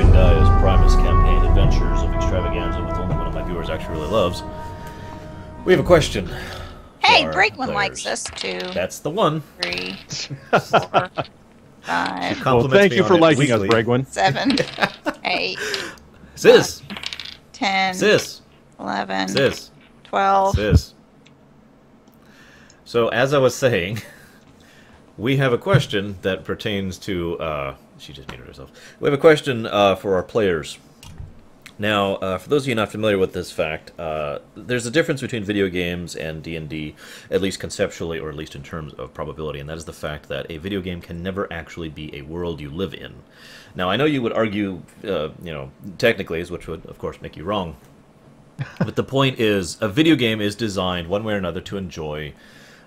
second guy is Primus Campaign Adventures of Extravaganza with only one of my viewers actually really loves. We have a question. Hey, Brakeman likes us too. That's the one. 3, 4, 5. Well, thank you for liking us, Bregwin. 7, 8. Sis. 10. Sis. 11. Sis. 12. Sis. So, as I was saying, we have a question that pertains to... she just muted herself. We have a question for our players. Now, for those of you not familiar with this fact, there's a difference between video games and D&D, at least conceptually, or at least in terms of probability, and that is the fact that a video game can never actually be a world you live in. Now, I know you would argue, you know, technically, which would, of course, make you wrong, but the point is, a video game is designed, one way or another, to enjoy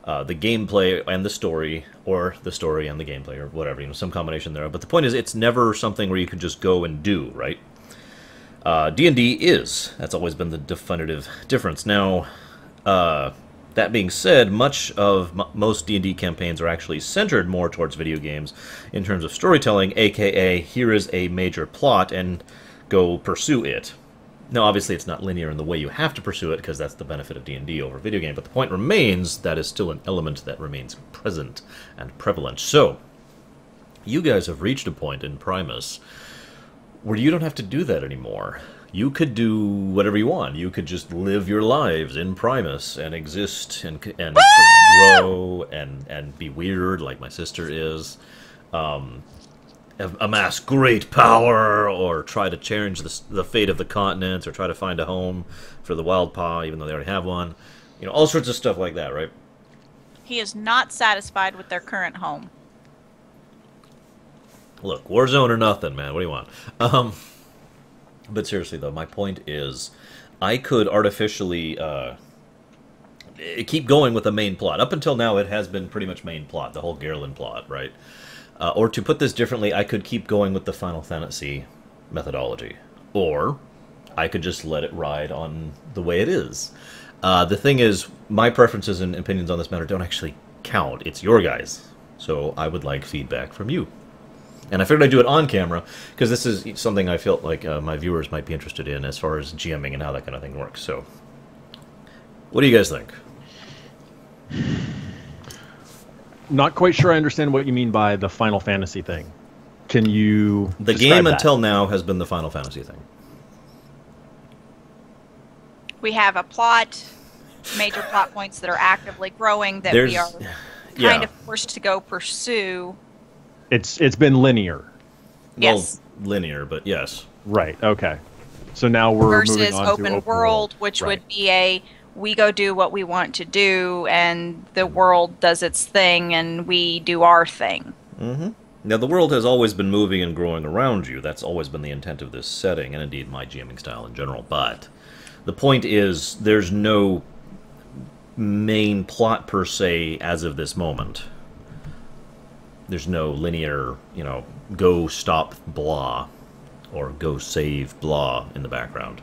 the gameplay and the story, or the story and the gameplay, or whatever, you know, some combination there. But the point is, it's never something where you can just go and do, right? D&D is. That's always been the definitive difference. Now, that being said, much of most D&D campaigns are actually centered more towards video games in terms of storytelling, aka here is a major plot and go pursue it. Now, obviously, it's not linear in the way you have to pursue it, because that's the benefit of D&D over video game, but the point remains that is still an element that remains present and prevalent. So, you guys have reached a point in Primus where you don't have to do that anymore. You could do whatever you want. You could just live your lives in Primus and exist and grow and be weird like my sister is. Amass great power, or try to change the fate of the continents, or try to find a home for the Wild Paw, even though they already have one. You know, all sorts of stuff like that, right? He is not satisfied with their current home. Look, Warzone or nothing, man. What do you want? But seriously, though, my point is, I could artificially keep going with the main plot. Up until now, it has been pretty much main plot, the whole Garland plot, right? Or to put this differently, I could keep going with the Final Fantasy methodology. Or I could just let it ride on the way it is. The thing is, my preferences and opinions on this matter don't actually count. It's your guys. So I would like feedback from you. And I figured I'd do it on camera, because this is something I felt like my viewers might be interested in as far as GMing and how that kind of thing works. So, what do you guys think? Not quite sure I understand what you mean by the Final Fantasy thing. Can you The game until now has been the Final Fantasy thing. We have a plot, major plot points that are actively growing that we are kind of forced to go pursue. It's been linear. Yes. Well, linear, but yes. Right, okay. So now we're moving on to open world, which would be we go do what we want to do, and the world does its thing, and we do our thing. Mm-hmm. Now, the world has always been moving and growing around you. That's always been the intent of this setting, and indeed my GMing style in general. But the point is, there's no main plot per se as of this moment. There's no linear, you know, go stop blah, or go save blah in the background.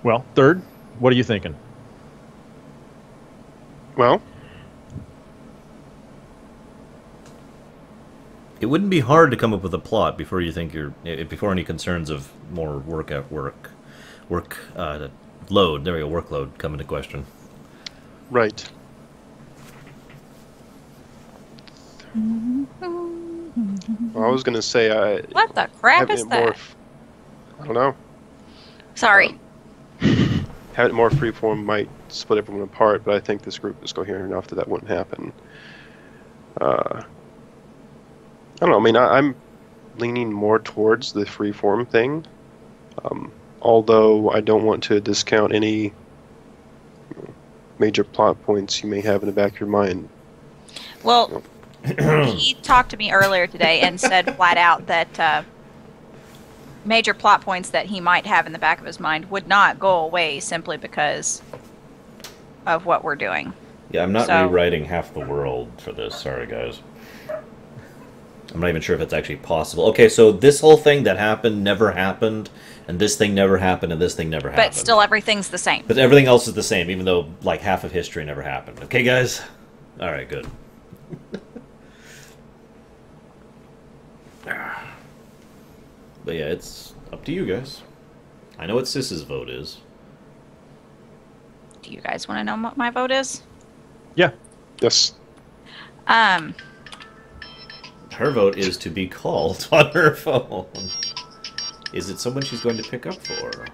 Well, third, what are you thinking? Well, it wouldn't be hard to come up with a plot before you think before any concerns of more load. There we go, workload come into question. right. Well, I was going to say What the crap is that? I don't know. Sorry. Having it more freeform might split everyone apart, but I think this group is coherent enough that wouldn't happen. I don't know. I mean, I'm leaning more towards the freeform thing, although I don't want to discount any major plot points you may have in the back of your mind. Well, he talked to me earlier today and said flat out that major plot points that he might have in the back of his mind would not go away simply because of what we're doing. Yeah, I'm not rewriting half the world for this. Sorry, guys. I'm not even sure if it's actually possible. Okay, so this whole thing that happened never happened, and this thing never happened, and this thing never happened. But still everything's the same. But everything else is the same, even though, like, half of history never happened. Okay, guys? Alright, good. But yeah, it's up to you guys. I know what Sis's vote is. Do you guys want to know what my vote is? Yeah. Yes. Um, Her vote is to be called on her phone. Is it someone she's going to pick up for?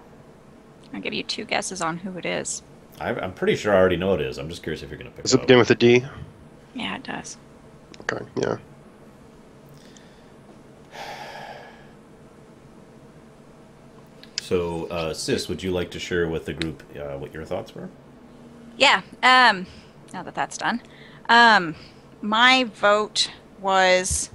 I'll give you 2 guesses on who it is. I'm pretty sure I already know it is. I'm just curious if you're going to pick Does it it up. begin with a D? Yeah, it does. Okay, yeah. So, Sis, would you like to share with the group what your thoughts were? Yeah. Now that that's done, my vote was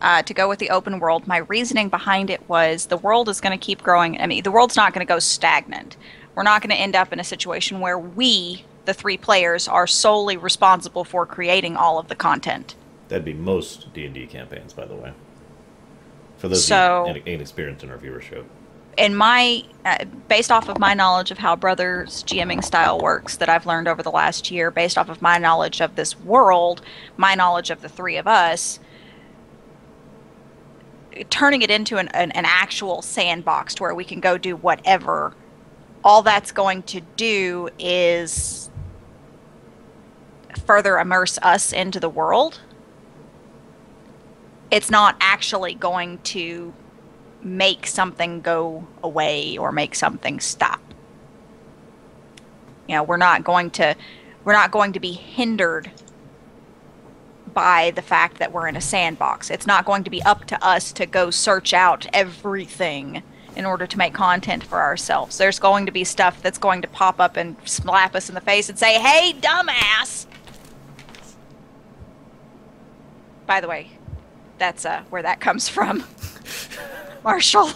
to go with the open world. My reasoning behind it was the world is going to keep growing. I mean, the world's not going to go stagnant. We're not going to end up in a situation where we, the 3 players, are solely responsible for creating all of the content. That'd be most D&D campaigns, by the way. For those So- of you inexperienced in our viewership. In my, based off of my knowledge of how Brothers GMing style works that I've learned over the last year, based off of my knowledge of this world, my knowledge of the 3 of us, turning it into an actual sandbox to where we can go do whatever, all that's going to do is further immerse us into the world. It's not actually going to make something go away or make something stop. You know, we're not going to be hindered by the fact that we're in a sandbox. It's not going to be up to us to go search out everything in order to make content for ourselves. There's going to be stuff that's going to pop up and slap us in the face and say, "Hey, dumbass!" By the way, that's where that comes from. Marshall.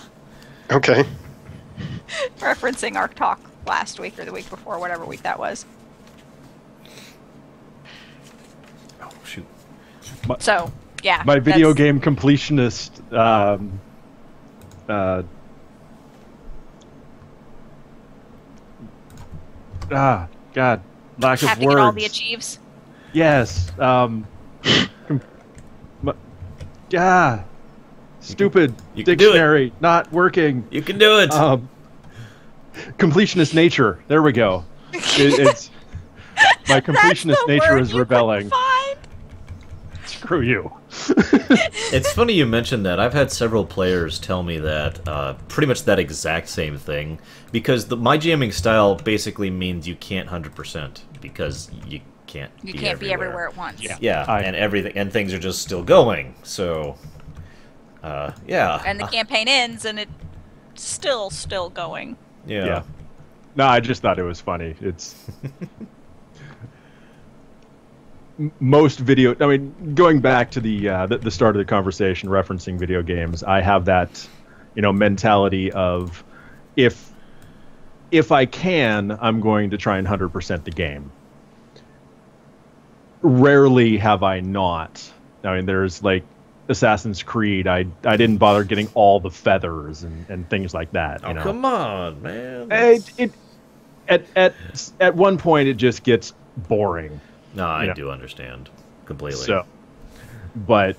Okay. Referencing our talk last week or the week before, whatever week that was. Oh, shoot. So, yeah. My video that's- game completionist God, lack of have to words. get all the achieves. Yes. Stupid you can do it. dictionary not working. You can do it! Completionist nature. There we go. It's my completionist That's the nature word is you rebelling. couldn't find. Screw you. It's funny you mentioned that. I've had several players tell me that, pretty much that exact same thing, because my jamming style basically means you can't 100%, because you can't You be can't everywhere. be everywhere at once. Yeah, I- and everything, and things are just still going, so... yeah. And the campaign ends and it's still going. Yeah. No, I just thought it was funny. It's most video. I mean, going back to the start of the conversation, referencing video games, I have that, mentality of if I can, I'm going to try and 100% the game. Rarely have I not. I mean, there's like Assassin's Creed, I didn't bother getting all the feathers and things like that. Oh, come on, man. At one point it just gets boring. No, I do understand completely. So, but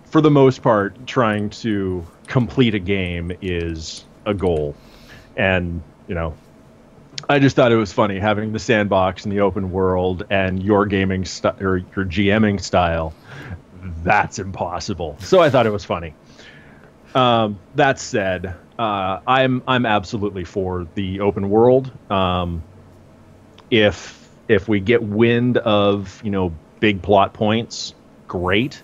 for the most part, trying to complete a game is a goal, and I just thought it was funny having the sandbox and the open world and your gaming or your GMing style. That's impossible. So I thought it was funny. That said, I'm absolutely for the open world. If we get wind of big plot points, great.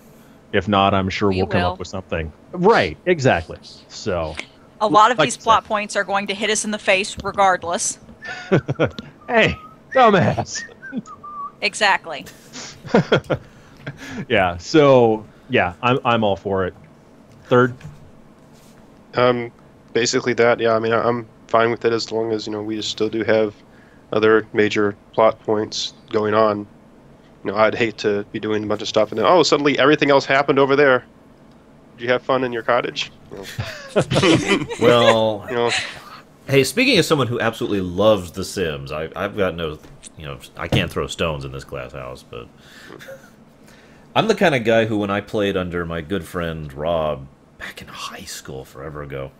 If not, I'm sure we'll come up with something. Right, exactly. So A lot of like these I plot said. points are going to hit us in the face regardless. Hey, dumbass. Exactly. Yeah. So yeah, I'm all for it. Third. Basically that. Yeah. I mean, I'm fine with it as long as we just still do have other major plot points going on. I'd hate to be doing a bunch of stuff and then suddenly everything else happened over there. Did you have fun in your cottage? Well, hey, speaking of someone who absolutely loves The Sims, I've got no, I can't throw stones in this glass house, but I'm the kind of guy who, when I played under my good friend Rob back in high school forever ago,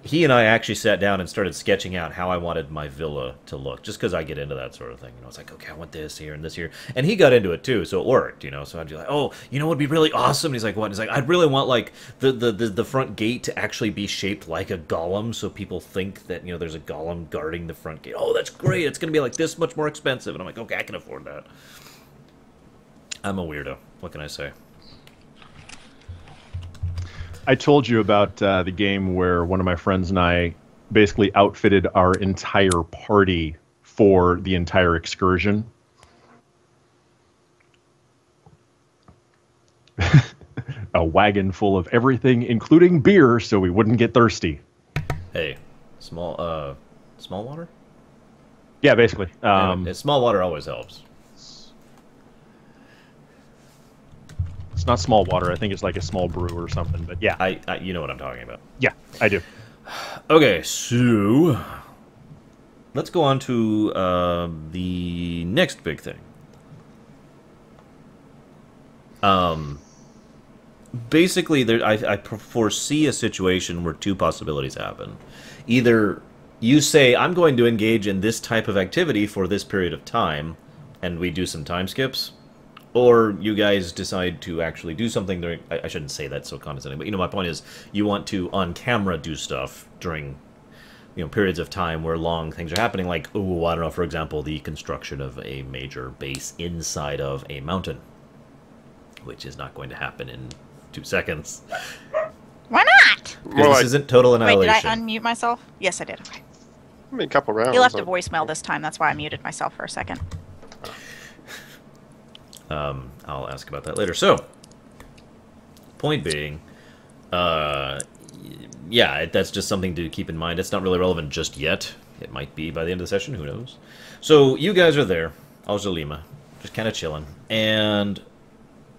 he and I actually sat down and started sketching out how I wanted my villa to look, just because I get into that sort of thing. You know, it's like, okay, I want this here and this here. And he got into it too, so it worked, you know. So I'd be like, oh, you know what would be really awesome? And he's like, what? And he's like, I'd really want, like, the front gate to actually be shaped like a golem, so people think that, you know, there's a golem guarding the front gate. Oh, that's great. It's going to be, like, this much more expensive. And I'm like, okay, I can afford that. I'm a weirdo. What can I say? I told you about the game where one of my friends and I basically outfitted our entire party for the entire excursion. A wagon full of everything, including beer, so we wouldn't get thirsty. Hey, small water? Yeah, basically. Small water always helps. It's not small water. I think it's like a small brew or something. But yeah, You know what I'm talking about. yeah, I do. Okay, so let's go on to the next big thing. Basically, I foresee a situation where two possibilities happen. Either you say, I'm going to engage in this type of activity for this period of time, and we do some time skips, or you guys decide to actually do something during... I shouldn't say that so condescending, but, you know, my point is, you want to, on camera, do stuff during, you know, periods of time where long things are happening, like, oh, I don't know, for example, the construction of a major base inside of a mountain, which is not going to happen in 2 seconds. Why not? Because this isn't total Wait, annihilation. did I unmute myself? Yes, I did. Okay. I mean, a couple rounds. He left a voicemail this time. That's why I muted myself for a second. I'll ask about that later. So, point being, yeah, that's just something to keep in mind. It's not really relevant just yet. It might be by the end of the session. Who knows? So, you guys are there. Aljalima. Just kind of chilling. And,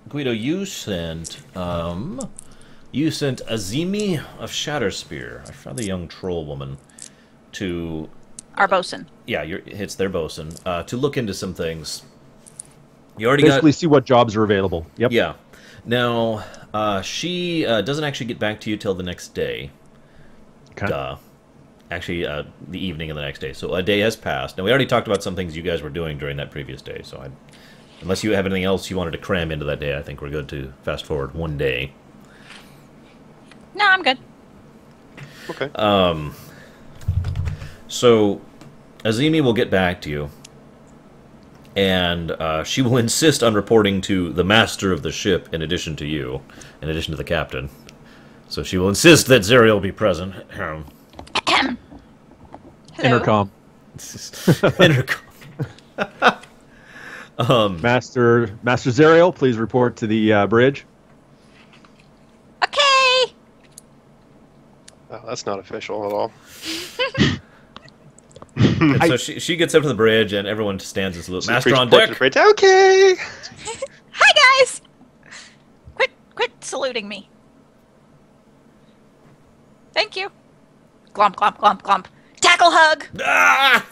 Guido, you sent Azimi of Shatterspear, a rather young troll woman, to... Our bosun. Yeah, it's their bosun, to look into some things. You already Basically, see what jobs are available. Yep. Yeah. Now, she doesn't actually get back to you till the next day. Okay. Actually, the evening of the next day. So a day has passed. Now, we already talked about some things you guys were doing during that previous day. So unless you have anything else you wanted to cram into that day, I think we're good to fast forward one day. No, I'm good. Okay. So, Azimi will get back to you. And she will insist on reporting to the master of the ship in addition to you, in addition to the captain. So she will insist that Zerial be present. Hello. Intercom. Intercom. Master Zerial, please report to the bridge. Okay. Oh, that's not official at all. And so she gets up to the bridge, and everyone stands and salutes. Master on deck. Okay. Hi, guys. Quit saluting me. Thank you. Glomp, glomp, glomp, glomp. Tackle hug. Ah!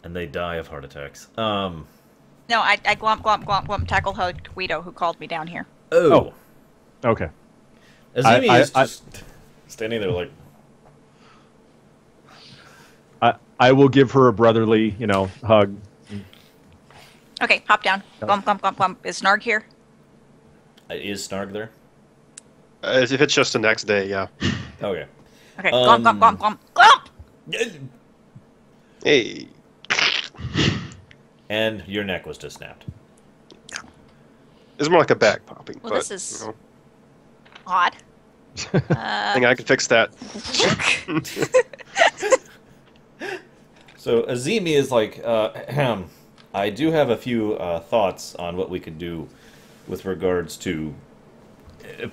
And they die of heart attacks. No, I glomp, glomp, glomp, glomp. Tackle hug Guido, who called me down here. Oh. Okay. Azimi is just standing there like... I will give her a brotherly, hug. Okay, hop down. Glomp, glomp, glomp, glomp. Is Snarg here? Is Snarg there? If it's just the next day, yeah. Okay. Okay, glomp, glomp, glomp, glomp, glomp! Hey. And your neck was just snapped. It's more like a back popping. Well, but, this is odd. I think I can fix that. So Azimi is like, I do have a few thoughts on what we could do with regards to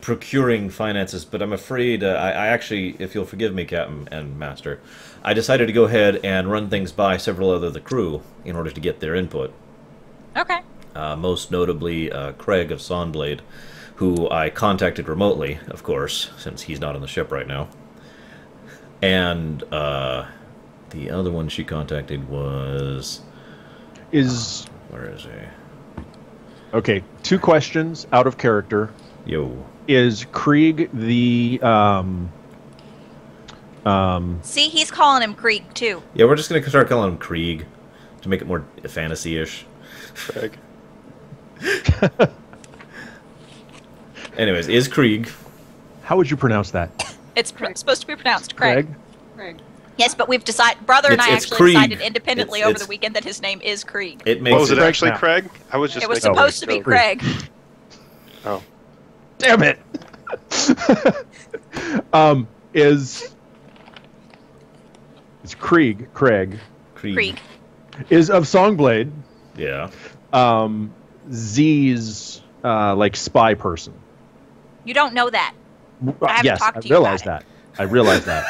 procuring finances, but I'm afraid, I actually, if you'll forgive me, Captain and Master, I decided to go ahead and run things by several other of the crew in order to get their input. Okay. Most notably, Craig of Sonblade, who I contacted remotely, of course, since he's not on the ship right now. And, the other one she contacted was... Is... where is he? Okay, 2 questions out of character. Yo. Is Krieg the See, he's calling him Krieg too. Yeah, we're just gonna start calling him Krieg to make it more fantasy-ish. Craig. Anyways, is Krieg. how would you pronounce that? It's supposed to be pronounced Craig. Craig. Yes, but we've decided. Brother and I It's actually Krieg. decided independently over It's- the weekend that his name is Krieg. It makes Oh, was it Craig actually now. Craig? I was just It was making a supposed to be joke. Craig. Oh. Damn it! Is Krieg Krieg. Krieg. is of Songblade Yeah. Z's like spy person? You don't know that. haven't Yes, talked I to you about realize it. that. I realize that.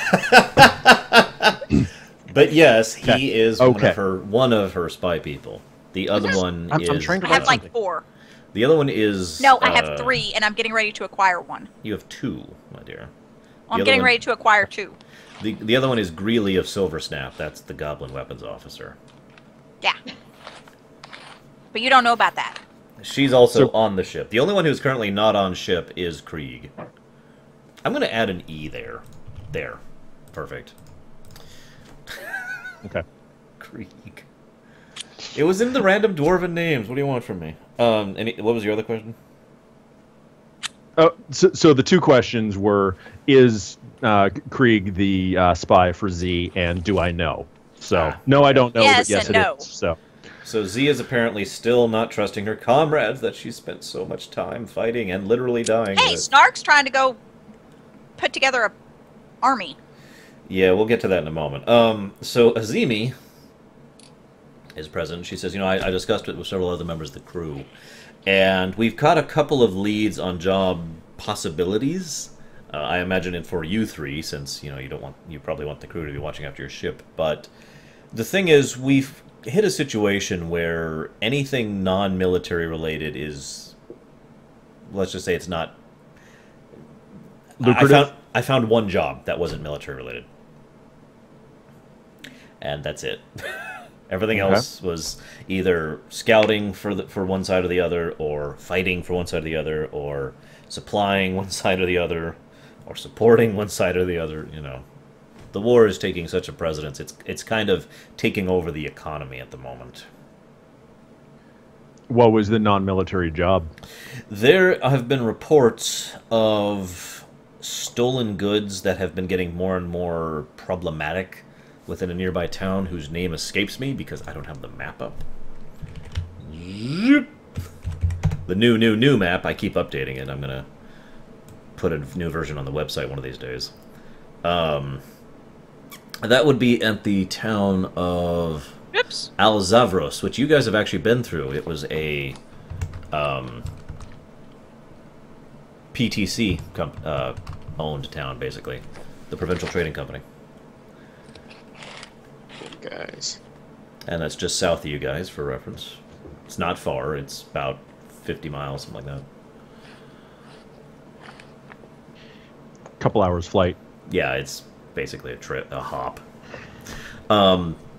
But yes, he Okay. is Okay. one of her spy people. The other one I'm is trying to I have write like something. 4. the other one is No, I have 3, and I'm getting ready to acquire 1. You have 2, my dear. I'm other getting one- ready to acquire 2. The other one is Greeley of Silver Snap. That's the Goblin Weapons Officer. Yeah. But you don't know about that. She's also So- on the ship. The only one who's currently not on ship is Krieg. I'm going to add an E there. There. Perfect. Okay. Krieg. It was in the random dwarven names. What do you want from me? What was your other question? Oh, so the 2 questions were: is Krieg the spy for Z, and do I know? So no, I don't know. Yes but yes, and it no. is. So So Z is apparently still not trusting her comrades that she spent so much time fighting and literally dying Hey, with. Snark's trying to go put together a army. Yeah, we'll get to that in a moment. So Azimi is present. She says, I discussed it with several other members of the crew, and we've got a couple of leads on job possibilities. I imagine it for you 3, since you probably want the crew to be watching after your ship. But the thing is, we've hit a situation where anything non-military related is, let's just say, it's not. lucrative. I found one job that wasn't military related, and that's it. Everything Okay. else was either scouting for one side or the other, or fighting for one side or the other, or supplying one side or the other, or supporting one side or the other. The war is taking such a precedence. It's kind of taking over the economy at the moment. What was the non-military job? There have been reports of stolen goods that have been getting more and more problematic within a nearby town whose name escapes me because I don't have the map up. Zoop. The new map, I keep updating it. I'm going to put a new version on the website one of these days. That would be at the town of Oops. Alzavros, which you guys have actually been through. It was a PTC owned town, basically. The Provincial Trading Company. Guys. And that's just south of you guys, for reference. It's not far. It's about 50 miles, something like that. Couple hours flight. Yeah, it's basically a hop.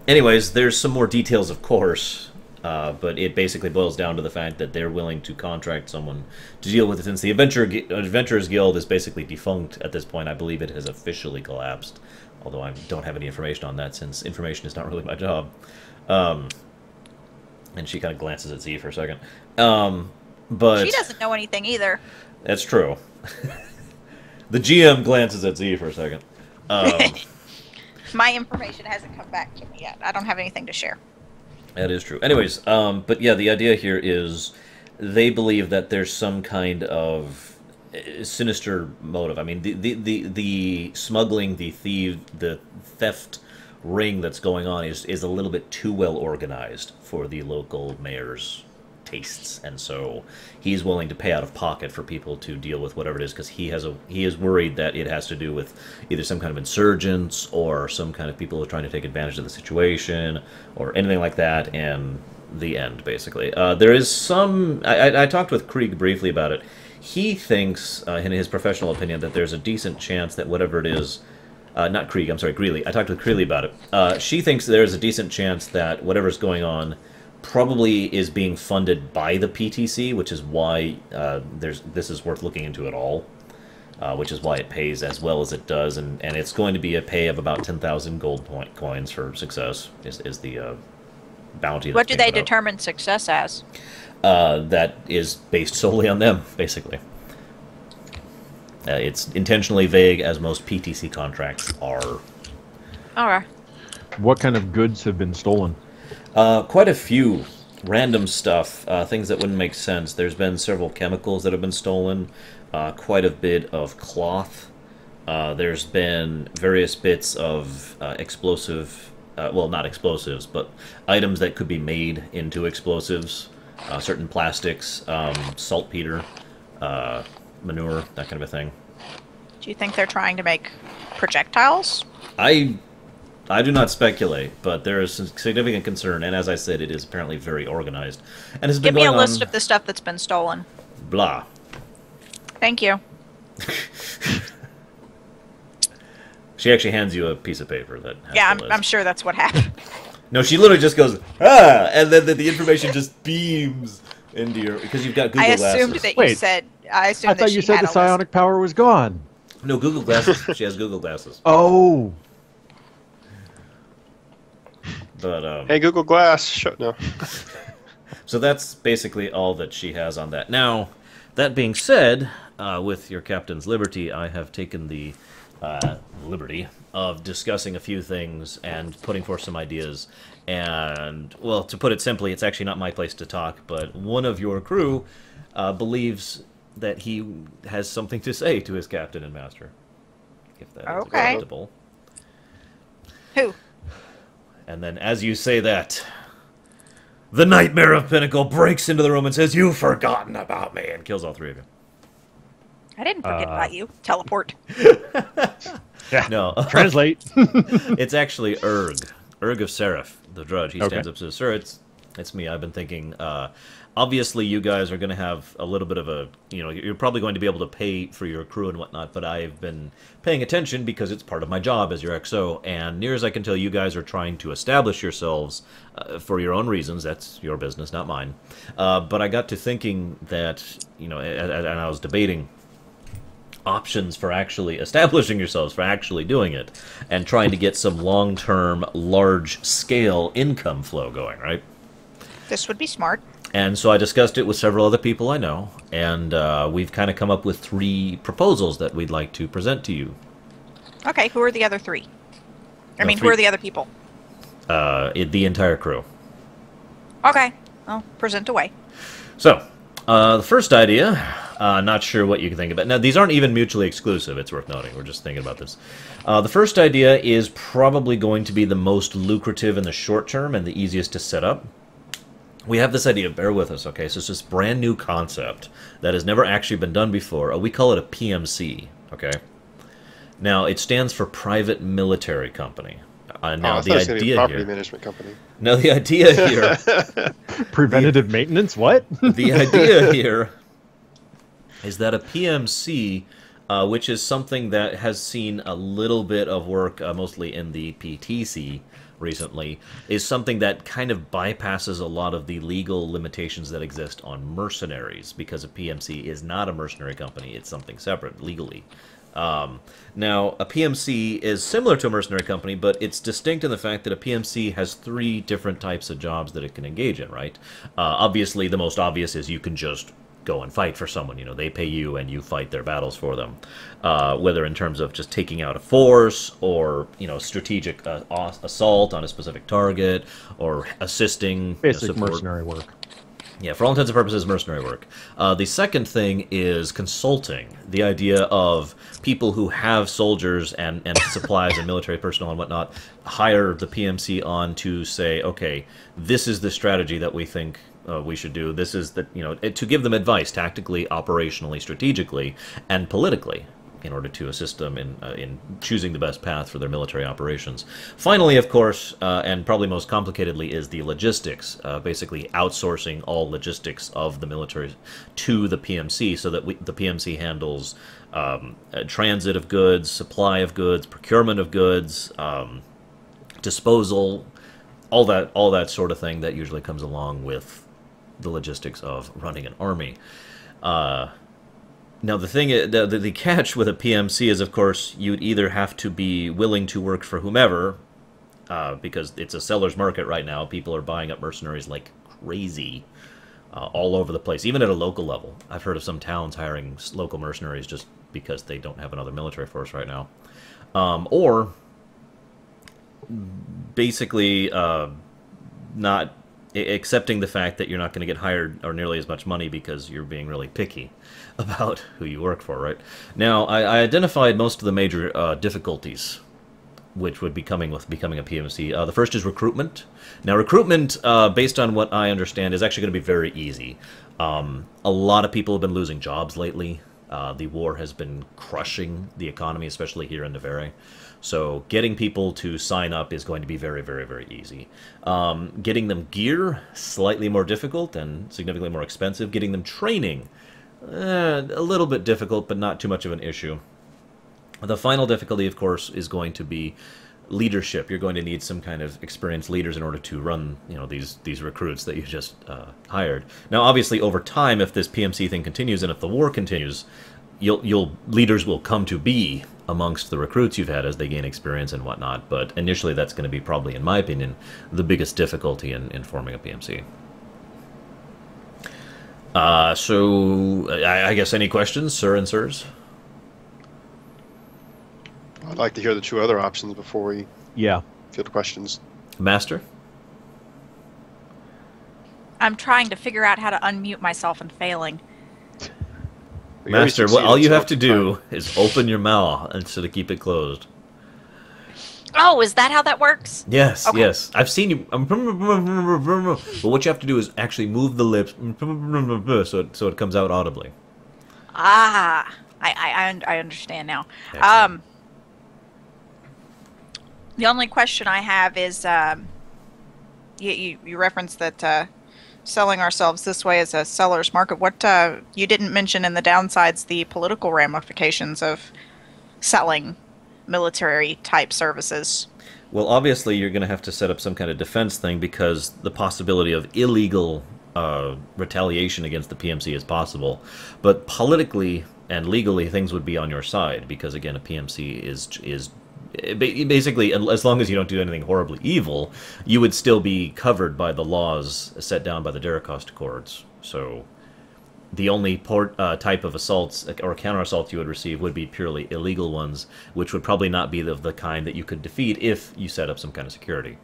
Anyways, there's some more details, of course, but it basically boils down to the fact that they're willing to contract someone to deal with it, since the Adventurers Guild is basically defunct at this point. I believe it has officially collapsed, although I don't have any information on that, since information is not really my job. And she kind of glances at Z for a second. But She doesn't know anything either. that's true. The GM glances at Z for a second. My information hasn't come back to me yet. I don't have anything to share. That is true. Anyways, but yeah, the idea here is they believe that there's some kind of sinister motive. I mean, the smuggling, the theft ring that's going on is a little bit too well organized for the local mayor's tastes, and so he's willing to pay out of pocket for people to deal with whatever it is, because he is worried that it has to do with either some kind of insurgents or some kind of people who are trying to take advantage of the situation or anything like that, and the end, basically. There is some... I talked with Krieg briefly about it. He thinks, in his professional opinion, that there's a decent chance that whatever it is... not Krieg, I'm sorry, Greeley. I talked with Greeley about it. She thinks there's a decent chance that whatever's going on probably is being funded by the PTC, which is why this is worth looking into at all. Which is why it pays as well as it does, and it's going to be a pay of about 10,000 gold coins for success, is the bounty. What do they determine success as? That is based solely on them, basically. It's intentionally vague, as most PTC contracts are. Alright. What kind of goods have been stolen? Quite a few. Random stuff, things that wouldn't make sense. There's been several chemicals that have been stolen. Quite a bit of cloth. There's been various bits of explosive, well, not explosives, but items that could be made into explosives. Certain plastics, saltpeter, manure, that kind of a thing. Do you think they're trying to make projectiles? I do not speculate, but there is significant concern, and as I said, it is apparently very organized. And has been Give me going a list on, of the stuff that's been stolen. blah. Thank you. She actually hands you a piece of paper that has Yeah, the list. I'm sure that's what happened. No, she literally just goes, ah, and then the information just beams into your, because you've got Google I Glasses. assumed that you Wait, said. I assumed I that thought she you said had the a list. psionic power was gone. No, Google Glasses. She has Google Glasses. Oh. But, Hey, Google Glass. No. so that's basically all that she has on that. Now, that being said, with your captain's liberty, I have taken the liberty of discussing a few things and putting forth some ideas. And, well, to put it simply, it's actually not my place to talk, but one of your crew believes that he has something to say to his captain and master. If that is Okay. acceptable. Who? And then, as you say that, the Nightmare of Pinnacle breaks into the room and says, "You've forgotten about me," and kills all three of you. I didn't forget about you. Teleport. Yeah. No. Translate. It's actually Urg. Urg of Seraph, the Drudge. He stands Okay. up and says, "Sir, it's me. I've been thinking, obviously you guys are going to have a little bit of a, you're probably going to be able to pay for your crew and whatnot, but I've been paying attention because it's part of my job as your XO, and near as I can tell, you guys are trying to establish yourselves for your own reasons. That's your business, not mine. But I got to thinking that, and I was debating options for actually establishing yourselves, for actually doing it, and trying to get some long-term, large-scale income flow going, right? This would be smart. And so I discussed it with several other people I know, and we've kind of come up with 3 proposals that we'd like to present to you. Okay, who are the other 3? I No, mean, who 3. are the other people? The entire crew. Okay, well, present away. So, the first idea, not sure what you can think about. Now, these aren't even mutually exclusive, it's worth noting. We're just thinking about this. The first idea is probably going to be the most lucrative in the short term and the easiest to set up. We have this idea, bear with us, okay? So it's this brand new concept that has never actually been done before. We call it a PMC, okay? Now, it stands for Private Military Company. Now, I the thought it was gonna be idea property here... management company. Now, the idea here... Preventative maintenance? What? The idea here is that a PMC, which is something that has seen a little bit of work, mostly in the PTC recently, is something that kind of bypasses a lot of the legal limitations that exist on mercenaries, because a PMC is not a mercenary company, it's something separate legally. Now, a PMC is similar to a mercenary company, but it's distinct in the fact that a PMC has 3 different types of jobs that it can engage in, right? Obviously, the most obvious is you can just go and fight for someone. They pay you and you fight their battles for them. Whether in terms of just taking out a force or, strategic assault on a specific target or assisting Basic support. mercenary work. Yeah, for all intents and purposes, mercenary work. The second thing is consulting. The idea of people who have soldiers and supplies and military personnel and whatnot hire the PMC on to say, okay, this is the strategy that we think we should do. This is the, to give them advice tactically, operationally, strategically, and politically, in order to assist them in choosing the best path for their military operations. Finally, of course, and probably most complicatedly, is the logistics, basically outsourcing all logistics of the military to the PMC, so that the PMC handles transit of goods, supply of goods, procurement of goods, disposal, all that sort of thing that usually comes along with the logistics of running an army. Now the catch with a PMC is, of course, you'd either have to be willing to work for whomever, because it's a seller's market right now. People are buying up mercenaries like crazy, all over the place, even at a local level. I've heard of some towns hiring local mercenaries just because they don't have another military force right now, or basically not accepting the fact that you're not going to get hired or nearly as much money because you're being really picky about who you work for, right? Now, I identified most of the major difficulties which would be coming with becoming a PMC. The first is recruitment. Now, recruitment, based on what I understand, is actually going to be very easy. A lot of people have been losing jobs lately. The war has been crushing the economy, especially here in Nevere. So getting people to sign up is going to be very, very, very easy. Getting them gear, slightly more difficult and significantly more expensive. Getting them training, a little bit difficult, but not too much of an issue. The final difficulty, of course, is going to be leadership. You're going to need some kind of experienced leaders in order to run, these recruits that you just hired. Now, obviously, over time, if this PMC thing continues and if the war continues, leaders will come to be amongst the recruits you've had as they gain experience and whatnot. But initially, that's going to be probably, in my opinion, the biggest difficulty in forming a PMC. So, I guess any questions, sir and sirs? I'd like to hear the two other options before we field questions. Master? I'm trying to figure out how to unmute myself and failing. Master, all you have to do is open your mouth instead of keep it closed. Oh, is that how that works? Yes, Okay. yes. I've seen you. But what you have to do is actually move the lips so it comes out audibly. Ah, I understand now. Excellent. The only question I have is, you referenced that selling ourselves this way is a seller's market. What you didn't mention in the downsides, the political ramifications of selling military-type services. Well, obviously, you're going to have to set up some kind of defense thing because the possibility of illegal retaliation against the PMC is possible. But politically and legally, things would be on your side because, again, a PMC is basically, as long as you don't do anything horribly evil, you would still be covered by the laws set down by the Dericost Accords. So the only type of assaults or counter-assaults you would receive would be purely illegal ones, which would probably not be of the kind that you could defeat if you set up some kind of security.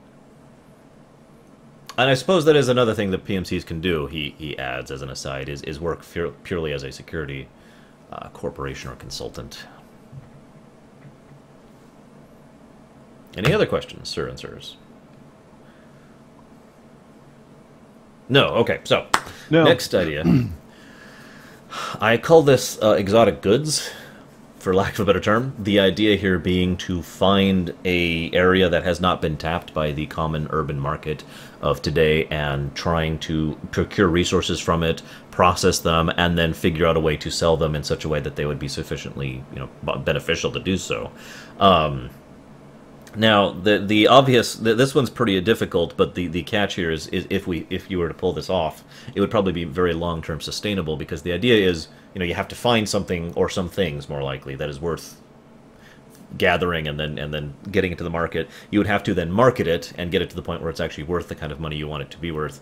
And I suppose that is another thing that PMCs can do, he adds as an aside, is work purely as a security corporation or consultant. Any other questions, sir and sirs? No, okay, so, next idea. I call this exotic goods, for lack of a better term. The idea here being to find a area that has not been tapped by the common urban market of today and trying to procure resources from it, process them, and then figure out a way to sell them in such a way that they would be sufficiently, beneficial to do so. Now, the obvious, this one's pretty difficult, but the catch here is if you were to pull this off, it would probably be very long-term sustainable, because the idea is, you have to find something, or some things more likely, that is worth gathering and then getting it to the market. You would have to then market it and get it to the point where it's actually worth the kind of money you want it to be worth.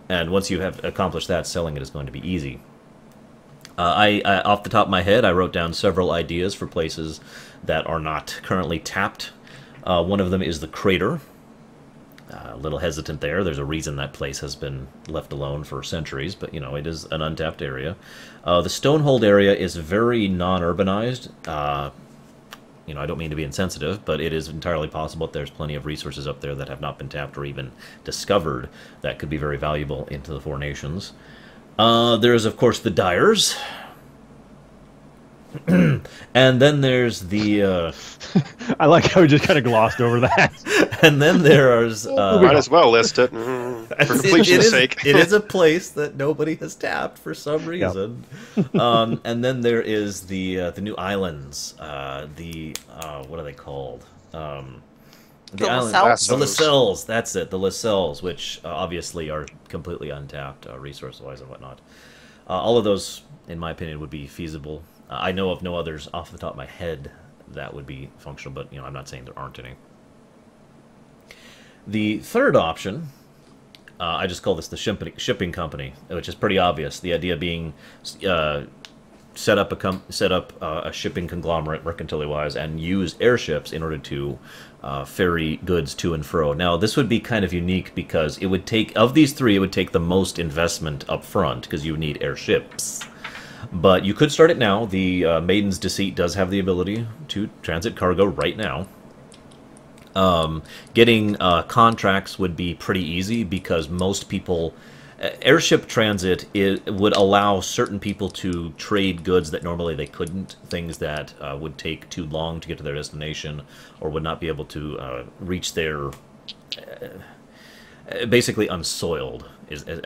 And once you have accomplished that, selling it is going to be easy. I off the top of my head, I wrote down several ideas for places that are not currently tapped. One of them is the Crater. A little hesitant there. There's a reason that place has been left alone for centuries, but, it is an untapped area. The Stonehold area is very non-urbanized. I don't mean to be insensitive, but it is entirely possible that there's plenty of resources up there that have not been tapped or even discovered that could be very valuable into the Four Nations. There's, of course, the Dyers. And then there's the... I like how we just kind of glossed over that. And then there's... might as well list it for completion's sake. It is a place that nobody has tapped for some reason. Yep. And then there is the new islands. What are they called? The island, Lascelles? the Lascelles, that's it, the Lascelles, which obviously are completely untapped resource-wise and whatnot. All of those, in my opinion, would be feasible. I know of no others off the top of my head that would be functional, but I'm not saying there aren't any. The third option, I just call this the shipping company, which is pretty obvious. The idea being set up a shipping conglomerate, mercantility-wise, and use airships in order to ferry goods to and fro. Now, this would be kind of unique because it would take, of these three, it would take the most investment up front because you would need airships. But you could start it now. The Maiden's Deceit does have the ability to transit cargo right now. Getting contracts would be pretty easy because most people... airship transit would allow certain people to trade goods that normally they couldn't, things that would take too long to get to their destination or would not be able to reach their... basically unsoiled,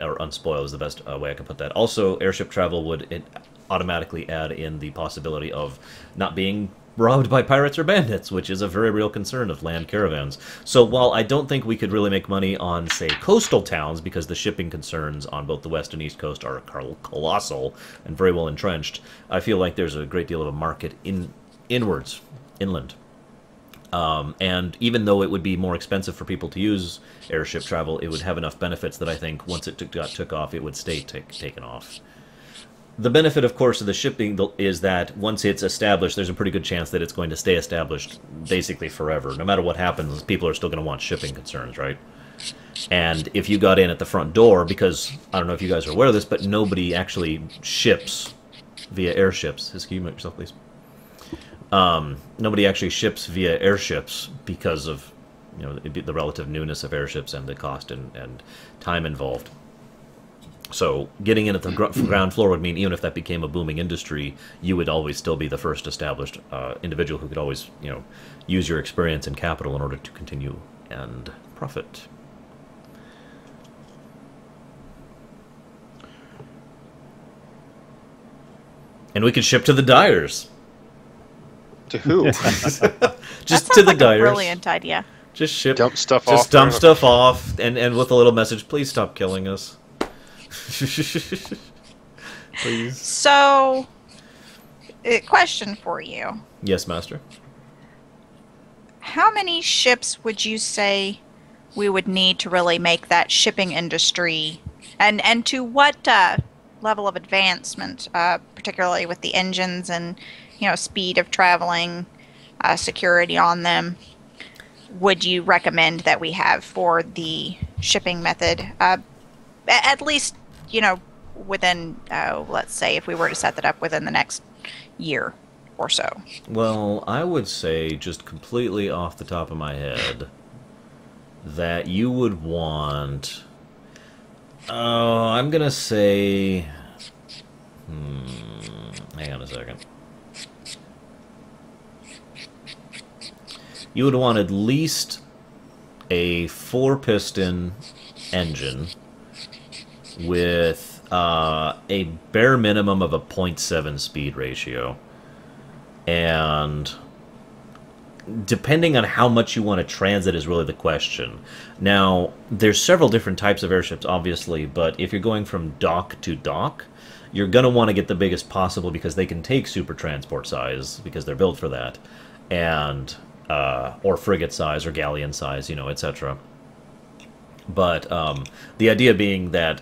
or unspoiled is the best way I can put that. Also, airship travel would automatically add in the possibility of not being robbed by pirates or bandits, which is a very real concern of land caravans. So while I don't think we could really make money on, say, coastal towns, because the shipping concerns on both the west and east coast are colossal and very well entrenched, I feel like there's a great deal of a market inland. And even though it would be more expensive for people to use airship travel, it would have enough benefits that I think once it took off, it would stay taken off. The benefit, of course, of the shipping is that once it's established, there's a pretty good chance that it's going to stay established basically forever. No matter what happens, people are still going to want shipping concerns, right? And if you got in at the front door, because, I don't know if you guys are aware of this, but nobody actually ships via airships. Can you mute yourself, please? Nobody actually ships via airships because of the relative newness of airships and the cost and time involved. So getting in at the ground floor would mean even if that became a booming industry, you would always still be the first established individual who could always, use your experience and capital in order to continue and profit. And we could ship to the dyers. To who? Just to the dyers. Brilliant idea. Just ship. Dump stuff off. Just dump stuff off, and with a little message, please stop killing us. Please. So, a question for you. Yes, Master. How many ships would you say we would need to really make that shipping industry, and to what level of advancement, particularly with the engines and speed of traveling, security on them, would you recommend that we have for the shipping method? At least, within, let's say, if we were to set that up within the next year or so. Well, I would say, just completely off the top of my head, that you would want... I'm going to say... hang on a second. You would want at least a 4-piston engine with a bare minimum of a 0.7 speed ratio. And depending on how much you want to transit is really the question. Now, there's several different types of airships, obviously, but if you're going from dock to dock, you're going to want to get the biggest possible because they can take super transport size, because they're built for that, and or frigate size or galleon size, etc. But the idea being that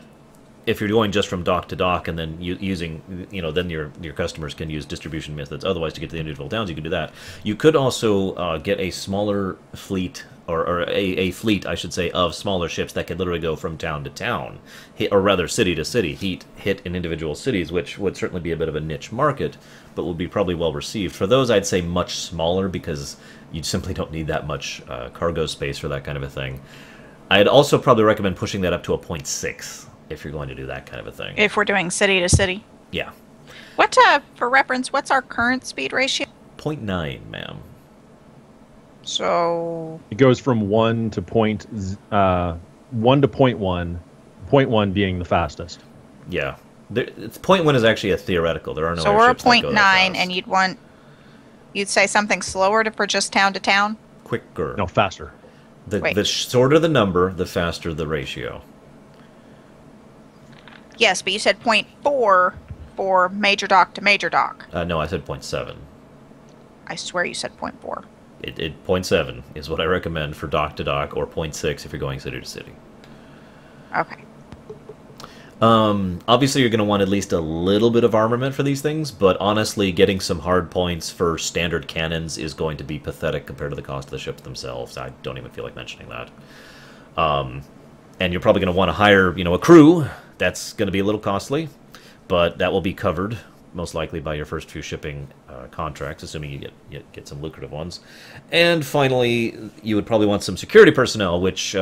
if you're going just from dock to dock and then using, then your customers can use distribution methods. Otherwise, to get to the individual towns, you can do that. You could also get a smaller fleet, or a fleet, I should say, of smaller ships that could literally go from town to town, or rather city to city, hit in individual cities, which would certainly be a bit of a niche market, but would be probably well received. For those, I'd say much smaller because you simply don't need that much cargo space for that kind of a thing. I'd also probably recommend pushing that up to a 0.6 if you're going to do that kind of a thing. If we're doing city to city. Yeah. What, for reference, what's our current speed ratio? 0.9, ma'am. So It goes from 1 to 1 to 0.1, 0.1 being the fastest. Yeah. 0.1 is actually a theoretical. There are no so we're a airships that go 0.9, that fast. and you'd say something slower for just town to town? Quicker. No, faster. The shorter the number, the faster the ratio. Yes, but you said 0.4 for major dock to major dock. No, I said 0.7. I swear you said 0.4. 0.7 is what I recommend for dock to dock, or 0.6 if you're going city to city. Okay. Obviously, you're going to want at least a little bit of armament for these things, but honestly, getting some hard points for standard cannons is going to be pathetic compared to the cost of the ships themselves. I don't even feel like mentioning that. And you're probably going to want to hire, a crew. That's going to be a little costly, but that will be covered most likely by your first few shipping contracts, assuming you get some lucrative ones. And finally, you would probably want some security personnel, which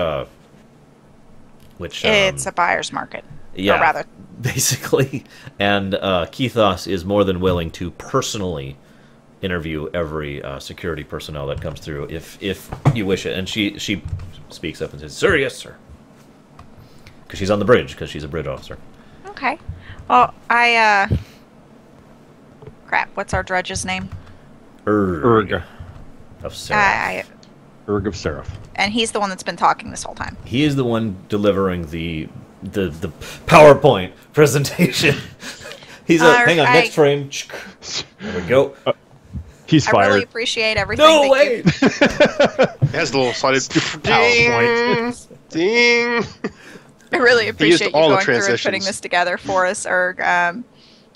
it's a buyer's market. Yeah, or rather, basically. And Kethos is more than willing to personally interview every security personnel that comes through, if you wish it. And she speaks up and says, "Sir, yes, sir," because she's on the bridge, because she's a bridge officer. Okay. Well, crap. What's our dredge's name? Erg of Seraph. Erg of Seraph. And he's the one that's been talking this whole time. He is the one delivering the PowerPoint presentation. He's hang on, next frame. There we go. He's fired. I really appreciate everything. No, wait! It has a little slided ding, ding. I really appreciate you going through and transitions. putting this together for us, Erg.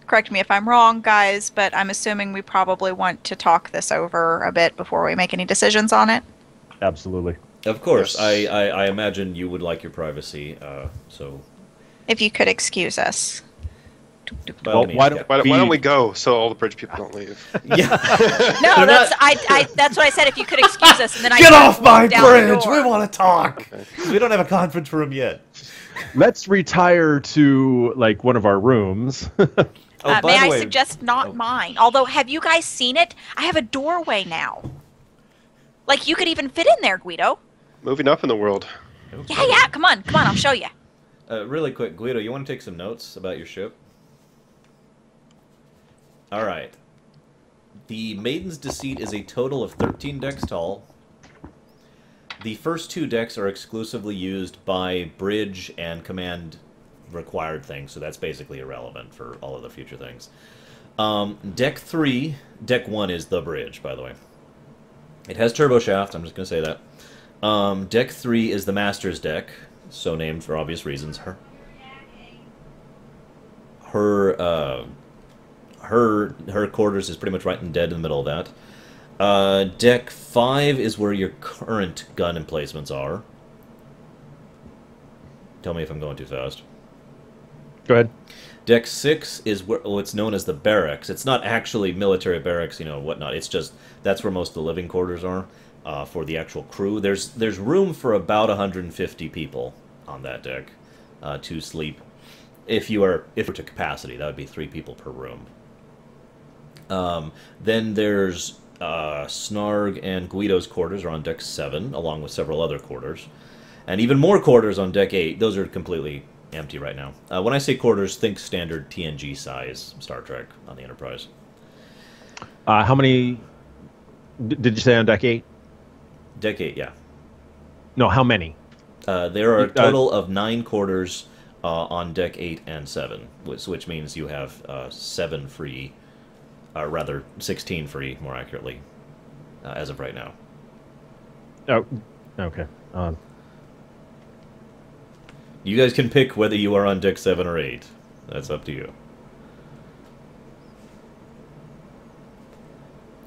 Correct me if I'm wrong, guys, but I'm assuming we probably want to talk this over a bit before we make any decisions on it. Absolutely. Of course, Yes. I imagine you would like your privacy, so... If you could excuse us. by all Well, means, why yeah. don't- Why don't we go so all the bridge people don't leave? Yeah. No, They're that's not- that's what I said. If you could excuse us, and then I Get could off my walk down the bridge! door. We want to talk! We don't have a conference room yet. Let's retire to like one of our rooms. Oh, by May the I way, suggest not mine? Although, have you guys seen it? I have a doorway now. Like, you could even fit in there, Guido. Moving up in the world. Yeah, come on, I'll show you. Really quick, Guido, you want to take some notes about your ship? Alright. The Maiden's Deceit is a total of 13 decks tall. The first 2 decks are exclusively used by bridge and command required things, so that's basically irrelevant for all of the future things. Deck 3, deck 1 is the bridge, by the way. It has turbo shaft, I'm just going to say that. Deck 3 is the Master's deck, so named for obvious reasons. Her quarters is pretty much right and dead in the middle of that. Deck 5 is where your current gun emplacements are. Tell me if I'm going too fast. Go ahead. Deck 6 is what's known as the barracks. It's not actually military barracks, whatnot. It's just that's where most of the living quarters are for the actual crew. There's room for about 150 people on that deck to sleep. If we're to capacity, that would be 3 people per room. Then there's Snarg and Guido's quarters are on deck 7, along with several other quarters, and even more quarters on deck 8. Those are completely empty right now. When I say quarters, think standard TNG size Star Trek on the Enterprise. How many did you say on deck 8? Deck 8, yeah. No, how many? There are a total of 9 quarters on deck 8 and 7, which means you have 7 free, rather 16 free, more accurately, as of right now. Oh, okay. You guys can pick whether you are on deck 7 or 8. That's up to you.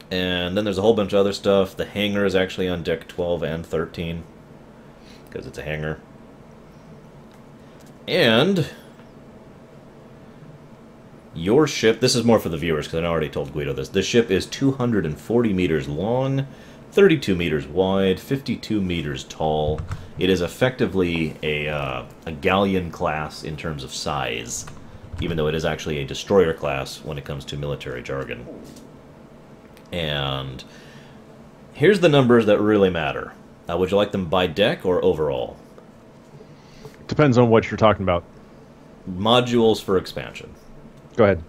And then there's a whole bunch of other stuff. The hangar is actually on deck 12 and 13, because it's a hangar. And your ship, this is more for the viewers, because I already told Guido this. This ship is 240 meters long, 32 meters wide, 52 meters tall. It is effectively a galleon class in terms of size, even though it is actually a destroyer class when it comes to military jargon. And here's the numbers that really matter. Would you like them by deck or overall? Depends on what you're talking about. Modules for expansion. Go ahead.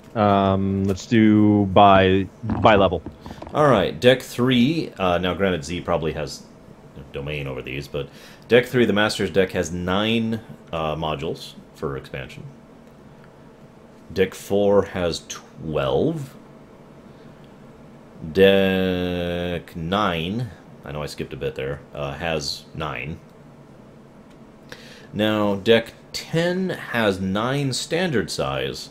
Let's do by level. All right, deck 3. Now, granted, Z probably has domain over these, but deck 3, the Master's deck, has 9 modules for expansion. Deck 4 has 12. Deck 9, I know I skipped a bit there, has 9. Now, deck 10 has 9 standard size,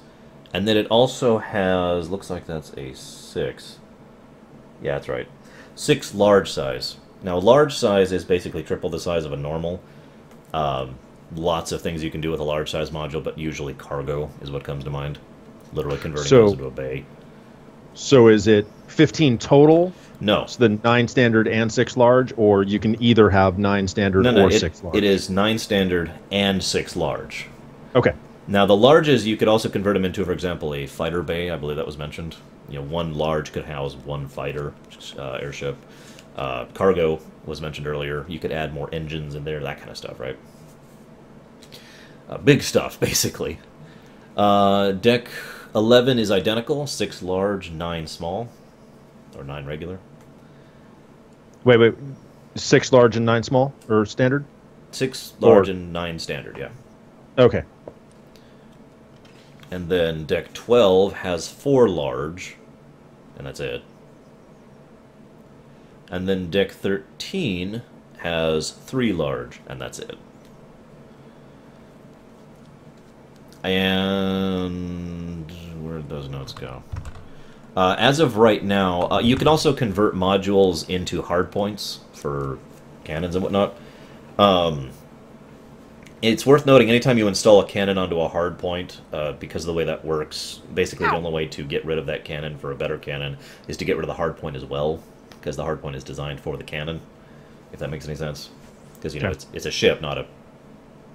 and then it also has, looks like that's a 6. Yeah, that's right. 6 large size. Now, large size is basically triple the size of a normal. Lots of things you can do with a large size module, but usually cargo is what comes to mind. Literally converting those into a bay. So is it 15 total? No. So the 9 standard and 6 large, or you can either have 9 standard or 6 large? It is 9 standard and 6 large. Okay. Now, the larges, you could also convert them into, for example, a fighter bay. I believe that was mentioned. You know, one large could house one fighter airship. Cargo was mentioned earlier. You could add more engines in there, that kind of stuff, right? Big stuff, basically. Deck 11 is identical. 6 large, 9 small. Or 9 regular. Wait. 6 large and 9 small? Or standard? 6 large and 9 standard, yeah. Okay. And then deck 12 has 4 large, and that's it. And then deck 13 has 3 large, and that's it. And where'd those notes go? As of right now, you can also convert modules into hardpoints for cannons and whatnot. It's worth noting, anytime you install a cannon onto a hardpoint, because of the way that works, basically the only way to get rid of that cannon for a better cannon is to get rid of the hardpoint as well, because the hardpoint is designed for the cannon, if that makes any sense. Because, you know, it's a ship, not a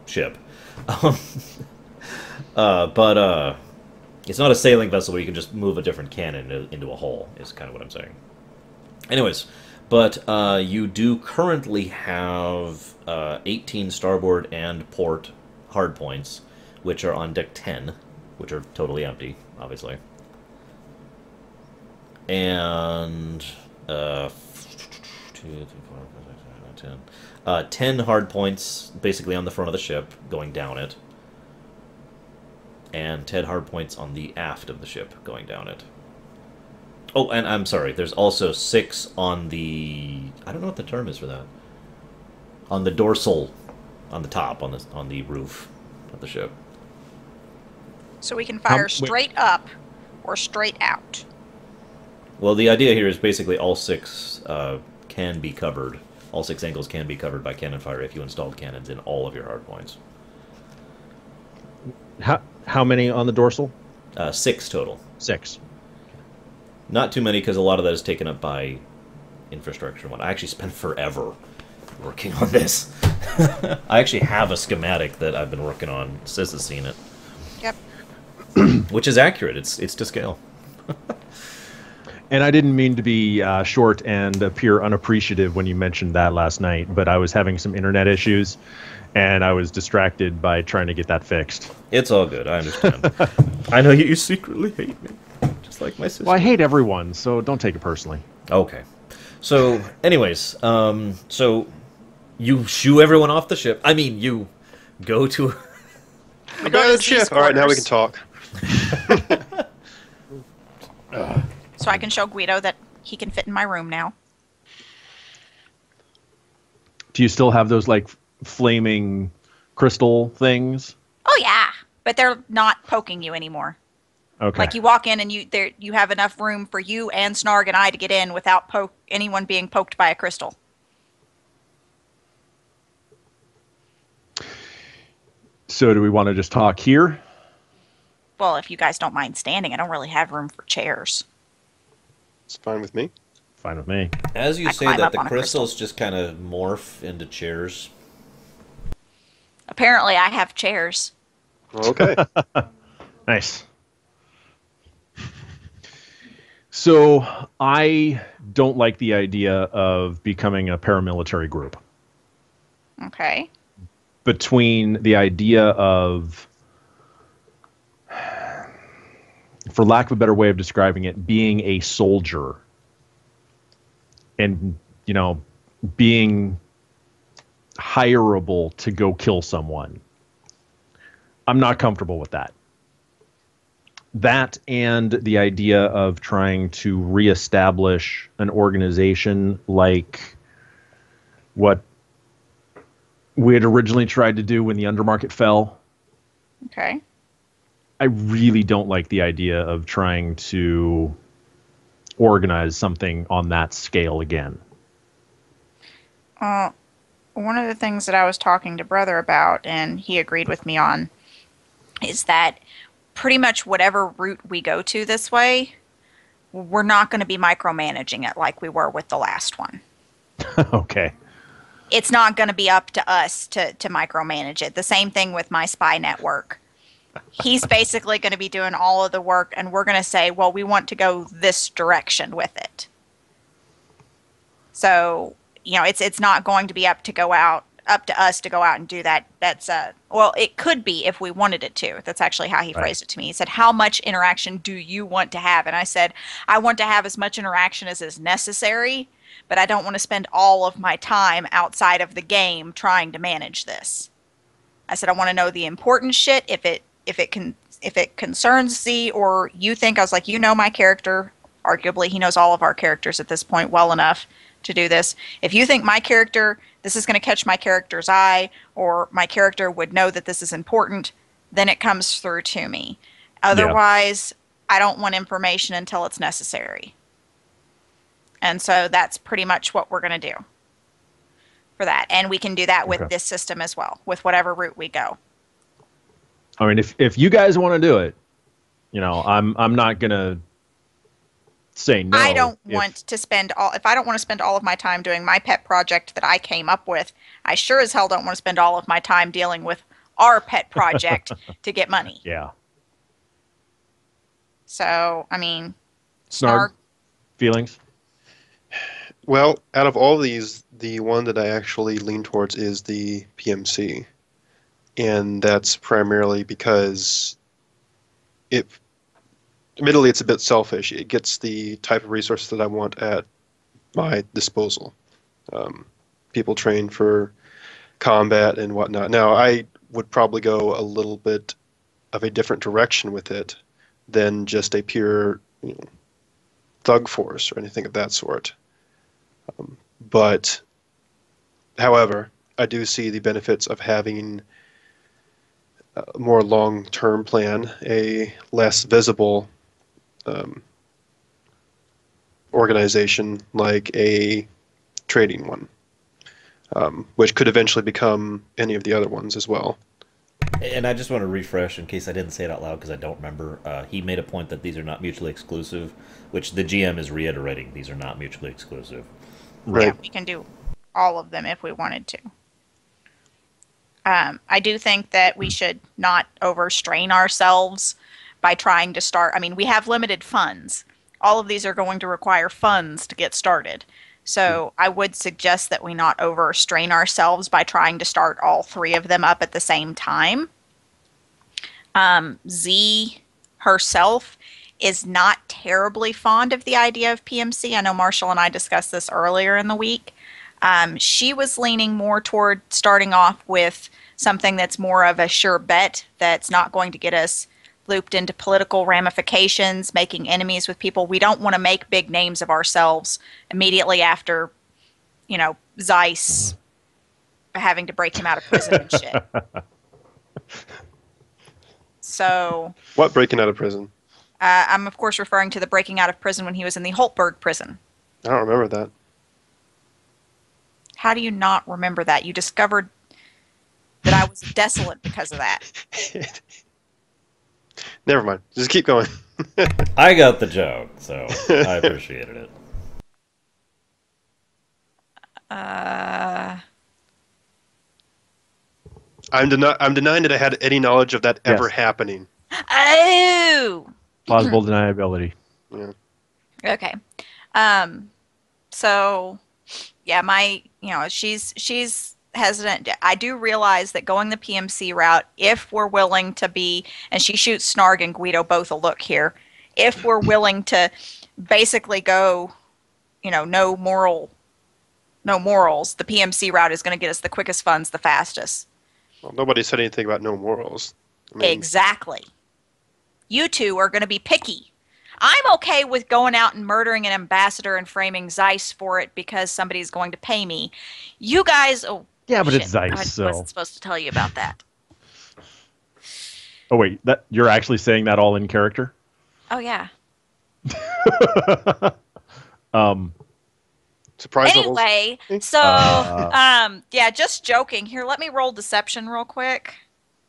ship. But it's not a sailing vessel where you can just move a different cannon into a hole, is kind of what I'm saying. Anyways, but you do currently have 18 starboard and port hardpoints, which are on deck 10, which are totally empty, obviously. And 2, 3, 4, 5, 6, 7, 8, 10 hardpoints basically on the front of the ship, going down it. And 10 hardpoints on the aft of the ship, going down it. Oh, and I'm sorry, there's also 6 on the... I don't know what the term is for that. On the dorsal, on the top, on the roof of the ship. So we can fire straight up or straight out. Well, the idea here is basically all 6 can be covered. All 6 angles can be covered by cannon fire if you installed cannons in all of your hardpoints. How many on the dorsal? 6 total. 6. Not too many, because a lot of that is taken up by infrastructure and what. I actually spent forever working on this. I actually have a schematic that I've been working on. Sis has seen it. Yep. Which is accurate. It's to scale. And I didn't mean to be short and appear unappreciative when you mentioned that last night, but I was having some internet issues, and I was distracted by trying to get that fixed. It's all good. I understand. I know you secretly hate me, just like my sister. Well, I hate everyone, so don't take it personally. Okay. So, anyways, so you shoo everyone off the ship. I mean, you go to... We go to the ship. All right, now we can talk. So I can show Guido that he can fit in my room now. Do you still have those, like, flaming crystal things? Oh yeah, but they're not poking you anymore. Okay. Like you walk in and you have enough room for you and Snarg and I to get in without anyone being poked by a crystal. So do we want to just talk here? Well, if you guys don't mind standing, I don't really have room for chairs. It's fine with me. Fine with me. As you I say climb that, up the on a crystal. crystals just kind of morph into chairs. Apparently, I have chairs. Okay. Nice. So I don't like the idea of becoming a paramilitary group. Okay. Between the idea of, for lack of a better way of describing it, being a soldier and, you know, being hireable to go kill someone. I'm not comfortable with that. That and the idea of trying to reestablish an organization like what we had originally tried to do when the undermarket fell. Okay. I really don't like the idea of trying to organize something on that scale again. One of the things that I was talking to Brother about, and he agreed with me on, is that pretty much whatever route we go to this way, we're not going to be micromanaging it like we were with the last one. Okay. It's not going to be up to us to micromanage it. The same thing with my spy network. He's basically going to be doing all of the work, and we're going to say, well, we want to go this direction with it. So, it's not going to be up to us to go out and do that. That's well, it could be if we wanted it to. That's actually how he phrased it to me. He said, how much interaction do you want to have? And I said, I want to have as much interaction as is necessary, but I don't want to spend all of my time outside of the game trying to manage this. I said, I want to know the important shit. If it concerns Z or you think, I was like, my character, arguably he knows all of our characters at this point well enough to do this. If you think my character, this is going to catch my character's eye, or my character would know that this is important, then it comes through to me. Otherwise, I don't want information until it's necessary. And so that's pretty much what we're going to do for that. And we can do that with this system as well, with whatever route we go. I mean, if you guys want to do it, I'm not going to say no. I don't want to spend if I don't want to spend all of my time doing my pet project that I came up with, I sure as hell don't want to spend all of my time dealing with our pet project to get money. Yeah. So, I mean, Snarg, feelings? Well, out of all these, the one that I actually lean towards is the PMC. And that's primarily because admittedly, it's a bit selfish. It gets the type of resources that I want at my disposal. People train for combat and whatnot. Now, I would probably go a little bit of a different direction with it than just a pure thug force or anything of that sort. But, however, I do see the benefits of having a more long-term plan, a less visible organization like a trading one, which could eventually become any of the other ones as well. And I just want to refresh in case I didn't say it out loud because I don't remember. He made a point that these are not mutually exclusive, which the GM is reiterating. These are not mutually exclusive. Right. Yeah, we can do all of them if we wanted to. I do think that we should not overstrain ourselves by trying to start. I mean, we have limited funds. All of these are going to require funds to get started. So I would suggest that we not overstrain ourselves by trying to start all three of them up at the same time. Z herself is not terribly fond of the idea of PMC. I know Marshall and I discussed this earlier in the week. She was leaning more toward starting off with something that's more of a sure bet that's not going to get us looped into political ramifications, making enemies with people. We don't want to make big names of ourselves immediately after, Zeiss having to break him out of prison and shit. So... What breaking out of prison? I'm, of course, referring to the breaking out of prison when he was in the Holtberg prison. I don't remember that. How do you not remember that? You discovered that I was desolate because of that. Never mind. Just keep going. I got the joke, so I appreciated it. I'm denying that I had any knowledge of that ever Yes. happening. Oh! Plausible deniability. Yeah. Okay. So, yeah, she's hesitant. I do realize that going the PMC route, if we're willing to be, and she shoots Snarg and Guido both a look here, if we're willing to basically go, no moral no morals, the PMC route is going to get us the quickest funds the fastest. Well, nobody said anything about no morals. I mean, Exactly. You two are going to be picky. I'm okay with going out and murdering an ambassador and framing Zeiss for it because somebody's going to pay me. You guys, oh Yeah, but shit, it's Zeiss, I so. wasn't supposed to tell you about that. Oh wait, that you're actually saying that all in character? Oh yeah. surprise levels. Anyway, so yeah, just joking. Here, let me roll deception real quick.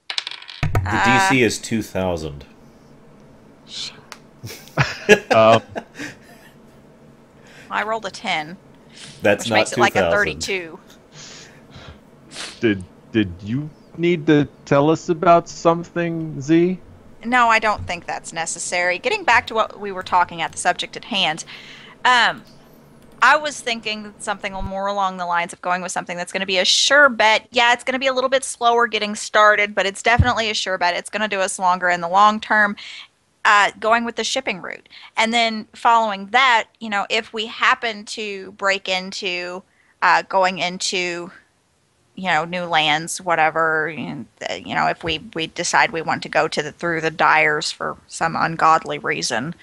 The DC is 2,000. I rolled a 10, That's which not makes it 2,000. like a 32. Did you need to tell us about something, Z? No, I don't think that's necessary. Getting back to what we were talking at, the subject at hand, I was thinking something more along the lines of going with something that's going to be a sure bet. Yeah, it's going to be a little bit slower getting started, but it's definitely a sure bet. It's going to do us longer in the long term. Going with the shipping route. And then following that, you know, if we happen to break into going into, you know, new lands, whatever, you know, if we decide we want to go to through the Dyers for some ungodly reason.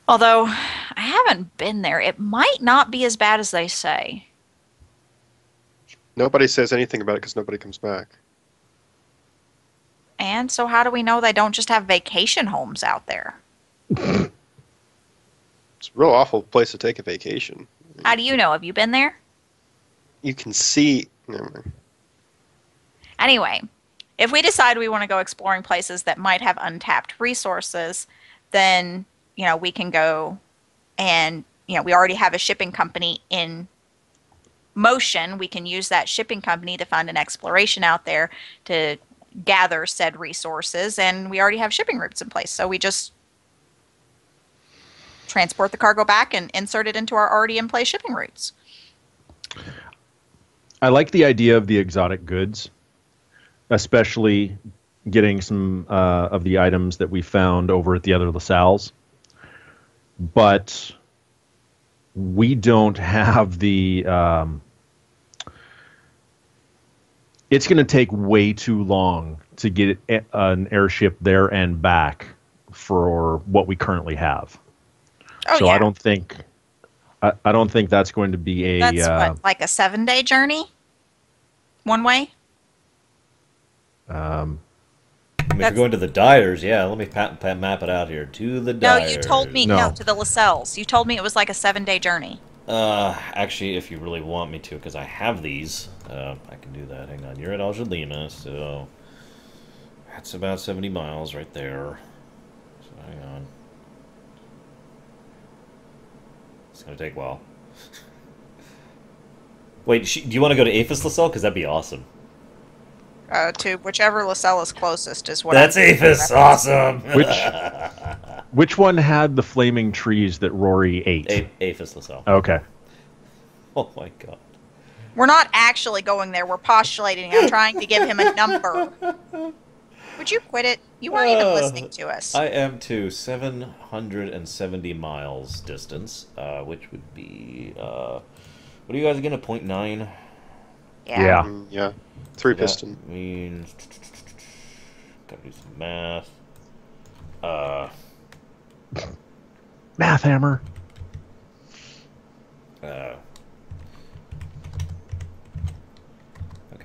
Although I haven't been there, it might not be as bad as they say. Nobody says anything about it because nobody comes back. And so how do we know they don't just have vacation homes out there? It's a real awful place to take a vacation. How do you know? Have you been there? You can see. Never mind. Anyway, if we decide we want to go exploring places that might have untapped resources, then, you know, we can go and, you know, we already have a shipping company in motion. We can use that shipping company to fund an exploration out there to gather said resources, and we already have shipping routes in place. So we just transport the cargo back and insert it into our already in place shipping routes. I like the idea of the exotic goods, especially getting some of the items that we found over at the other LaSalle's. But we don't have the... it's going to take way too long to get an airship there and back for what we currently have. Oh, so yeah. I don't think that's going to be a... That's what, like a 7-day journey? One way? I mean, if you're going to the Dyers, yeah, let me map it out here. To the No, Dyers. you told me, No. no, to the Lascelles. You told me it was like a 7-day journey. Actually, if you really want me to, because I have these, I can do that. Hang on, you're at Algelina, so that's about 70 miles right there. So hang on. It's gonna take a while. Wait, do you want to go to Aphis LaSalle? Because that'd be awesome. To whichever LaSalle is closest is what That's I'm Aphis, awesome! Which one had the flaming trees that Rory ate? Aphis LaSalle. Okay. Oh my god. We're not actually going there. We're postulating. I'm trying to give him a number. Would you quit it? You weren't even listening to us. I am to 770 miles distance, which would be, what are you guys again, a 0.9? Yeah. Yeah. 3 So piston. that means, gotta do some math. Math hammer. Okay,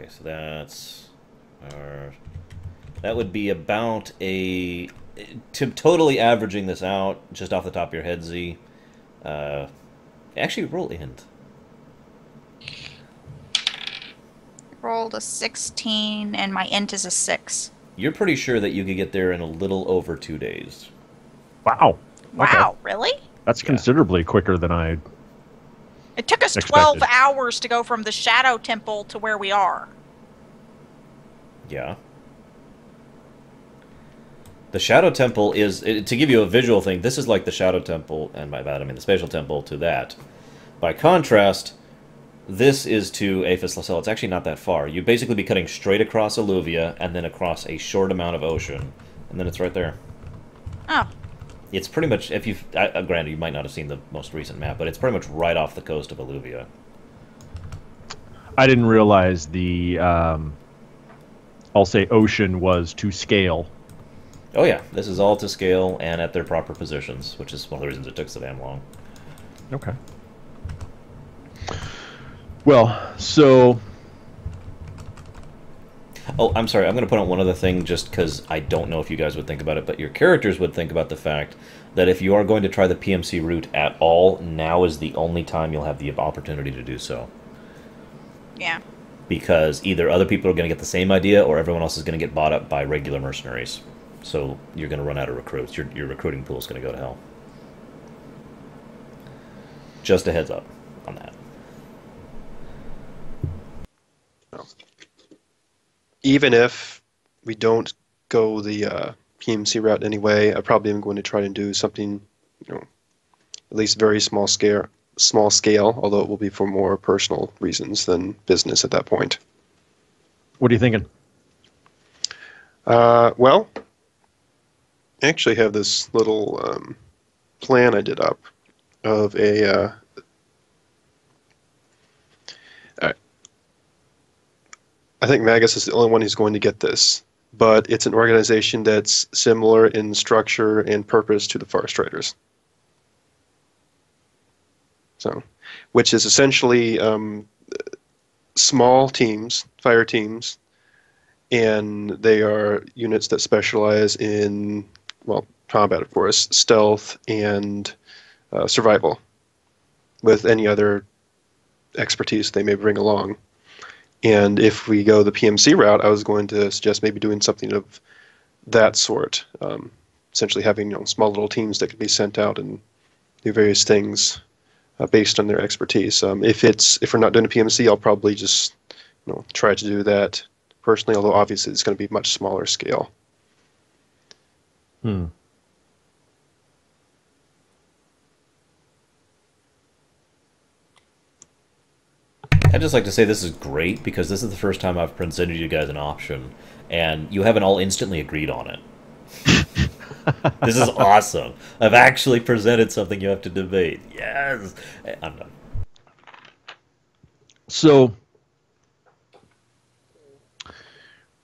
so that would be about totally averaging this out, just off the top of your head, Z. Actually, roll int. Rolled a 16, and my int is a 6. You're pretty sure that you could get there in a little over 2 days. Wow. Wow, Okay. really? That's considerably quicker than I... It took us Expected. 12 hours to go from the Shadow Temple to where we are. Yeah. The Shadow Temple is, to give you a visual thing, this is like the Shadow Temple, and by that I mean the Spatial Temple, to that. By contrast, this is to Aphis LaSalle. It's actually not that far. You'd basically be cutting straight across Alluvia, and then across a short amount of ocean, and then it's right there. Oh. It's pretty much, if you've, granted, you might not have seen the most recent map, but it's pretty much right off the coast of Alluvia. I didn't realize the, I'll say ocean was to scale. Oh yeah, this is all to scale and at their proper positions, which is one of the reasons it took so damn long. Okay. Well, so... Oh, I'm sorry. I'm going to put on one other thing just because I don't know if you guys would think about it, but your characters would think about the fact that if you are going to try the PMC route at all, now is the only time you'll have the opportunity to do so. Yeah. Because either other people are going to get the same idea or everyone else is going to get bought up by regular mercenaries. So you're going to run out of recruits. Your recruiting pool is going to go to hell. Just a heads up on that. Even if we don't go the PMC route anyway, I probably am going to try to do something, at least very small scale, although it will be for more personal reasons than business at that point. What are you thinking? Well, I actually have this little plan I did up of a... I think Magus is the only one who's going to get this, but it's an organization that's similar in structure and purpose to the Far Striders. So, which is essentially small teams, fire teams, and they are units that specialize in, well, combat, of course, stealth, and survival, with any other expertise they may bring along. And if we go the PMC route, I was going to suggest maybe doing something of that sort, essentially having small little teams that could be sent out and do various things based on their expertise. If we're not doing a PMC, I'll probably just try to do that personally, although obviously it's going to be much smaller scale. I'd just like to say this is great because this is the first time I've presented you guys an option, and you haven't all instantly agreed on it. This is awesome. I've actually presented something you have to debate. Yes! I'm done. So,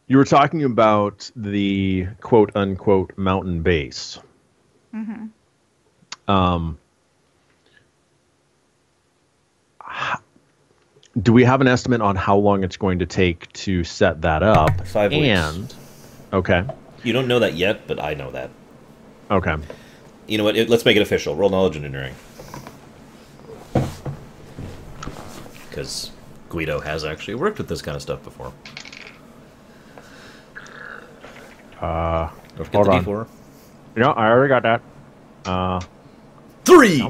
you were talking about the quote-unquote mountain base. Mm-hmm. Do we have an estimate on how long it's going to take to set that up? 5 weeks. And, okay. You don't know that yet, but I know that. Okay. You know what? Let's make it official. Roll knowledge engineering. Because Guido has actually worked with this kind of stuff before. Don't forget hold the on. D4. No, I already got that. 3!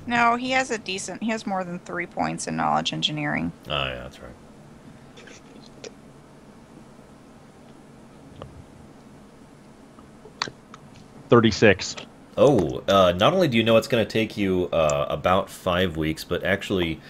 No, he has he has more than 3 points in knowledge engineering. Oh, yeah, that's right. $36. Oh, not only do you know it's going to take you about 5 weeks, but actually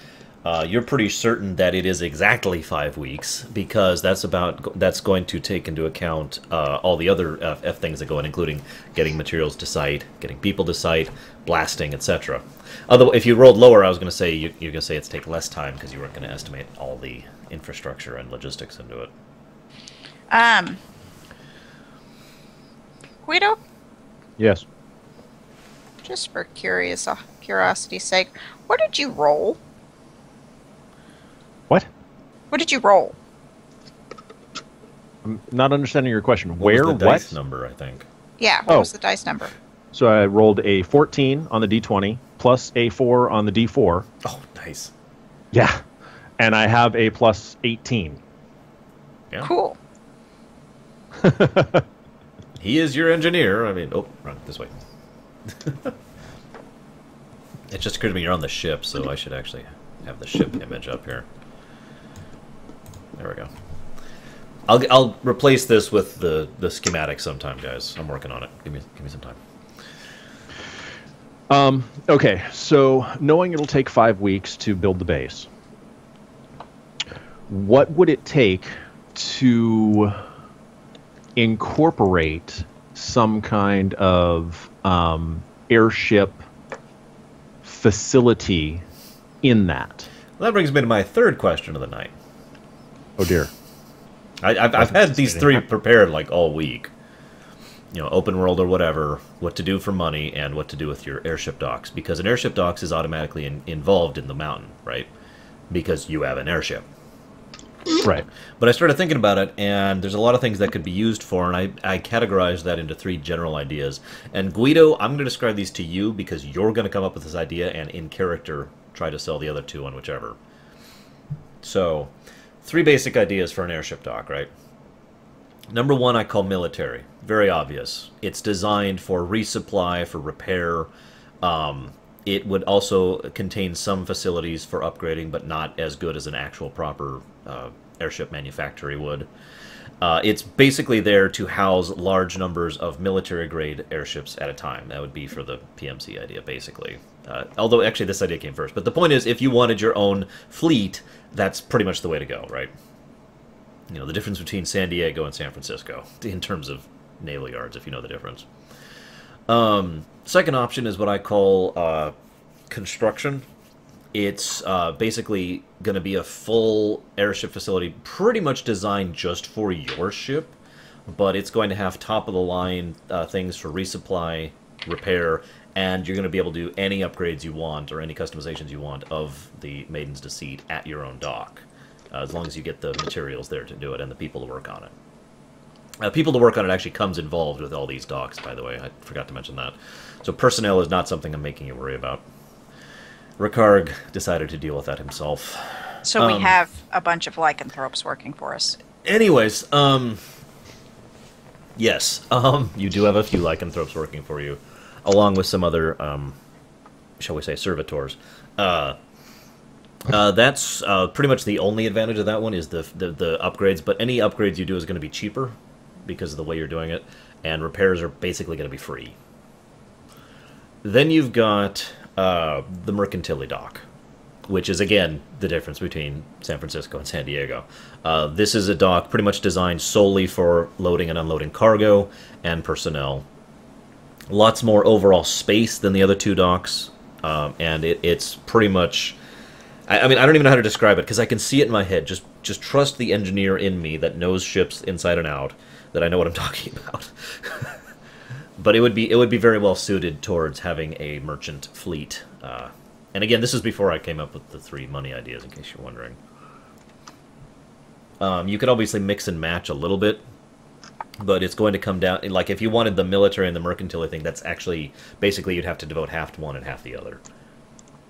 you're pretty certain that it is exactly 5 weeks because that's going to take into account all the other F things that go in, including getting materials to site, getting people to site, blasting, etc. Although if you rolled lower, I was going to say you're going to say it's take less time because you weren't going to estimate all the infrastructure and logistics into it. Guido, Yes. just for curiosity's sake, what did you roll? What? What did you roll? I'm not understanding your question. What Where? was the dice number, I think. Yeah, what was the dice number? So I rolled a 14 on the D20 plus a 4 on the D4. Oh, nice. Yeah. And I have a plus 18. Yeah. Cool. He is your engineer. I mean, oh, run this way. It just occurred to me you're on the ship, so I should actually have the ship image up here. There we go. I'll replace this with the schematic sometime, guys. I'm working on it. Give me some time. Okay, so knowing it'll take 5 weeks to build the base, what would it take to incorporate some kind of airship facility in that. Well, that brings me to my third question of the night. Oh dear. I've had these three prepared like all week. You know, open world or whatever, what to do for money, and what to do with your airship docks. Because an airship docks is automatically involved in the mountain, right? Because you have an airship. Right. But I started thinking about it, and there's a lot of things that could be used for, and I categorized that into three general ideas. And Guido, I'm going to describe these to you because you're going to come up with this idea and in character try to sell the other two on whichever. So, three basic ideas for an airship dock, right? Number one, I call military. Very obvious. It's designed for resupply, for repair. It would also contain some facilities for upgrading, but not as good as an actual proper airship manufactory would. It's basically there to house large numbers of military-grade airships at a time. That would be for the PMC idea, basically. Although, actually, this idea came first. But the point is, if you wanted your own fleet, that's pretty much the way to go, right? You know, the difference between San Diego and San Francisco in terms of naval yards, if you know the difference. Second option is what I call construction. It's basically going to be a full airship facility pretty much designed just for your ship, but it's going to have top-of-the-line things for resupply, repair, and you're going to be able to do any upgrades you want or any customizations you want of the Maiden's Deceit at your own dock. As long as you get the materials there to do it and the people to work on it. People to work on it actually comes involved with all these docks, by the way. I forgot to mention that. So personnel is not something I'm making you worry about. Ricard decided to deal with that himself. So we have a bunch of lycanthropes working for us. Anyways, yes, you do have a few lycanthropes working for you, along with some other, shall we say, servitors. That's pretty much the only advantage of that one is the upgrades, but any upgrades you do is going to be cheaper because of the way you're doing it, and repairs are basically going to be free. Then you've got the Mercantile dock, which is, again, the difference between San Francisco and San Diego. This is a dock pretty much designed solely for loading and unloading cargo and personnel. Lots more overall space than the other two docks, and it's pretty much... I mean, I don't even know how to describe it, because I can see it in my head. Just trust the engineer in me that knows ships inside and out, that I know what I'm talking about. But it would be very well suited towards having a merchant fleet. And again, this is before I came up with the three money ideas, in case you're wondering. You could obviously mix and match a little bit, but it's going to come down... Like, if you wanted the military and the mercantile thing, that's actually... Basically, you'd have to devote half to one and half the other.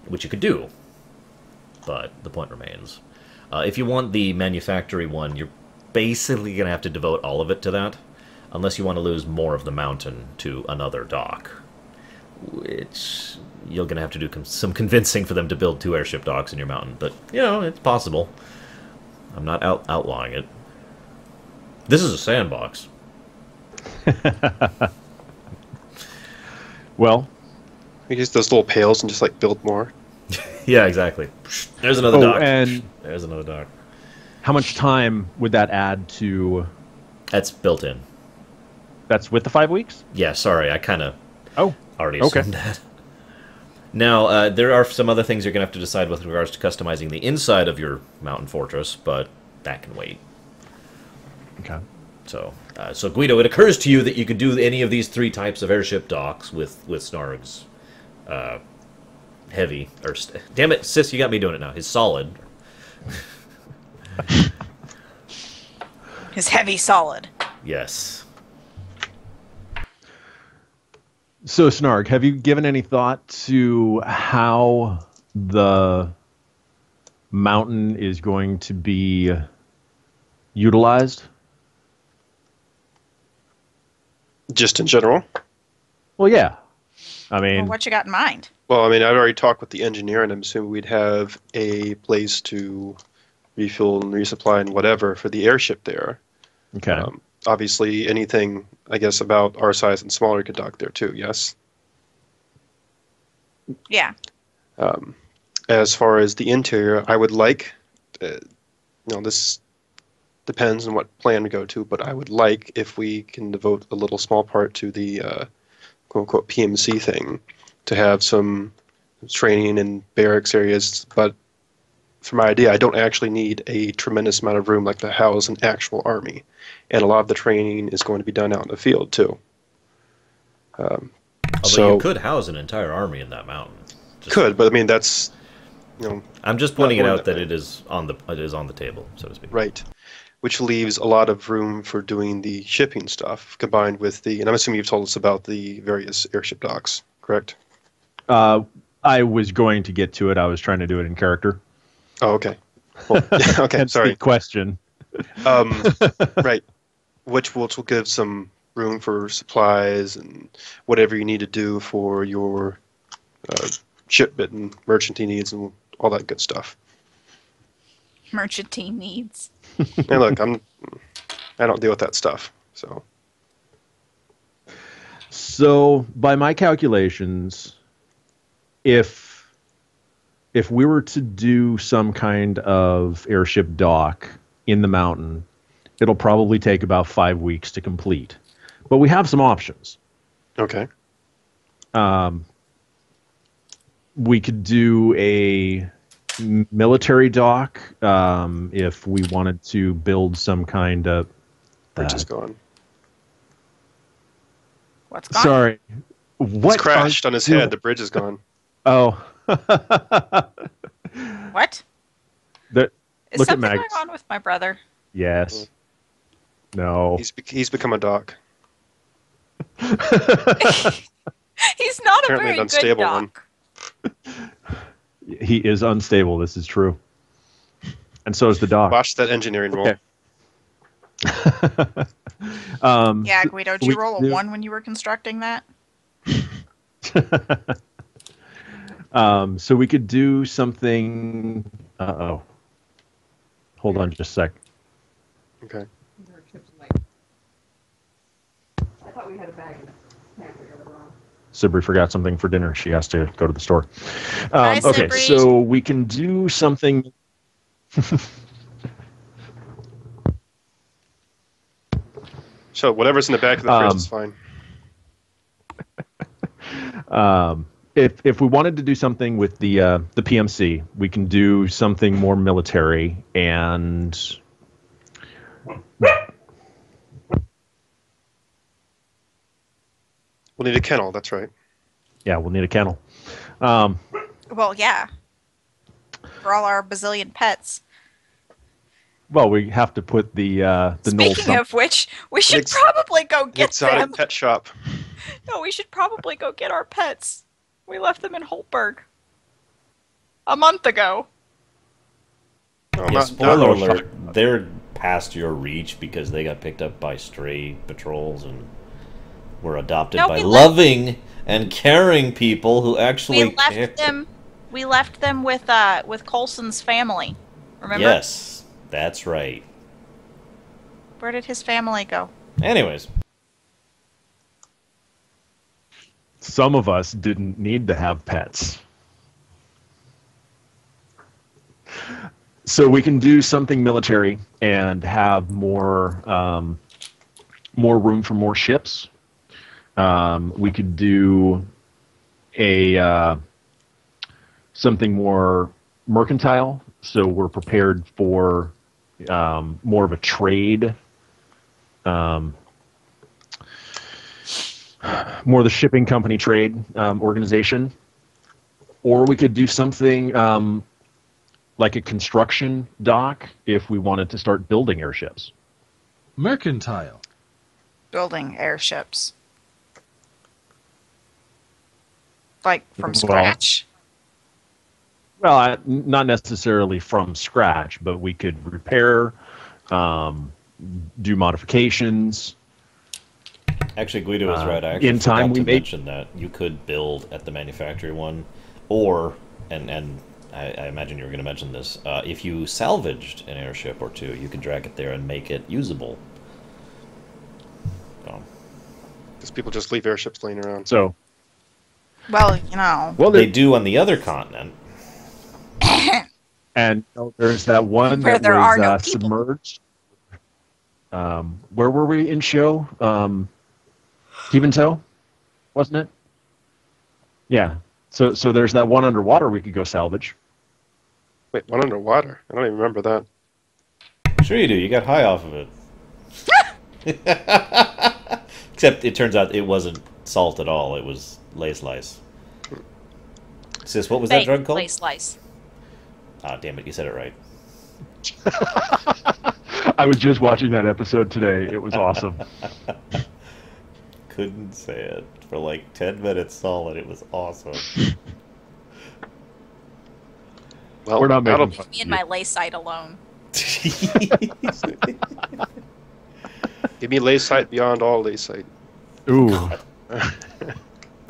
Which you could do. But the point remains. If you want the manufactory one, you're basically going to have to devote all of it to that, unless you want to lose more of the mountain to another dock, which you're going to have to do some convincing for them to build 2 airship docks in your mountain. But, you know, it's possible. I'm not outlawing it. This is a sandbox. Well, We use those little pails and just like build more. Yeah, exactly. There's another dock. And there's another dock. how much time would that add to... That's built in. That's with the 5 weeks? Yeah, sorry, I kind of already okay. assumed that. Now, there are some other things you're going to have to decide with regards to customizing the inside of your mountain fortress, but that can wait. Okay. So, Guido, it occurs to you that you could do any of these 3 types of airship docks with Snarg's heavy, or... Damn it, Sis, you got me doing it now. His solid. His heavy solid. Yes. So, Snarg, have you given any thought to how the mountain is going to be utilized? Just in general? Well, yeah. I mean... Well, what you got in mind? Well, I mean, I'd already talked with the engineer, and I'm assuming we'd have a place to refuel and resupply and whatever for the airship there. Okay. Obviously, anything, I guess, about our size and smaller could dock there too, yes? Yeah. As far as the interior, I would like, this depends on what plan we go to, but I would like if we can devote a little small part to the quote-unquote PMC thing, to have some training and barracks areas, but for my idea, I don't actually need a tremendous amount of room like to house an actual army, and a lot of the training is going to be done out in the field too. Although you could house an entire army in that mountain. But I mean that's, I'm just pointing it out that it is on the table, so to speak. right, which leaves a lot of room for doing the shipping stuff, combined with and I'm assuming you've told us about the various airship docks, correct? I was going to get to it. I was trying to do it in character. Oh, okay. Well, okay, sorry. Question. Right. Which will give some room for supplies and whatever you need to do for your shipment and merchanting needs and all that good stuff. Merchanting needs. Hey, look, I don't deal with that stuff, so. So, by my calculations, if we were to do some kind of airship dock in the mountain, it'll probably take about 5 weeks to complete. But we have some options. Okay. We could do a military dock if we wanted to build some kind of... Bridge is gone. What's gone? Sorry. What It's crashed on his head. The bridge is gone. Oh. What? Is Is something going on with my brother? Yes. No. He's become a dock. He's not Apparently a very an unstable good one. doc. He is unstable. This is true. And so is the dog. Watch that engineering roll. Okay. Yeah, Guido, did you roll a 1 when you were constructing that? So we could do something... Uh-oh. Hold on just a sec. Okay. I thought we had a bag in the pantry or the wrong. Sibri forgot something for dinner. She has to go to the store. Hi, Okay, Sibri. so we can do something... So whatever's in the back of the fridge is fine. If we wanted to do something with the PMC, we can do something more military and... We'll need a kennel, that's right. Yeah, we'll need a kennel. Well, yeah. For all our bazillion pets. Well, we have to put the Speaking of which, we should probably go get Exotic them. pet shop. No, we should probably go get our pets. We left them in Holtberg a month ago. No, Yeah, not spoiler really. alert, they're past your reach because they got picked up by stray patrols and were adopted No, by we loving and caring people who actually We left them. We left them with Coulson's family. Remember? Yes, that's right. Where did his family go? Anyways, Some of us didn't need to have pets. So we can do something military and have more room for more ships. We could do something more mercantile, so we're prepared for more of a trade. More the shipping company trade organization. Or we could do something like a construction dock if we wanted to start building airships. Mercantile. Building airships. Like from Well, scratch. Well, not necessarily from scratch, but we could repair, do modifications. actually Guido was right. I actually in time forgot we to made- mention that you could build at the manufacturer one, or and I imagine you were going to mention this. If you salvaged an airship or two, you could drag it there and make it usable. So, Because people just leave airships laying around. So, Well, you know. well, they do on the other continent. and there's that one Where that there are was no people. submerged. Where were we in show? Keep and Tow, wasn't it? Yeah. So there's that one underwater we could go salvage. Wait, one underwater? I don't even remember that. Sure you do. You got high off of it. Except it turns out it wasn't salt at all. It was lay slice. Sis, what was that drug called? Lay slice. Ah, damn it! You said it right. I was just watching that episode today. It was awesome. Couldn't say it for like 10 minutes solid. It was awesome. Well, We're not making that'll- fun. Me and my lay site alone. Give me lay sight beyond all lay sight. Ooh. All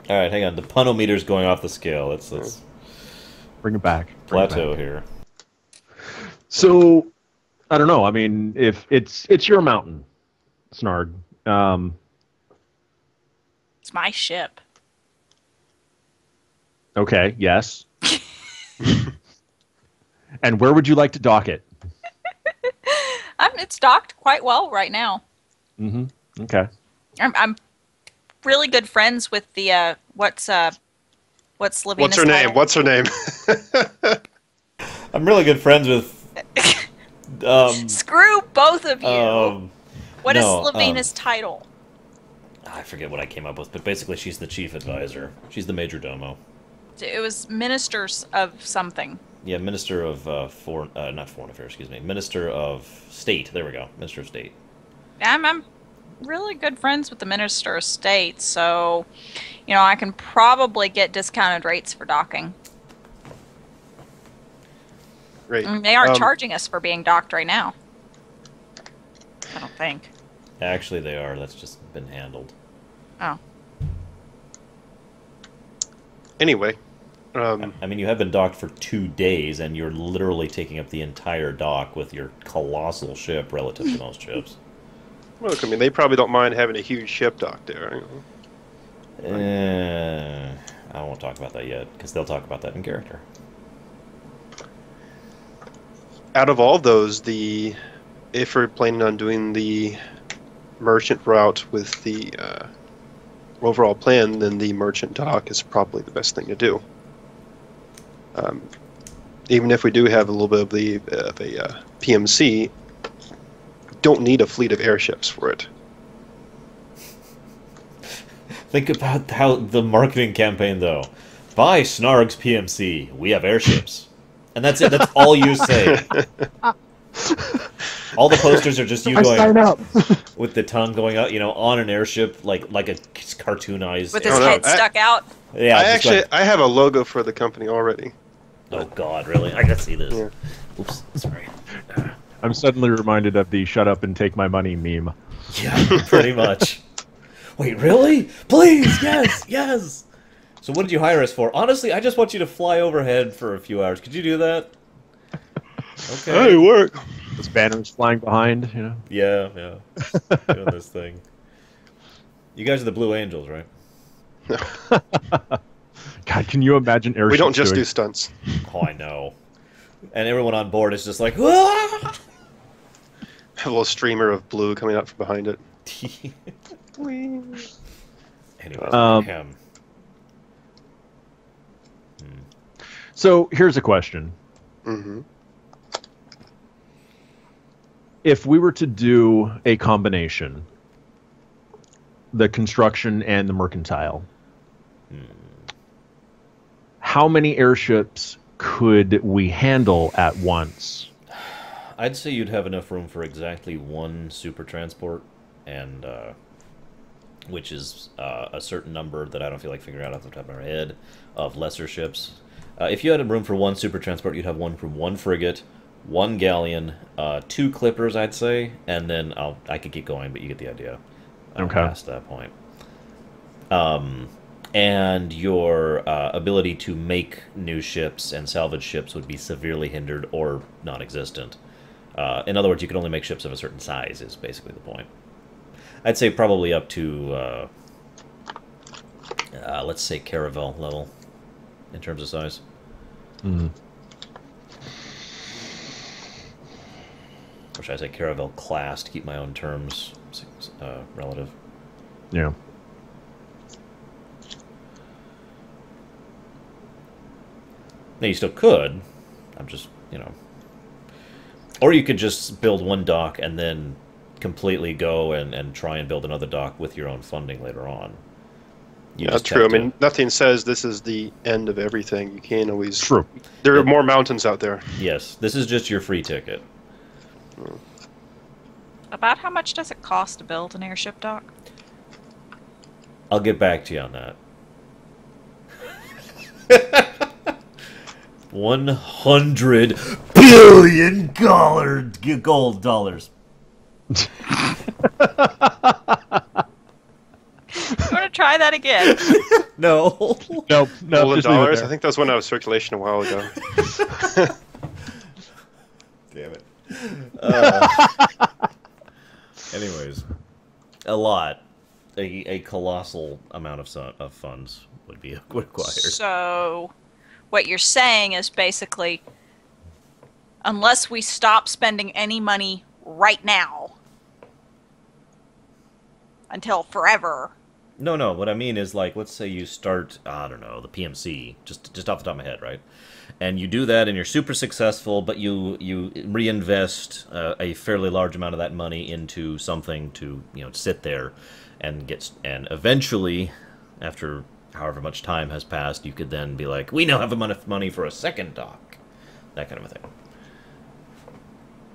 right, hang on. The punometer's going off the scale. Let's Bring it back. plateau here. So, I don't know. I mean, if it's your mountain, Snarg. It's my ship. Okay. Yes. And where would you like to dock it? It's docked quite well right now. Mm-hmm. Okay. I'm really good friends with the what's Lavina's What's her name? title? What's her name? I'm really good friends with. Screw both of you. What is no, Lavina's title? I forget what I came up with, but basically she's the chief advisor. She's the major domo. It was ministers of something. Yeah, Minister of not Foreign Affairs, excuse me. Minister of State. There we go. Minister of State. I'm really good friends with the Minister of State, so I can probably get discounted rates for docking. Great. I mean, they aren't charging us for being docked right now. I don't think. Actually, they are. That's just been handled. Oh. Anyway, I mean, you have been docked for 2 days, and you're literally taking up the entire dock with your colossal ship relative to most ships. look, I mean, they probably don't mind having a huge ship docked there. I won't talk about that yet, because they'll talk about that in character. Out of all those, if we're planning on doing the merchant route with the overall plan, then the merchant dock is probably the best thing to do. Even if we do have a little bit of a PMC, don't need a fleet of airships for it. Think about how the marketing campaign, though. Buy Snarg's PMC. We have airships. And that's it. That's all you say. All the posters are just you I sign going up. with the tongue going out, on an airship, like a cartoonized. With his Oh, no, head stuck out. Yeah, I have a logo for the company already. Oh God, really? I gotta see this. Yeah. Oops, sorry. I'm suddenly reminded of the "shut up and take my money" meme. Yeah, pretty much. Wait, really? Please, yes, yes. So what did you hire us for? Honestly, I just want you to fly overhead for a few hours. Could you do that? Okay. Hey, work. Those banners flying behind, Yeah. Doing this thing. You guys are the Blue Angels, right? God, can you imagine airships? We don't just doing... do stunts. Oh, I know. And everyone on board is just like, "Wah!" Have a little streamer of blue coming out from behind it. Anyway, him. So here's a question: Mm-hmm. if we were to do a combination, the construction and the mercantile, how many airships could we handle at once? I'd say you'd have enough room for exactly one super transport, and which is a certain number that I don't feel like figuring out off the top of my head of lesser ships. If you had room for one super transport, you'd have one from one frigate, one galleon, 2 clippers, I'd say, and then I could keep going, but you get the idea. Okay. Past that point. And your ability to make new ships and salvage ships would be severely hindered or non-existent. In other words, you can only make ships of a certain size, is basically the point. I'd say probably up to, let's say, Caravel level, in terms of size. Mm-hmm. Or should I say Caravel class, to keep my own terms relative. Yeah. Now, you still could. I'm just, you know... Or you could just build one dock and then completely go and try and build another dock with your own funding later on. Yeah, that's true. I mean, nothing says this is the end of everything. You can't always... True. There are more mountains out there. Yes, this is just your free ticket. About how much does it cost to build an airship dock? I'll get back to you on that. $100 billion gold dollars. You want to try that again? No. Nope. No, Golden just leave it dollars? there. I think that was one out of circulation a while ago. Damn it. Anyways, a lot. A colossal amount of funds would be required. So, what you're saying is basically, unless we stop spending any money right now, until forever. No. What I mean is, like, let's say you start, I don't know, the PMC, just off the top of my head, right? And you do that, and you're super successful, but you reinvest a fairly large amount of that money into something to, you know, sit there and eventually, after however much time has passed, you could then be like, we now have enough money for a second dock, that kind of a thing.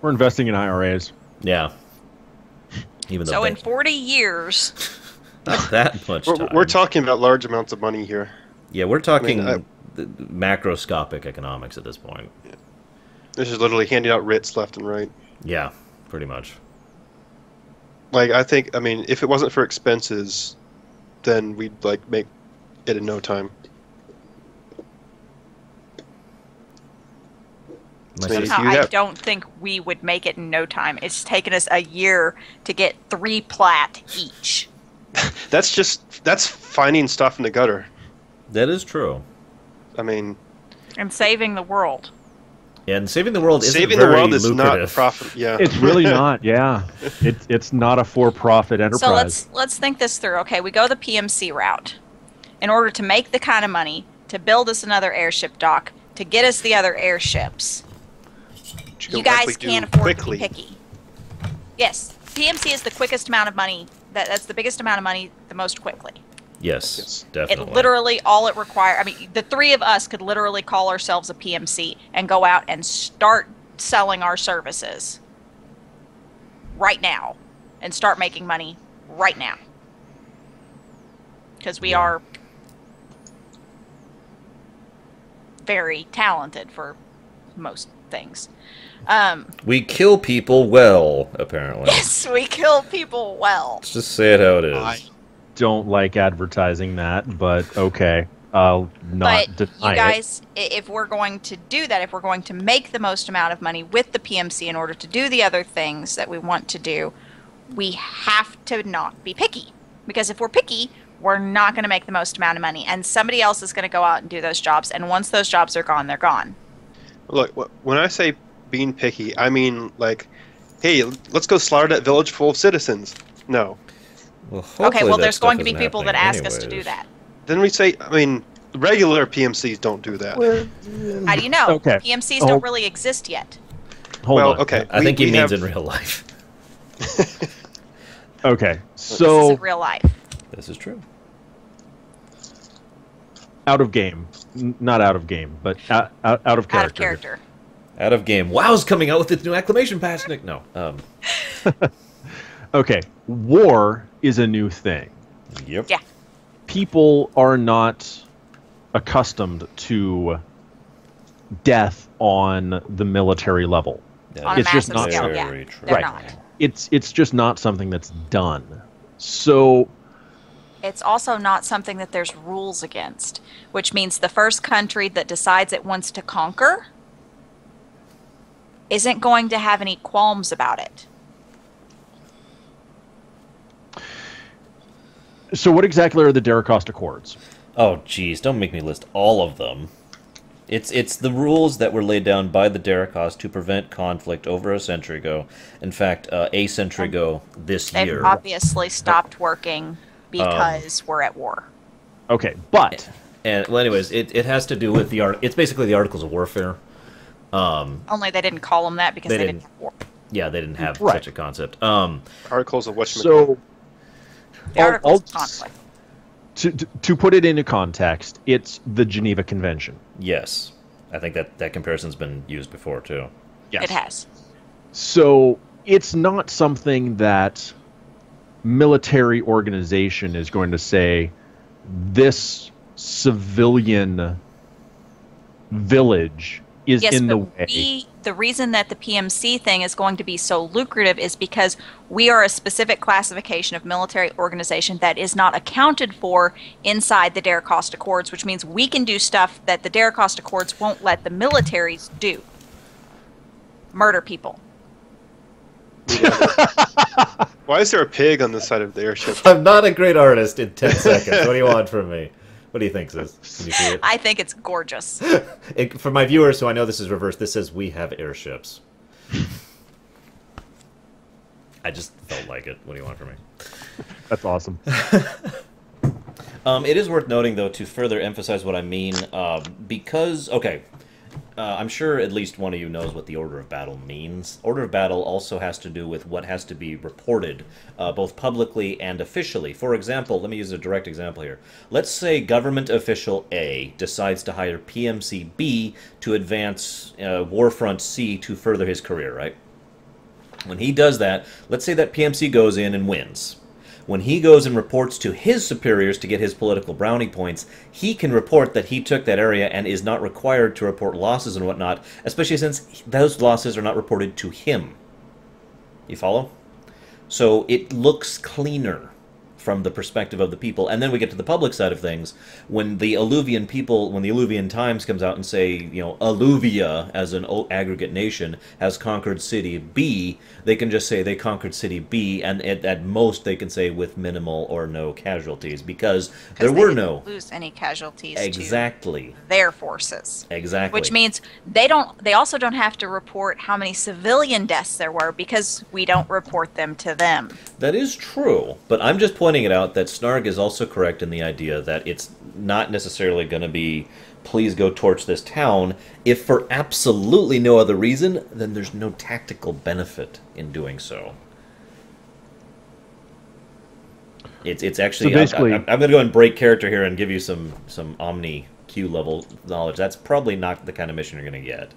We're investing in IRAs. Yeah. Even though So in 40 years, not that much time. We're talking about large amounts of money here. Yeah, we're talking I mean, macroscopic economics at this point. This is literally handing out writs left and right. Yeah, pretty much. Like, I mean, if it wasn't for expenses, then we'd, like, make it in no time. My Maybe. sister- You I have- don't think we would make it in no time. It's taken us a year to get 3 plat each. That's finding stuff in the gutter. That is true. I mean, And saving the world. And saving the world isn't saving the very world is not lucrative. profit. Yeah, It's really not. Yeah, it's not a for-profit enterprise. So let's think this through. Okay, we go the PMC route. In order to make the kind of money to build us another airship dock, to get us the other airships, you guys can't afford to be picky. Yes, PMC is the quickest amount of money. That's the biggest amount of money the most quickly. Yes, It definitely. literally, all it requires, I mean, the three of us could literally call ourselves a PMC and go out and start selling our services right now and start making money right now. Because we are very talented for most things. We kill people well, apparently. Yes, we kill people well. Let's just say it how it is. I don't like advertising that, but okay. I'll not But deny you guys, if we're going to do that, if we're going to make the most amount of money with the PMC in order to do the other things that we want to do, we have to not be picky. Because if we're picky, we're not going to make the most amount of money. And somebody else is going to go out and do those jobs. And once those jobs are gone, they're gone. Look, when I say being picky, I mean, like, hey, let's go slaughter that village full of citizens. No. Well, Okay, hopefully well, that there's stuff going to be isn't people that happening ask us to do anyways. that. Then we say, I mean, regular PMCs don't do that. How do you know? Okay. PMCs Oh. don't really exist yet. Hold well, on. okay. I think he we means have- in real life. Okay, This so isn't real life. This is true. out of game, not out of game, but out of character. Out of character. Out of game. WoW's coming out with its new exclamation pass, Nick. No. Okay, war is a new thing. Yep. Yeah. People are not accustomed to death on the military level. On a It's just massive not scale, yeah. very true. They're Right. not. It's just not something that's done. So It's also not something that there's rules against, which means the first country that decides it wants to conquer isn't going to have any qualms about it. what exactly are the Daracost Accords? Oh, geez, don't make me list all of them. It's the rules that were laid down by the Daracost to prevent conflict over a century ago. In fact, a century ago this They've year. obviously stopped working because we're at war. Okay, but And well, anyways, it has to do with the art. It's basically the Articles of Warfare. Only they didn't call them that because they didn't have war. Yeah, they didn't have Right. such a concept. Articles of whatchamacallit. So The Articles of Conflict. to put it into context, it's the Geneva Convention. Yes, I think that comparison's been used before too. Yes. It has. So it's not something that military organization is going to say this civilian village is Yes, in the but way. the reason that the PMC thing is going to be so lucrative is because we are a specific classification of military organization that is not accounted for inside the Daracost Accords, which means we can do stuff that the Daracost Accords won't let the militaries do. Murder people. Why is there a pig on the side of the airship? I'm not a great artist in 10 seconds. What do you want from me? What do you think, Sis? Can you see it? I think it's gorgeous. For my viewers, who I know this is reversed, this says we have airships. I just felt like it. What do you want from me? That's awesome. It is worth noting, though, to further emphasize what I mean, because, okay, I'm sure at least one of you knows what the order of battle means. Order of battle also has to do with what has to be reported, both publicly and officially. For example, let me use a direct example here. Let's say government official A decides to hire PMC B to advance Warfront C to further his career, right? When he does that, let's say that PMC goes in and wins. When he goes and reports to his superiors to get his political brownie points, he can report that he took that area and is not required to report losses and whatnot, especially since those losses are not reported to him. You follow? So it looks cleaner from the perspective of the people. And then we get to the public side of things. When the Alluvian people, when the Alluvian Times comes out and say, you know, Alluvia as an aggregate nation has conquered city B, they can just say they conquered city B, and at most they can say with minimal or no casualties, because there they were didn't no lose any casualties exactly to their forces. exactly, Which means they also don't have to report how many civilian deaths there were because we don't report them to them. That is true, but I'm just pointing it out that Snarg is also correct in the idea that it's not necessarily going to be, please go torch this town, if for absolutely no other reason, then there's no tactical benefit in doing so. It's actually, So basically, I'm going to go and break character here and give you some Omni Q level knowledge. That's probably not the kind of mission you're going to get.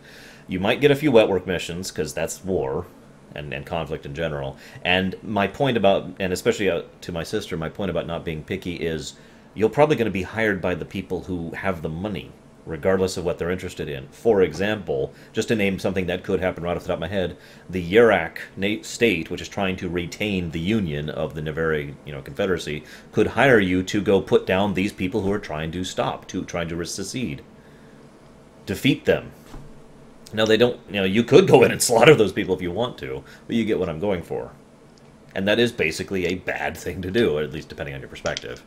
You might get a few wet work missions, because that's war. And conflict in general. And my point about, and especially to my sister, my point about not being picky is you're probably going to be hired by the people who have the money, regardless of what they're interested in. For example, just to name something that could happen right off the top of my head, the Yurak state, which is trying to retain the union of the Nevari, Confederacy, could hire you to go put down these people who are trying to trying to secede. Defeat them. Now, they don't, you could go in and slaughter those people if you want to, but you get what I'm going for. And that is basically a bad thing to do, or at least depending on your perspective.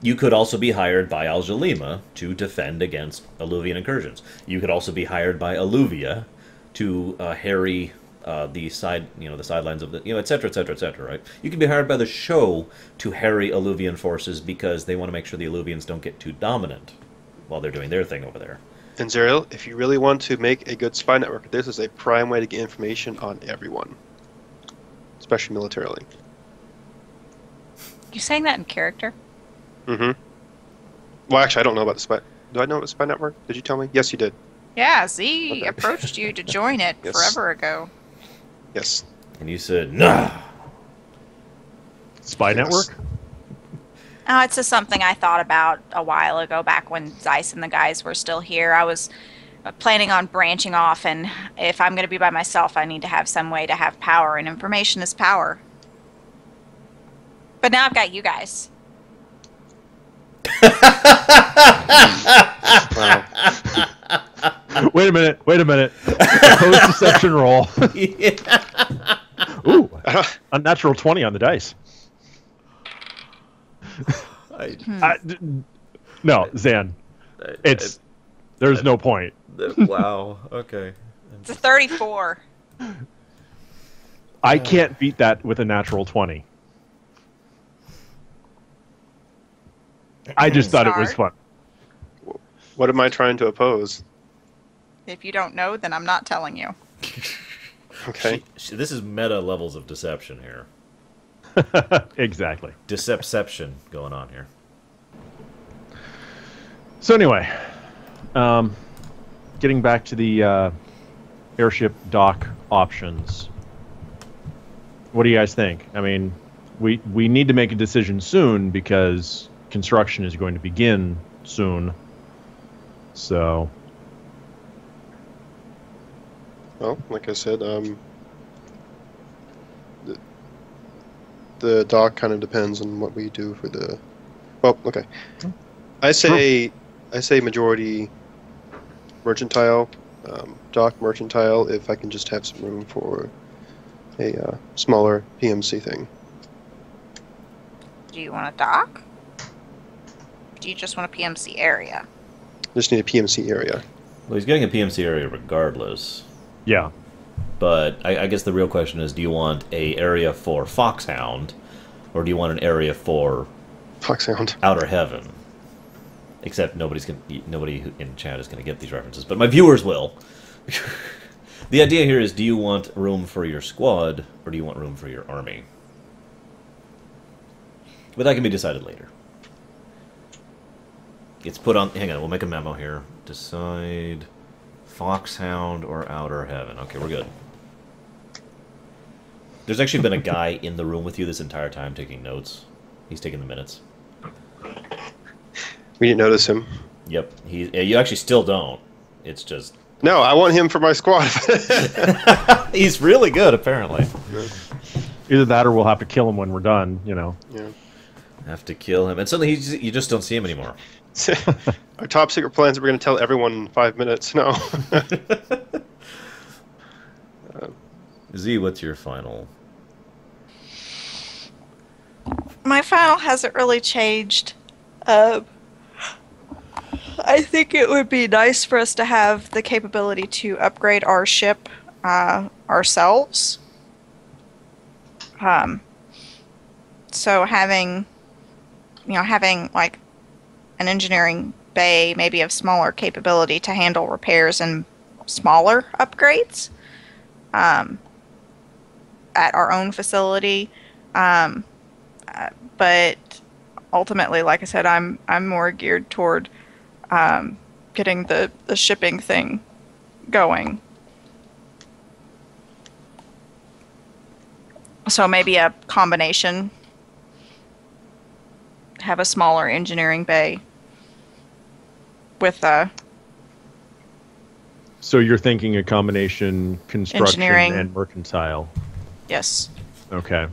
You could also be hired by Al-Jalima to defend against Alluvian incursions. You could also be hired by Alluvia to harry the sidelines of the, et cetera, et cetera, et cetera, right? You could be hired by the show to harry Alluvian forces because they want to make sure the Alluvians don't get too dominant while they're doing their thing over there. And Zerial, if you really want to make a good spy network, this is a prime way to get information on everyone, especially militarily. You saying that in character? Mm-hmm. Well, actually, I don't know about the spy. Do I know about the spy network? Did you tell me? Yes, you did. Yeah, Z Okay. approached you to join it Yes. forever ago. Yes. And you said, nah. Spy Yes. Network? Oh, it's just something I thought about a while ago, back when Zeiss and the guys were still here. I was planning on branching off, and if I'm going to be by myself, I need to have some way to have power, and information is power. But now I've got you guys. Wow. Wait a minute. Opposed deception roll. Ooh, unnatural 20 on the dice. No, Zan. There's no point. Wow. Okay. It's a 34. I can't beat that with a natural 20. I just thought it was fun. What am I trying to oppose? If you don't know, then I'm not telling you. Okay. This is meta levels of deception here. Exactly. Deception going on here. So anyway, getting back to the airship dock options. What do you guys think? I mean, we need to make a decision soon because construction is going to begin soon. So, Well, like I said, the dock kind of depends on what we do for the. Well, okay. I say majority mercantile, dock mercantile. If I can just have some room for a smaller PMC thing. Do you want a dock? Do you just want a PMC area? Just need a PMC area. Well, he's getting a PMC area regardless. yeah. But I guess the real question is, do you want a area for Foxhound, or do you want an area for Foxhound. Outer Heaven? Except nobody in chat is going to get these references, but my viewers will. The idea here is, do you want room for your squad, or do you want room for your army? But that can be decided later. It's put on... Hang on, we'll make a memo here. Decide Foxhound or Outer Heaven. Okay, we're good. There's actually been a guy in the room with you this entire time taking notes. He's taking the minutes. We didn't notice him. Yep. You actually still don't. It's just... No, I want him for my squad. He's really good, apparently. Either that or we'll have to kill him when we're done, you know. Yeah. Have to kill him. And suddenly you just don't see him anymore. Our top secret plans that we're going to tell everyone in 5 minutes. No. Z, what's your final? My final hasn't really changed. I think it would be nice for us to have the capability to upgrade our ship ourselves. So having like an engineering bay, maybe of smaller capability to handle repairs and smaller upgrades at our own facility. But ultimately, like I said, I'm more geared toward getting the shipping thing going. So maybe a combination. Have a smaller engineering bay with So you're thinking a combination construction Engineering. and mercantile. yes. Okay.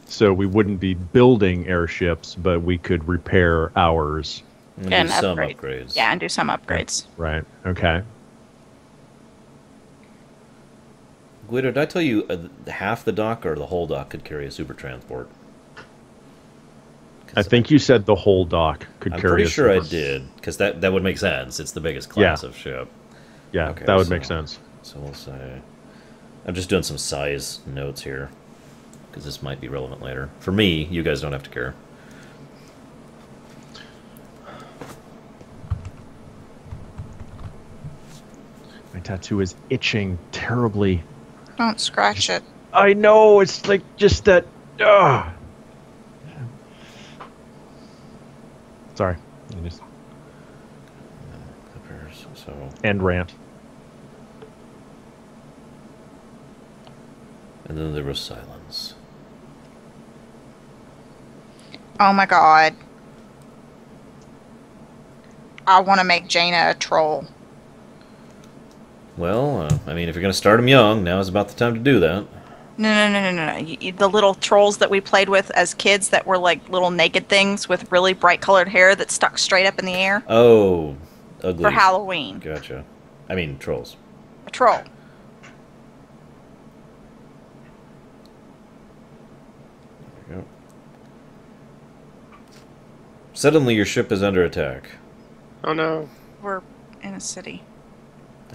So we wouldn't be building airships, but we could repair ours. And And do some upgrade. upgrades. Yeah, and do some upgrades. Right. Okay. Guido, did I tell you half the dock or the whole dock could carry a super transport? I think you said the whole dock could I'm carry pretty a sure I super- did, because that would make sense. It's the biggest class Yeah. of ship. Yeah, Okay, that would so- make sense. So we'll say... I'm just doing some size notes here, because this might be relevant later. For me, you guys don't have to care. My tattoo is itching terribly. Don't scratch it. I know, it's like just that. Ugh. Sorry. I just Clippers, so... end rant. And then there was silence. Oh my god. I want to make Jaina a troll. Well, I mean, if you're going to start them young, now is about the time to do that. No. The little trolls that we played with as kids that were like little naked things with really bright colored hair that stuck straight up in the air Oh, ugly. for Halloween. Gotcha. I mean, trolls. A troll. There you go. Suddenly your ship is under attack. Oh no. We're in a city.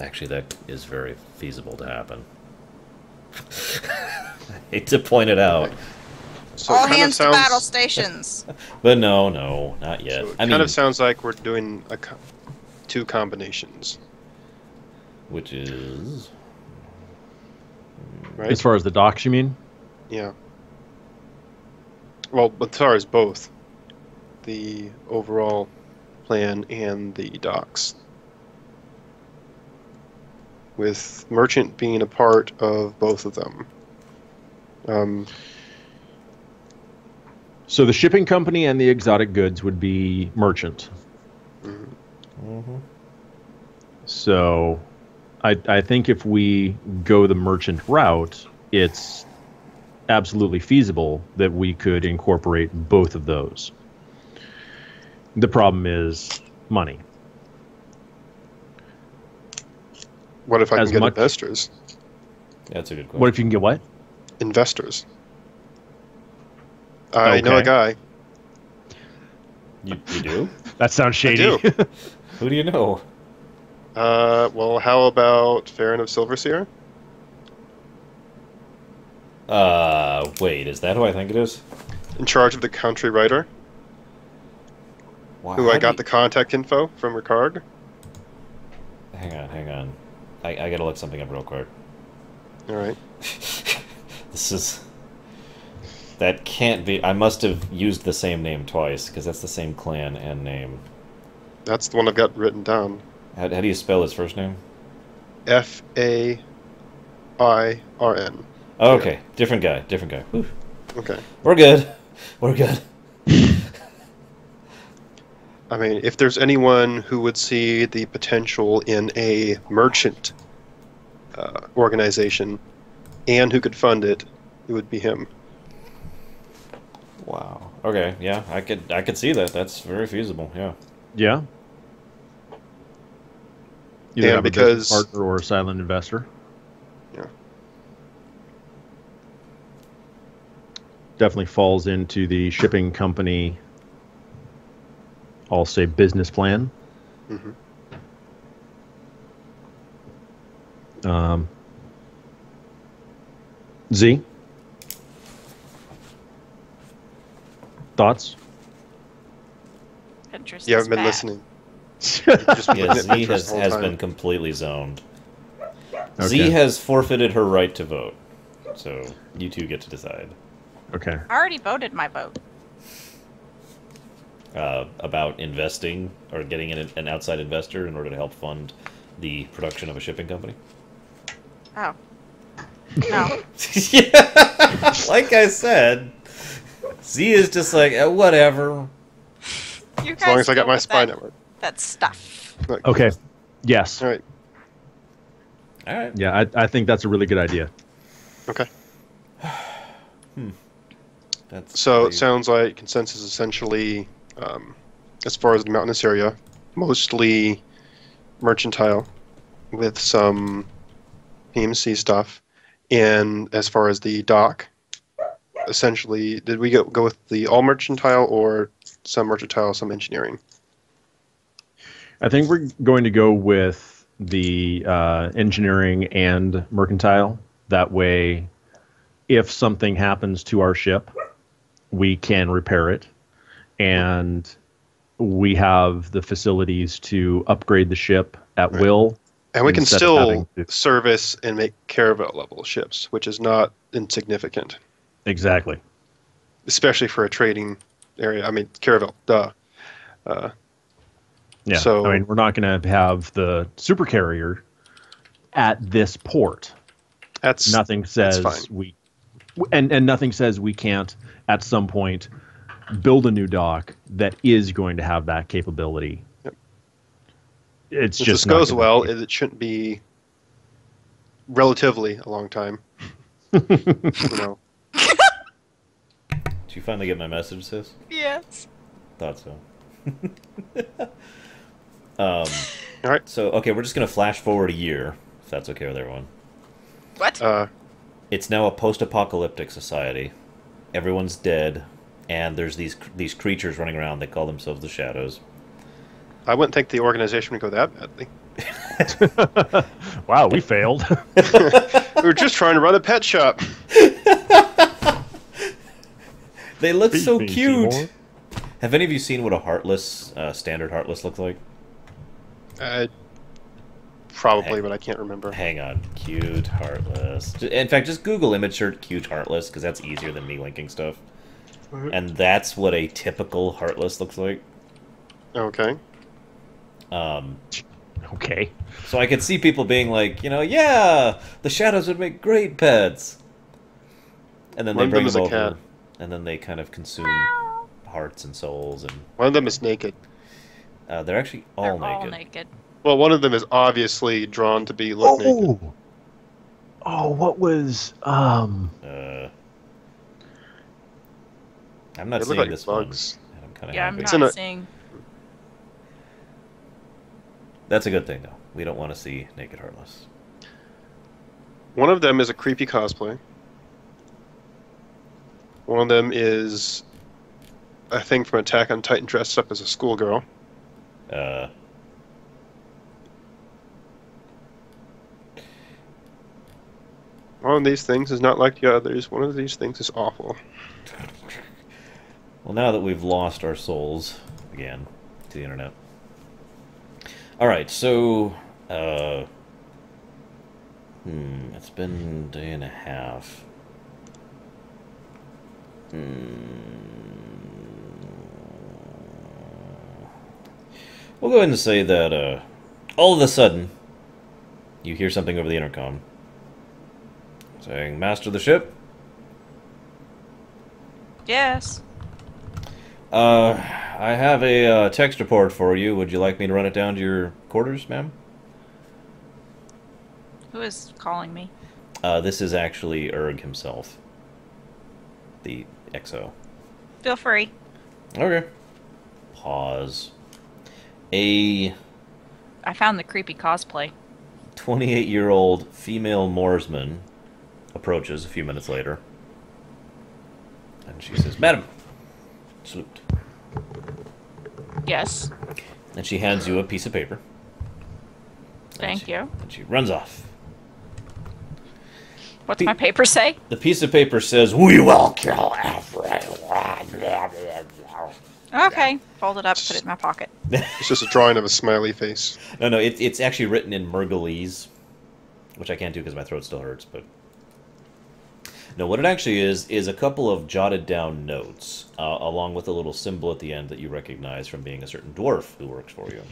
Actually, that is very feasible to happen. I hate to point it out. So All it kind of hands to sounds, battle stations. But no, not yet. So it I kind mean, of sounds like we're doing two combinations, which is right? As far as the docks, you mean? Yeah. Well, as far as both the overall plan and the docks, with merchant being a part of both of them. So the shipping company and the exotic goods would be merchant. Mhm. So I think if we go the merchant route, it's absolutely feasible that we could incorporate both of those. The problem is money. What if I As can get much- investors? That's a good question. What if you can get what? Investors. I know a Okay. guy. You do? That sounds shady. do. Who do you know? Well, how about Farron of Silverseer? Wait, is that who I think it is? In charge of the country writer, Wow, who I got the contact info from Ricard. Hang on. I gotta look something up real quick. All right. This is... That can't be... I must have used the same name twice, because that's the same clan and name. That's the one I've got written down. How do you spell his first name? Fairn. Oh, okay. Different guy. Whew. Okay. We're good. We're good. I mean, if there's anyone who would see the potential in a merchant organization and who could fund it, it would be him. Wow. Okay, yeah, I could see that. That's very feasible, yeah. Yeah. Either And have a business because- partner or a silent investor. Yeah. Definitely falls into the shipping company, I'll say, business plan. Hmm. Z? Thoughts? Pinterest You is haven't been bad. listening. You've just been Yeah, looking at Z Pinterest the whole has time. been completely zoned. Okay. Z has forfeited her right to vote. So, you two get to decide. Okay. I already voted my vote. About investing or getting an outside investor in order to help fund the production of a shipping company. Oh. No. Yeah, like I said, Z is just like whatever. You guys As long as I got deal my with spy that, network. that stuff. Look. Okay. Yes. All right. All right. Yeah, I think that's a really good idea. Okay. That's So it pretty- sounds like consensus essentially, as far as the mountainous area, mostly mercantile with some PMC stuff. And as far as the dock, essentially, did we go with the all mercantile or some mercantile, some engineering? I think we're going to go with the engineering and mercantile. That way, if something happens to our ship, we can repair it. And we have the facilities to upgrade the ship at Right. will. And we can Instead of still having to- service and make caravel level ships, which is not insignificant, Exactly. especially for a trading area. I mean, caravel, duh. Yeah. So- I mean, we're not going to have the supercarrier at this port. That's Nothing says fine. we, and nothing says we can't at some point build a new dock that is going to have that capability. Yep. It's If just this not goes gonna well, be- it shouldn't be relatively a long time. You know, Did you finally get my message, sis? Yes. Thought so. all right. So, okay, we're just going to flash forward a year, if that's okay with everyone. What? It's now a post-apocalyptic society. Everyone's dead, and there's these creatures running around. They call themselves the Shadows. I wouldn't think the organization would go that badly. Wow, we failed. We were just trying to run a pet shop. They look Feed so me, cute. Seymour. Have any of you seen what a Heartless, standard Heartless looks like? Probably, but I can't remember. Hang on. Cute Heartless. In fact, just Google image search cute Heartless, because that's easier than me linking stuff. And that's what a typical Heartless looks like. Okay. Okay. So I could see people being like, you know, yeah, the shadows would make great pets. And then One they of bring them is them a over, cat. and then they kind of consume hearts and souls, and One of them is naked. they're actually They're all all naked. naked. Well, one of them is obviously drawn to be look naked. Oh, what was I'm not They look seeing like this bugs. one. And I'm kind of Yeah, I'm happy. It's not in a- seeing. That's a good thing, though. We don't want to see naked Heartless. One of them is a creepy cosplay. One of them is a thing from Attack on Titan dressed up as a schoolgirl. One of these things is not like the others. One of these things is awful. Well, now that we've lost our souls again to the internet. All right, so it's been a day and a half. We'll go ahead and say that all of a sudden you hear something over the intercom saying, "Master of the ship." Yes. I have a text report for you. Would you like me to run it down to your quarters, ma'am? Who is calling me? This is actually Erg himself. The XO. Feel free. Okay. Pause. A I found the creepy cosplay. 28-year-old female Moorsman approaches a few minutes later. And she says, "Madam, salute." Yes. And she hands you a piece of paper. Thank you. And she runs off. What's my paper say? The piece of paper says, "We will kill everyone." Okay. Fold it up, put it in my pocket. It's just a drawing of a smiley face. No, it's actually written in Murgalese, which I can't do because my throat still hurts, but... No, what it actually is a couple of jotted down notes, along with a little symbol at the end that you recognize from being a certain dwarf who works for you.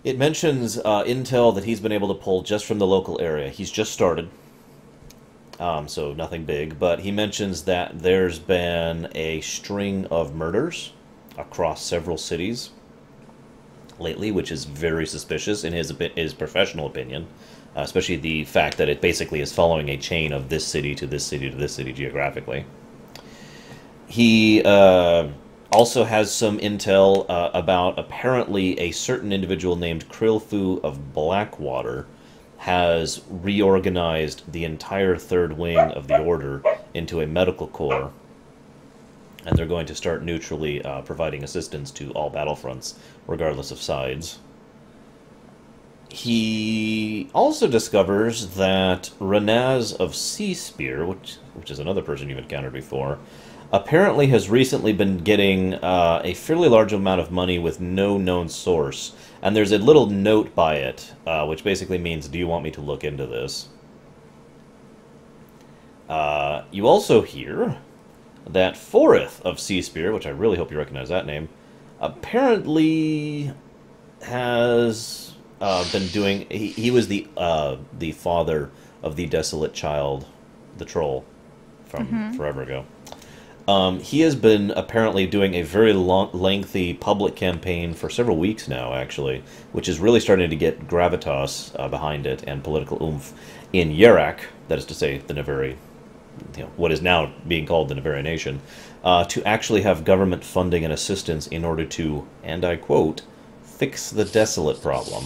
It mentions intel that he's been able to pull just from the local area. He's just started, so nothing big, but he mentions that there's been a string of murders across several cities lately, which is very suspicious in his professional opinion. Especially the fact that it basically is following a chain of this city to this city to this city geographically. He also has some intel about apparently a certain individual named Krillfu of Blackwater has reorganized the entire third wing of the Order into a medical corps. And they're going to start neutrally providing assistance to all battlefronts, regardless of sides. He also discovers that Renaz of Sea Spear, which is another person you've encountered before, apparently has recently been getting a fairly large amount of money with no known source. And there's a little note by it, which basically means, "Do you want me to look into this?" You also hear that Forith of Sea Spear, which I really hope you recognize that name, apparently has... been doing... He was the father of the desolate child, the troll, from forever ago. He has been apparently doing a very lengthy public campaign for several weeks now, actually, which is really starting to get gravitas behind it and political oomph in Yerak, that is to say, the Navari, what is now being called the Navari Nation, to actually have government funding and assistance in order to, and I quote, "fix the desolate problem."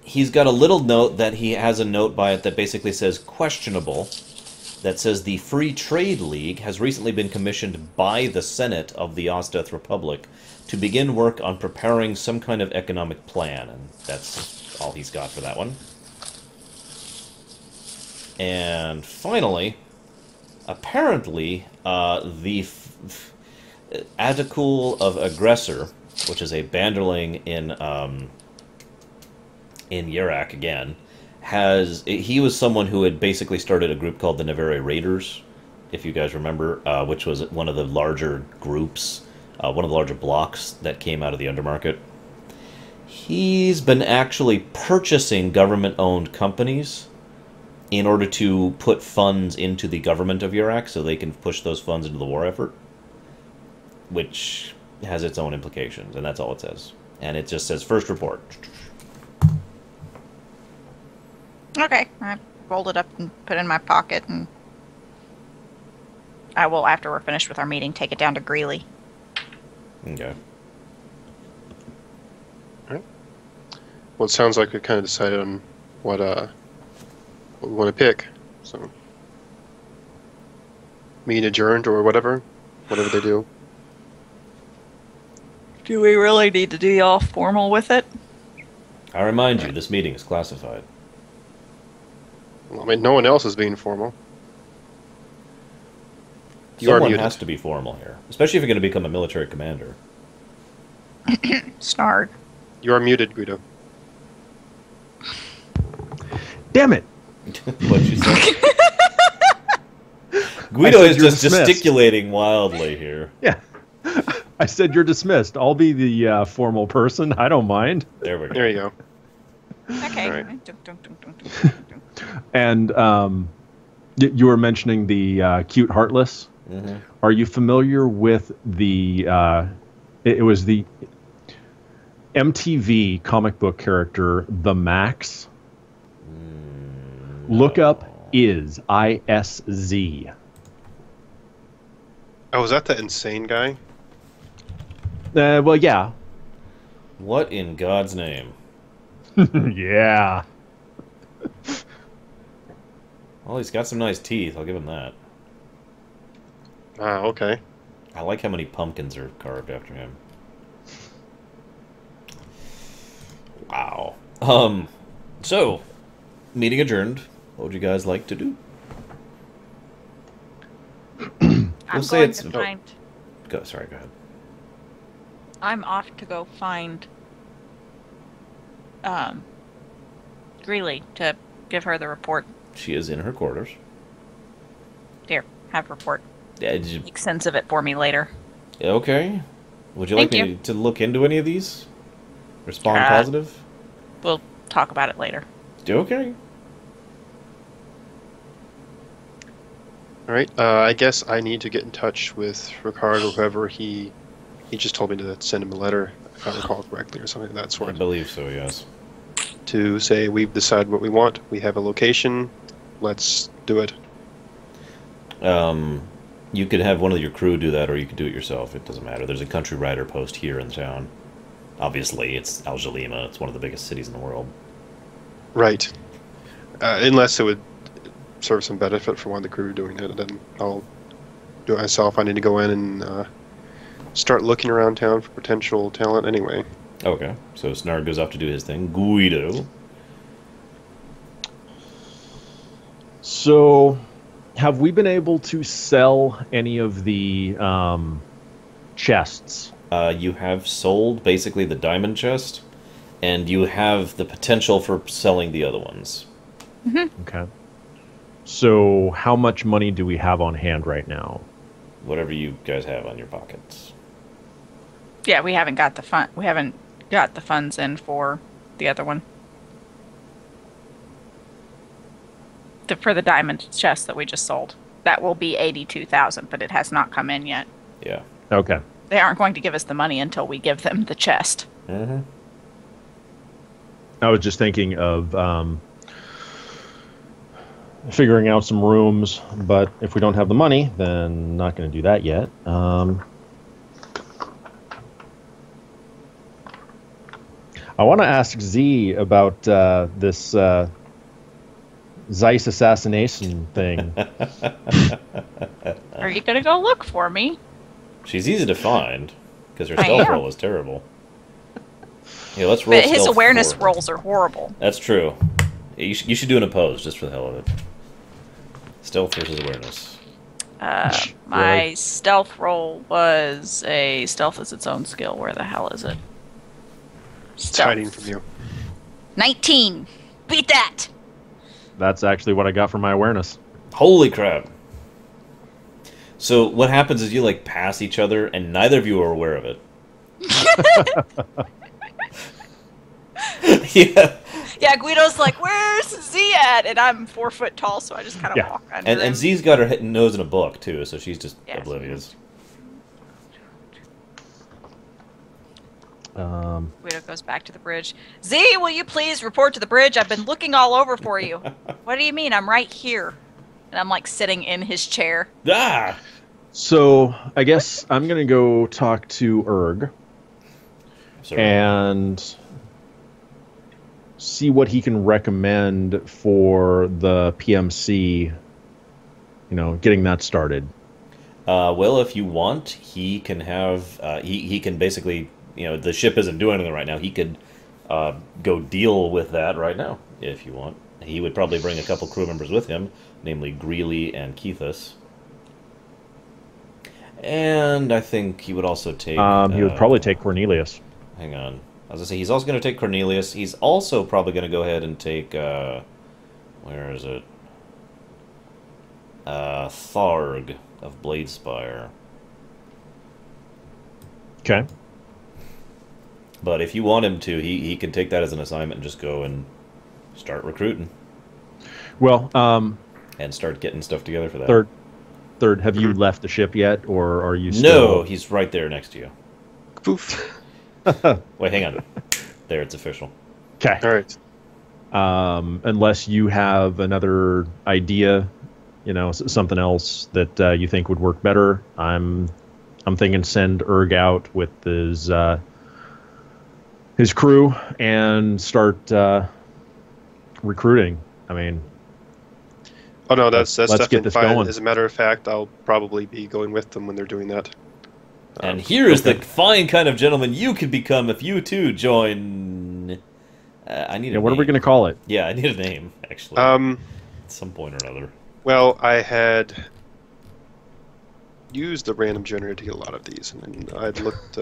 He's got a little note that he has a note by it that basically says questionable, that says the Free Trade League has recently been commissioned by the Senate of the Osteth Republic to begin work on preparing some kind of economic plan, and that's all he's got for that one. And finally, apparently, the Adikul of Aggressor, which is a banderling in Yarak again, he was someone who had basically started a group called the Nevere Raiders, if you guys remember, which was one of the larger groups, one of the larger blocks that came out of the Undermarket. He's been actually purchasing government-owned companies in order to put funds into the government of Yarak so they can push those funds into the war effort, which has its own implications, and that's all it says. And it just says, first report. Okay, I rolled it up and put it in my pocket, and I will, after we're finished with our meeting, take it down to Greeley. Okay. Alright. Well, it sounds like we kind of decided on what we want to pick. So, meeting adjourned or whatever they do. Do we really need to be all formal with it? I remind you, this meeting is classified. Well, I mean, no one else is being formal. You are Someone muted. has to be formal here, especially if you're going to become a military commander. Snarg. You are muted, Guido. Damn it! What'd you say? Guido said is you're just dismissed. gesticulating wildly here. Yeah. I said you're dismissed. I'll be the formal person. I don't mind. There we go. There you go. Okay. Alright. Dun, dun, dun, dun, dun, dun. And you were mentioning the cute Heartless. Mm-hmm. Are you familiar with the? It was the MTV comic book character, the Max. Look up ISZ. Oh, is that the insane guy? Well, yeah. What in God's name? Yeah. Well, he's got some nice teeth. I'll give him that. Ah, okay. I like how many pumpkins are carved after him. Wow. So, meeting adjourned. What would you guys like to do? I'm say going it's- to find. Sorry, go ahead. I'm off to go find Greeley to give her the report. She is in her quarters. Here, have report. Yeah, did you- Make sense of it for me later. okay. Would you like Thank me you. to look into any of these? Respond Uh, positive? We'll talk about it later. Okay. All right. I guess I need to get in touch with Ricard or whoever he just told me to send him a letter, if I recall correctly, or something of that I sort, believe so, yes. to say we've decided what we want. We have a location. Let's do it. You could have one of your crew do that, or you could do it yourself. It doesn't matter. There's a country rider post here in town. Obviously, it's Al Jalima. It's one of the biggest cities in the world. Right. Unless it would serve some benefit for one of the crew doing it, then I'll do it myself. I need to go in and start looking around town for potential talent anyway. Okay, so Snarg goes off to do his thing. Guido. So, have we been able to sell any of the chests? You have sold basically the diamond chest, and you have the potential for selling the other ones. Okay. So, how much money do we have on hand right now? Whatever you guys have on your pockets. Yeah, we haven't got the fun. We haven't got the funds in for the other one. For the diamond chest that we just sold. That will be 82,000, but it has not come in yet. Yeah. Okay. They aren't going to give us the money until we give them the chest. Mm-hmm. I was just thinking of figuring out some rooms, but if we don't have the money, then not going to do that yet. I want to ask Z about this Zeiss assassination thing. Are you going to go look for me? She's easy to find, because her I stealth am. roll is terrible. Yeah, let's roll But his stealth awareness for her. rolls are horrible. That's true. You should do an oppose, just for the hell of it. Stealth versus awareness. My stealth roll was a stealth is its own skill. Where the hell is it? It's hiding from you. 19. Beat that. That's actually what I got for my awareness. Holy crap. So what happens is you like pass each other and neither of you are aware of it. Yeah. Yeah, Guido's like, where's Z at? And I'm 4 foot tall, so I just kind of walk under him. And Z's got her nose in a book, too, so she's just Yeah. oblivious. Guido goes back to the bridge. Z, will you please report to the bridge? I've been looking all over for you. What do you mean? I'm right here. And I'm like sitting in his chair. Ah! So I guess I'm going to go talk to Erg Sorry. and see what he can recommend for the PMC, getting that started. Well, if you want, he can have... he can basically... the ship isn't doing anything right now. He could go deal with that right now, if you want. He would probably bring a couple crew members with him, namely Greeley and Keithus. And I think he would also take... he would probably take Cornelius. Hang on. I was going to say, he's also going to take Cornelius. He's also probably going to go ahead and take... where is it? Tharg of Bladespire. Okay. But if you want him to, he can take that as an assignment and just go and start recruiting. Well, and start getting stuff together for that. Third, have you left the ship yet, or are you still... No, he's right there next to you. Poof. Wait, hang on. There, it's official. Okay. All right. Unless you have another idea, something else that you think would work better, I'm thinking send Erg out with his crew and start recruiting. I mean, Oh no, that's let's get definitely this fine. going. As a matter of fact, I'll probably be going with them when they're doing that. And here is the fine kind of gentleman you could become if you too join. I need. what are we going to call it? Yeah, I need a name actually. At some point or another. Well, I had used the random generator to get a lot of these, and I'd looked.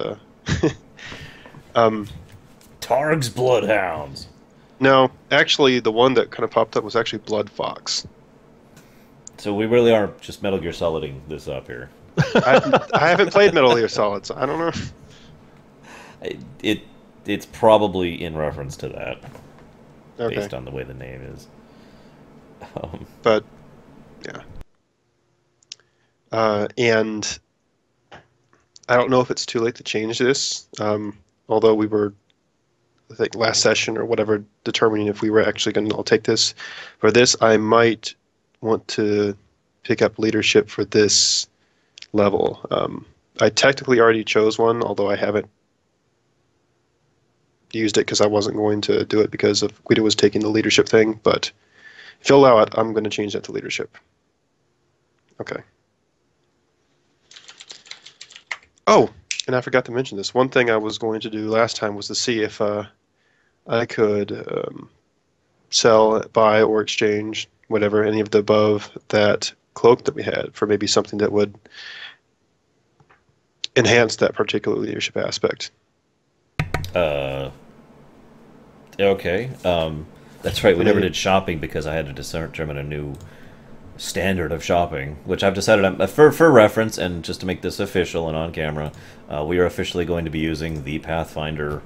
Targ's Bloodhounds. No, actually, the one that kind of popped up was actually Blood Fox. So we really are just Metal Gear Soliding this up here. I haven't played Metal Gear Solid, so I don't know. It's probably in reference to that, Okay. based on the way the name is. But yeah, and I don't know if it's too late to change this. Although we were, I think, last session or whatever, determining if we were actually going to all take this. For this, I might want to pick up leadership for this level. I technically already chose one, although I haven't used it because I wasn't going to do it because of Guido was taking the leadership thing. But if you allow it, I'm going to change that to leadership. Okay. Oh, and I forgot to mention this. One thing I was going to do last time was to see if I could sell, buy, or exchange, whatever, any of the above, that cloak that we had for maybe something that would enhance that particular leadership aspect. Okay. That's right. We never did shopping because I had to determine a new standard of shopping, which I've decided for reference and just to make this official and on camera, we are officially going to be using the Pathfinder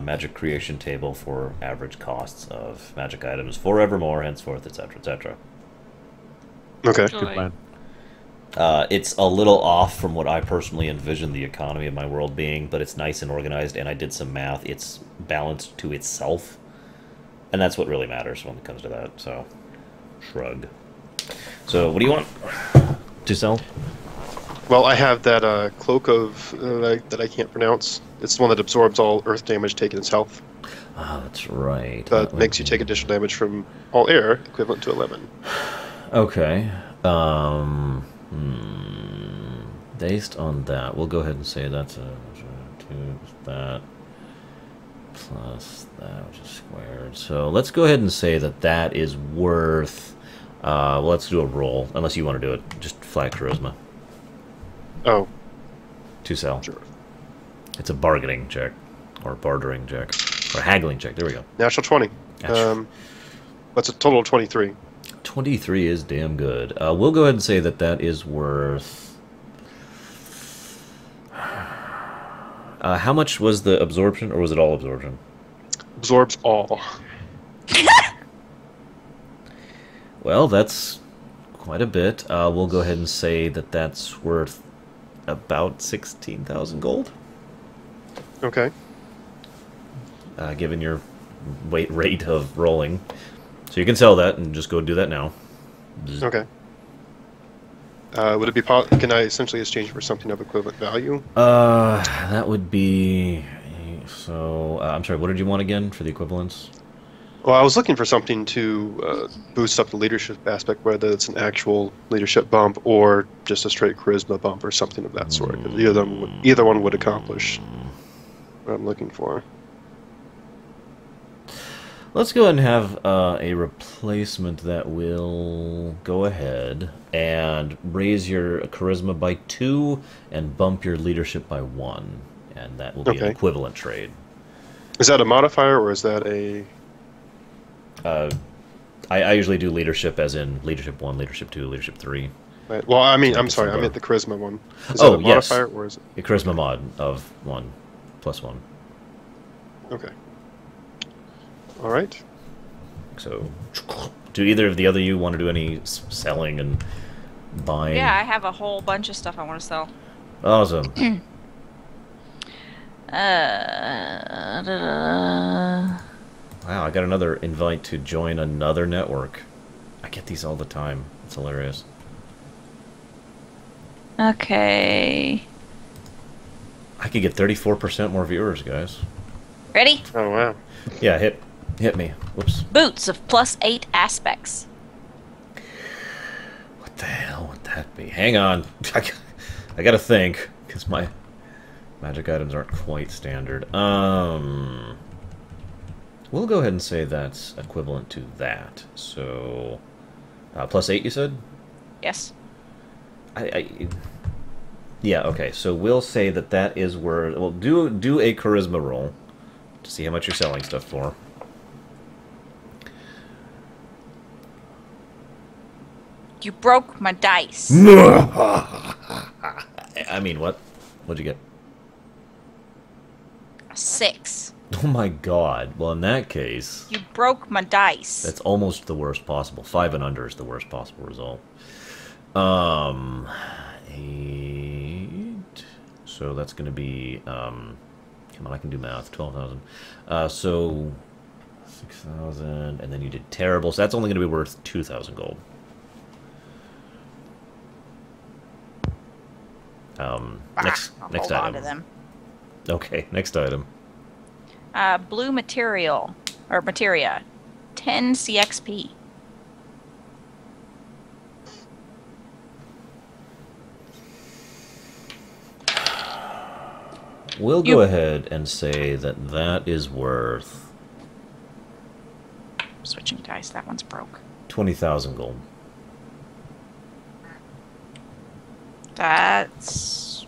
magic creation table for average costs of magic items forevermore, henceforth, etc., etc. Okay. Good plan. It's a little off from what I personally envision the economy of my world being, but it's nice and organized, and I did some math. It's balanced to itself, and that's what really matters when it comes to that, so shrug. So, what do you want to sell? Well, I have that cloak of that I can't pronounce. It's the one that absorbs all earth damage taken as health. Ah, that's right. That makes you take additional damage from all air, equivalent to 11. Okay. Based on that, we'll go ahead and say that's a 2 that plus that, which is squared. So let's go ahead and say that that is worth Well, let's do a roll, unless you want to do it. Just flat charisma Oh, to sell. sure. It's a bargaining check, or bartering check, or haggling check. There we go. Natural 20. Natural. That's a total of 23. 23 is damn good. We'll go ahead and say that that is worth... how much was the absorption, or was it all absorption? Absorbs all. Well, that's quite a bit. We'll go ahead and say that that's worth about 16,000 gold, Okay. given your rate of rolling. So you can sell that and just go do that now. Okay. Would it be can I essentially exchange for something of equivalent value? That would be... So, I'm sorry, what did you want again for the equivalence? Well, I was looking for something to boost up the leadership aspect, whether it's an actual leadership bump or just a straight charisma bump or something of that sort. Either one would accomplish what I'm looking for. Let's go ahead and have a replacement that will go ahead and raise your charisma by 2 and bump your leadership by 1. And that will be an equivalent trade. Is that a modifier or is that a... I usually do leadership as in leadership 1, leadership 2, leadership 3. Right. Well, I mean, I'm sorry, I meant the charisma one. Is that a modifier or is it... A charisma mod of 1 plus 1. Okay. All right. So, do either of the other you want to do any selling and buying? Yeah, I have a whole bunch of stuff I want to sell. Awesome. Wow, I got another invite to join another network. I get these all the time. It's hilarious. Okay. I could get 34% more viewers, guys. Ready? Oh, wow. Yeah, hit me. Whoops. Boots of +8 aspects. What the hell would that be? Hang on. I gotta think, because my magic items aren't quite standard. We'll go ahead and say that's equivalent to that. So, +8, you said? Yes. Yeah, okay. So we'll say that that is where... Well, do a charisma roll to see how much you're selling stuff for. You broke my dice. I mean, what? What'd you get? A 6. Oh my god. Well, in that case... You broke my dice. That's almost the worst possible. 5 and under is the worst possible result. 8... So that's going to be... come on, I can do math. 12,000. So... 6,000, and then you did terrible. So that's only going to be worth 2,000 gold. Next hold on item. to them. Okay, next item. Blue material, or materia, 10 CXP. We'll go ahead and say that that is worth... Switching dice, that one's broke. 20,000 gold. That's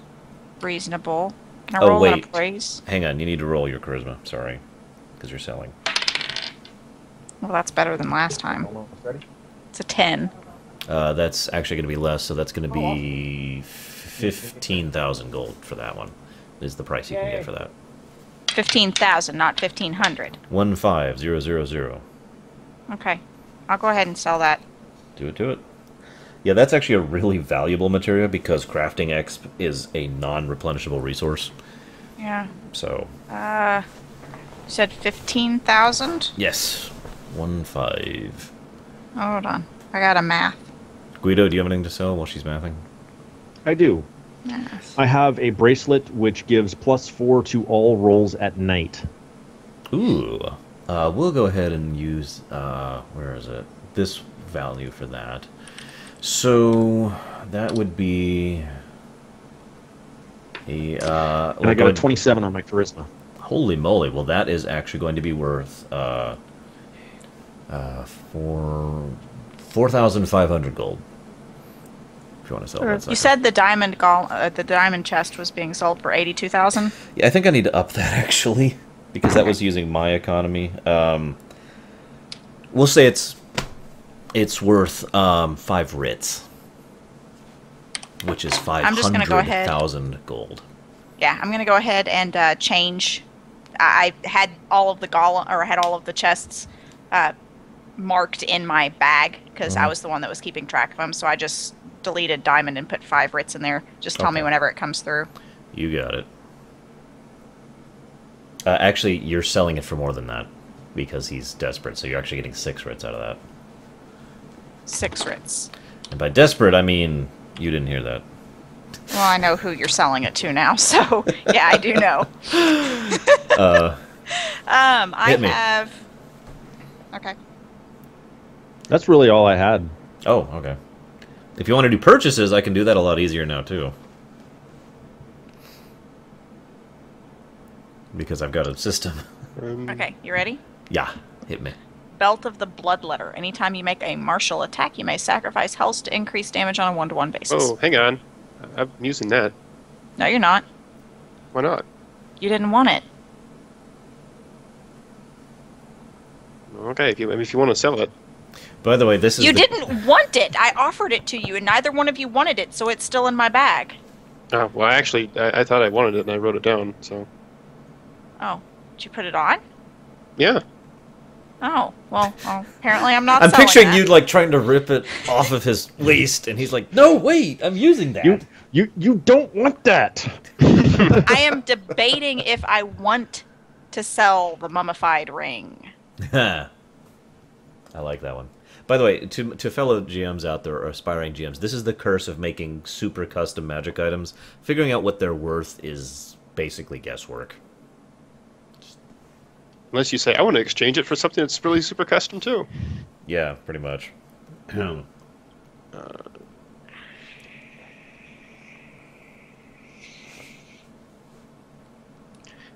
reasonable. Can I roll wait. an appraise? Hang on, you need to roll your charisma. Sorry, because you're selling. Well, that's better than last time. It's a 10. That's actually going to be less, so that's going to be 15,000 gold for that one. Is the price you can get for that. 15,000, not 1,500. 15000. Okay. I'll go ahead and sell that. Do it. Yeah, that's actually a really valuable material because crafting exp is a non-replenishable resource. Yeah. So. You said 15,000? Yes. 15. Hold on. I got a math. Guido, do you have anything to sell while she's mathing? I do. Yes. I have a bracelet which gives +4 to all rolls at night. Ooh. We'll go ahead and use, where is it? This value for that. So, that would be a, and I got a 27 on my charisma. Holy moly, well that is actually going to be worth, 4, 4,500 gold. If you want to sell that. You said the diamond chest was being sold for 82,000. Yeah, I think I need to up that actually, because that was using my economy. We'll say it's worth 5 writs, which is I'm just gonna go ahead. 500,000 gold. Yeah, I'm gonna go ahead and change. I had all of the I had all of the chests marked in my bag because I was the one that was keeping track of them. So I just deleted diamond and put 5 writs in there. Just tell me whenever it comes through. You got it. Actually, you're selling it for more than that because he's desperate. So you're actually getting 6 writs out of that. 6 writs. And by desperate, I mean you didn't hear that. Well, I know who you're selling it to now, so yeah, I do know. I have. Okay. That's really all I had. Oh, okay. If you want to do purchases, I can do that a lot easier now too. Because I've got a system. Okay, you ready? Yeah, hit me. Belt of the Bloodletter. Anytime you make a martial attack, you may sacrifice health to increase damage on a 1-to-1 basis. Oh, hang on. I'm using that. No, you're not. Why not? You didn't want it. Okay, if you want to sell it. By the way, this is You didn't want it! I offered it to you, and neither one of you wanted it, so it's still in my bag. Oh, well, actually, I thought I wanted it, and I wrote it down, so... Oh, did you put it on? Yeah. Oh, well, apparently I'm not I'm selling picturing that. you, like, trying to rip it off of his waist, and he's like, no, wait, I'm using that. You don't want that. I am debating if I want to sell the mummified ring. I like that one. By the way, to fellow GMs out there, or aspiring GMs, this is the curse of making super custom magic items. Figuring out what they're worth is basically guesswork. Unless you say, I want to exchange it for something that's really super custom, too. Yeah, pretty much.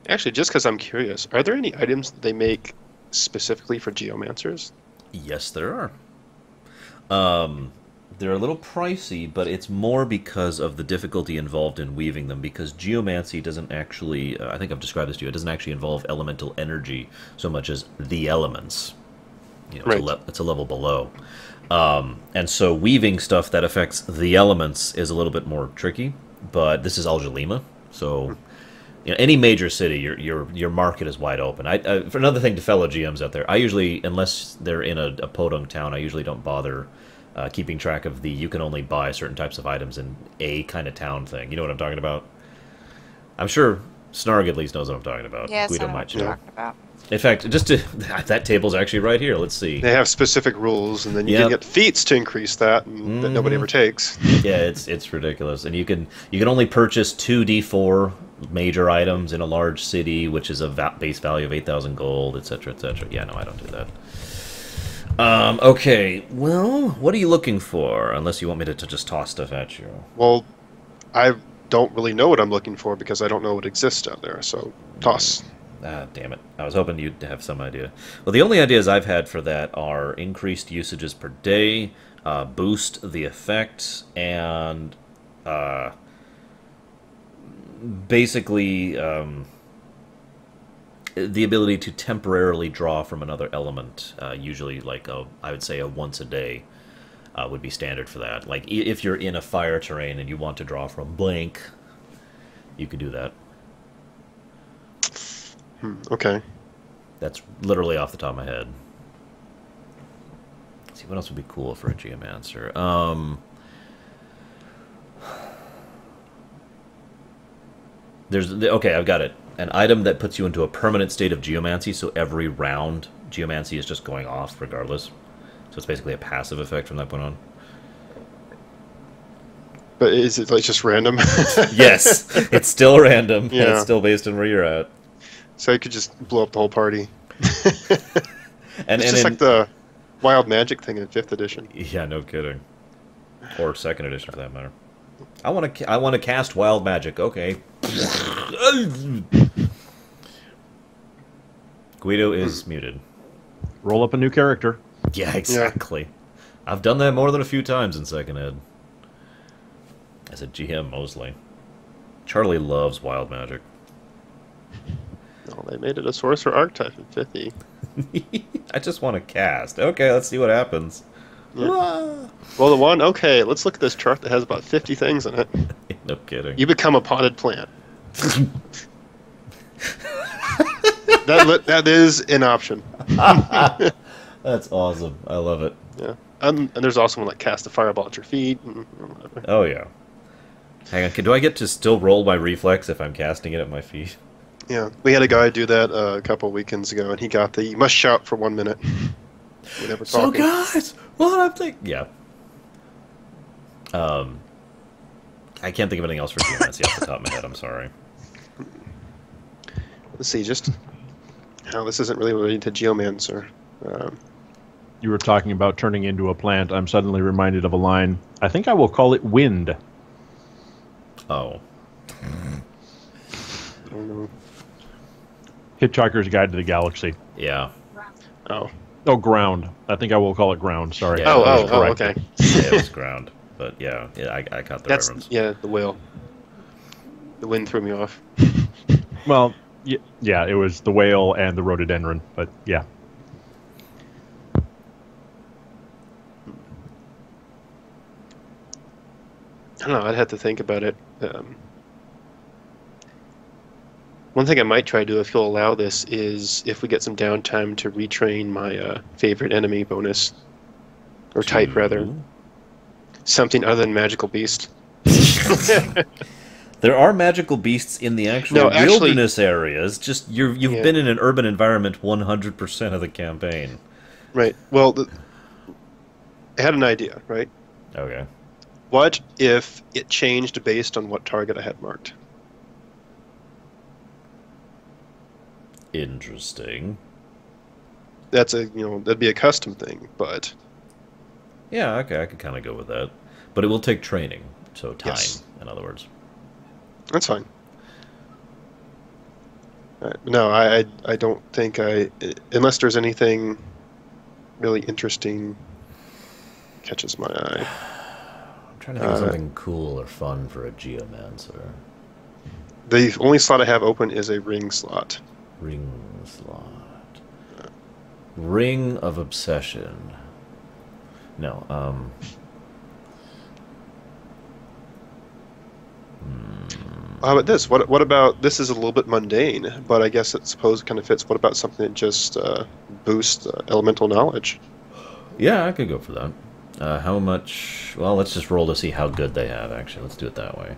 Actually, just because I'm curious, are there any items that they make specifically for geomancers? Yes, there are. They're a little pricey, but it's more because of the difficulty involved in weaving them, because geomancy doesn't actually, I think I've described this to you, it doesn't actually involve elemental energy so much as the elements. You know, Right. It's a level below. And so weaving stuff that affects the elements is a little bit more tricky, but this is Aljalima, so... You know, any major city, your market is wide open. For another thing to fellow GMs out there, I usually, unless they're in a podunk town, I usually don't bother keeping track of the you can only buy certain types of items in a kind of town thing. You know what I'm talking about? I'm sure Snarg at least knows what I'm talking about. Yes, Guido I know might what too. you're talking about. In fact, that table's actually right here. Let's see. They have specific rules, and then you Yep. can get feats to increase that, and that nobody ever takes. Yeah, it's ridiculous, and you can only purchase 2d4 major items in a large city, which is a base value of 8,000 gold, etc., etc. Yeah, no, I don't do that. Okay, well, what are you looking for? Unless you want me to just toss stuff at you. Well, I don't really know what I'm looking for because I don't know what exists out there, so toss. Ah, damn it. I was hoping you'd have some idea. Well, the only ideas I've had for that are increased usages per day, boost the effect, and basically the ability to temporarily draw from another element, usually like I would say a once a day would be standard for that. Like if you're in a fire terrain and you want to draw from blank, you could do that. Okay. That's literally off the top of my head. Let's see, what else would be cool for a geomancer? Okay, I've got it. An item that puts you into a permanent state of geomancy, so every round geomancy is just going off regardless. So it's basically a passive effect from that point on. But is it like just random? Yes, it's still random, and Yeah. it's still based on where you're at. So you could just blow up the whole party. And It's just like the wild magic thing in 5th edition. Yeah, no kidding. Or 2nd edition, for that matter. I want to cast wild magic. Okay. Guido is muted. Roll up a new character. Yeah, exactly. I've done that more than a few times in second ed. As a GM, mostly. Charlie loves wild magic. Oh, they made it a sorcerer archetype in 50. I just want to cast. Okay, let's see what happens. Yeah. Ah. Well, the one, okay, let's look at this chart that has about 50 things in it. No kidding. You become a potted plant. that is an option. That's awesome. I love it. Yeah. And there's also one like cast a fireball at your feet. And whatever. Oh, yeah. Hang on, do I get to still roll my reflex if I'm casting it at my feet? Yeah, we had a guy do that a couple weekends ago, and he got the you must shout for 1 minute. Whenever So talking. guys, what I'm thinking... Yeah. I can't think of anything else for geomancy off the top of my head, I'm sorry. Let's see, just... How this isn't really related to geomancer. You were talking about turning into a plant. I'm suddenly reminded of a line. I think I will call it wind. Oh. I don't know. Hitchhiker's Guide to the Galaxy. Yeah. Oh. Oh, ground. I think I will call it ground. Sorry. Yeah, I was Oh, corrected. okay. Yeah, it was ground. But yeah, I caught the That's, reference. yeah, the whale. The wind threw me off. Well, yeah, it was the whale and the rhododendron, but yeah. I don't know, I'd have to think about it. One thing I might try to do, if you'll allow this, is if we get some downtime to retrain my favorite enemy bonus. Or type, rather. Something other than Magical Beast. There are magical beasts in the actual No, actually- wilderness areas. Just you've Yeah. been in an urban environment 100% of the campaign. Right. Well, I had an idea, right? Okay. What if it changed based on what target I had marked? Interesting. That's that'd be a custom thing, but Yeah, okay, I could kind of go with that. But it will take training, so time, Yes. in other words. that's fine. No, I don't think unless there's anything really interesting catches my eye. I'm trying to think of something cool or fun for a geomancer. The only slot I have open is a ring slot. Ring slot. Ring of Obsession. No, How about this? What about this is a little bit mundane, but I guess it suppose kind of fits. What about something that just boosts elemental knowledge? Yeah, I could go for that. How much... Well, let's just roll to see how good they have, actually. Let's do it that way.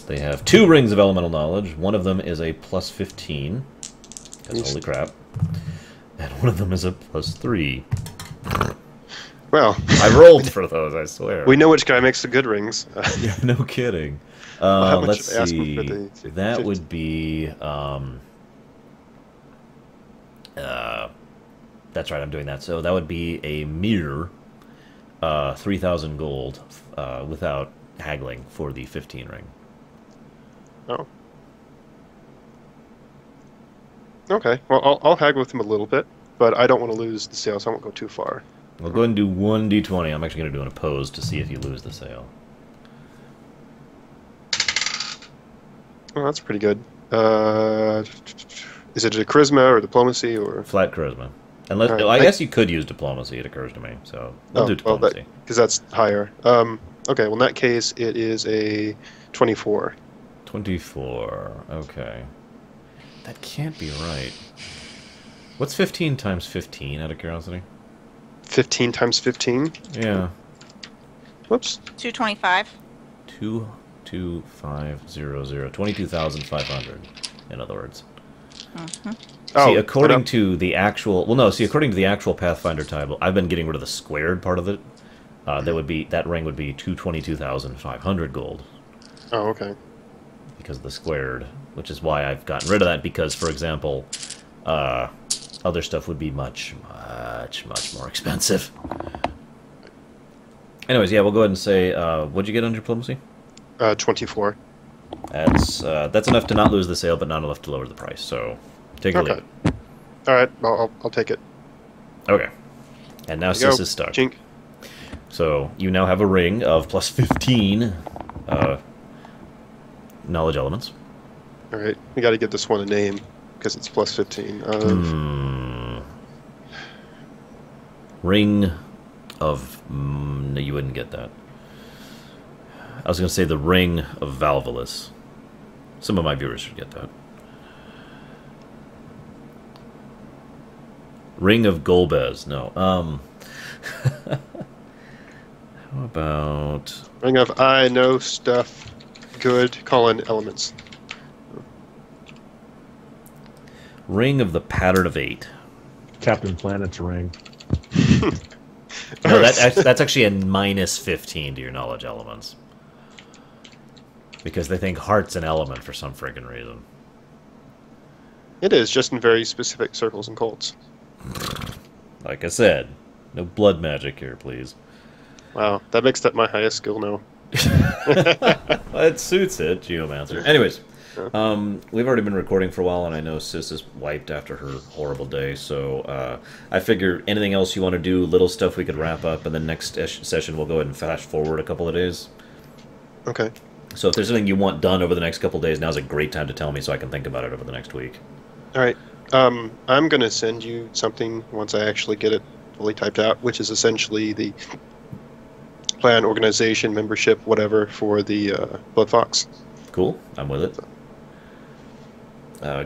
They have 2 rings of elemental knowledge. One of them is a plus 15. Because holy crap. And one of them is a plus 3. Well, I rolled for those, I swear. we know which guy makes the good rings. Yeah, no kidding. how much Let's are they asking see. for the That 50? would be... that's right, I'm doing that. So that would be a mere 3,000 gold without haggling for the 15 ring. Oh. Okay. Well, I'll haggle with him a little bit, but I don't want to lose the sale, so I won't go too far. We'll go ahead and do 1d20. I'm actually going to do an opposed to see if you lose the sale. Oh, that's pretty good. Is it a charisma or diplomacy or? Flat charisma. Unless, All right. I guess you could use diplomacy, it occurs to me. So we'll do well, diplomacy. because that's higher. Okay. Well, in that case, it is a 24. 24. Okay. That can't be right. What's 15 times 15, out of curiosity? 15 times 15. Yeah. Whoops. 225. 22500. 22,500, in other words. Oh, See, according but, to the actual... Well, no, see, according to the actual Pathfinder table, I've been getting rid of the squared part of it. That ring would be 222,500 gold. Oh, okay. Because of the squared, which is why I've gotten rid of that, because, for example, other stuff would be much, much, much more expensive. Anyways, yeah, we'll go ahead and say, what'd you get on diplomacy? 24. That's enough to not lose the sale, but not enough to lower the price, so take it or leave Okay. it. All right. I'll take it. Okay. And now There you Sis go. is stuck. Chink. So you now have a ring of plus 15 knowledge elements. All right, we got to give this one a name because it's plus 15. Ring of... no, you wouldn't get that. I was going to say the Ring of Valvolus. Some of my viewers should get that. Ring of Golbez. No. How about... Ring of I know stuff good, elements. Ring of the Pattern of 8. Captain Planet's ring. No, that's actually a minus 15 to your knowledge elements. Because they think heart's an element for some friggin' reason. It is, just in very specific circles and cults. Like I said, no blood magic here, please. Wow, that makes that my highest skill now. It suits it, Geomancer. Anyways, we've already been recording for a while, and I know Sis is wiped after her horrible day, so I figure anything else you want to do, little stuff we could wrap up, and then next session we'll go ahead and flash forward a couple of days. Okay. So if there's anything you want done over the next couple of days, now's a great time to tell me so I can think about it over the next week. All right. I'm going to send you something once I actually get it fully typed out, which is essentially the plan, organization, membership, whatever, for the Blood Fox. Cool, I'm with it.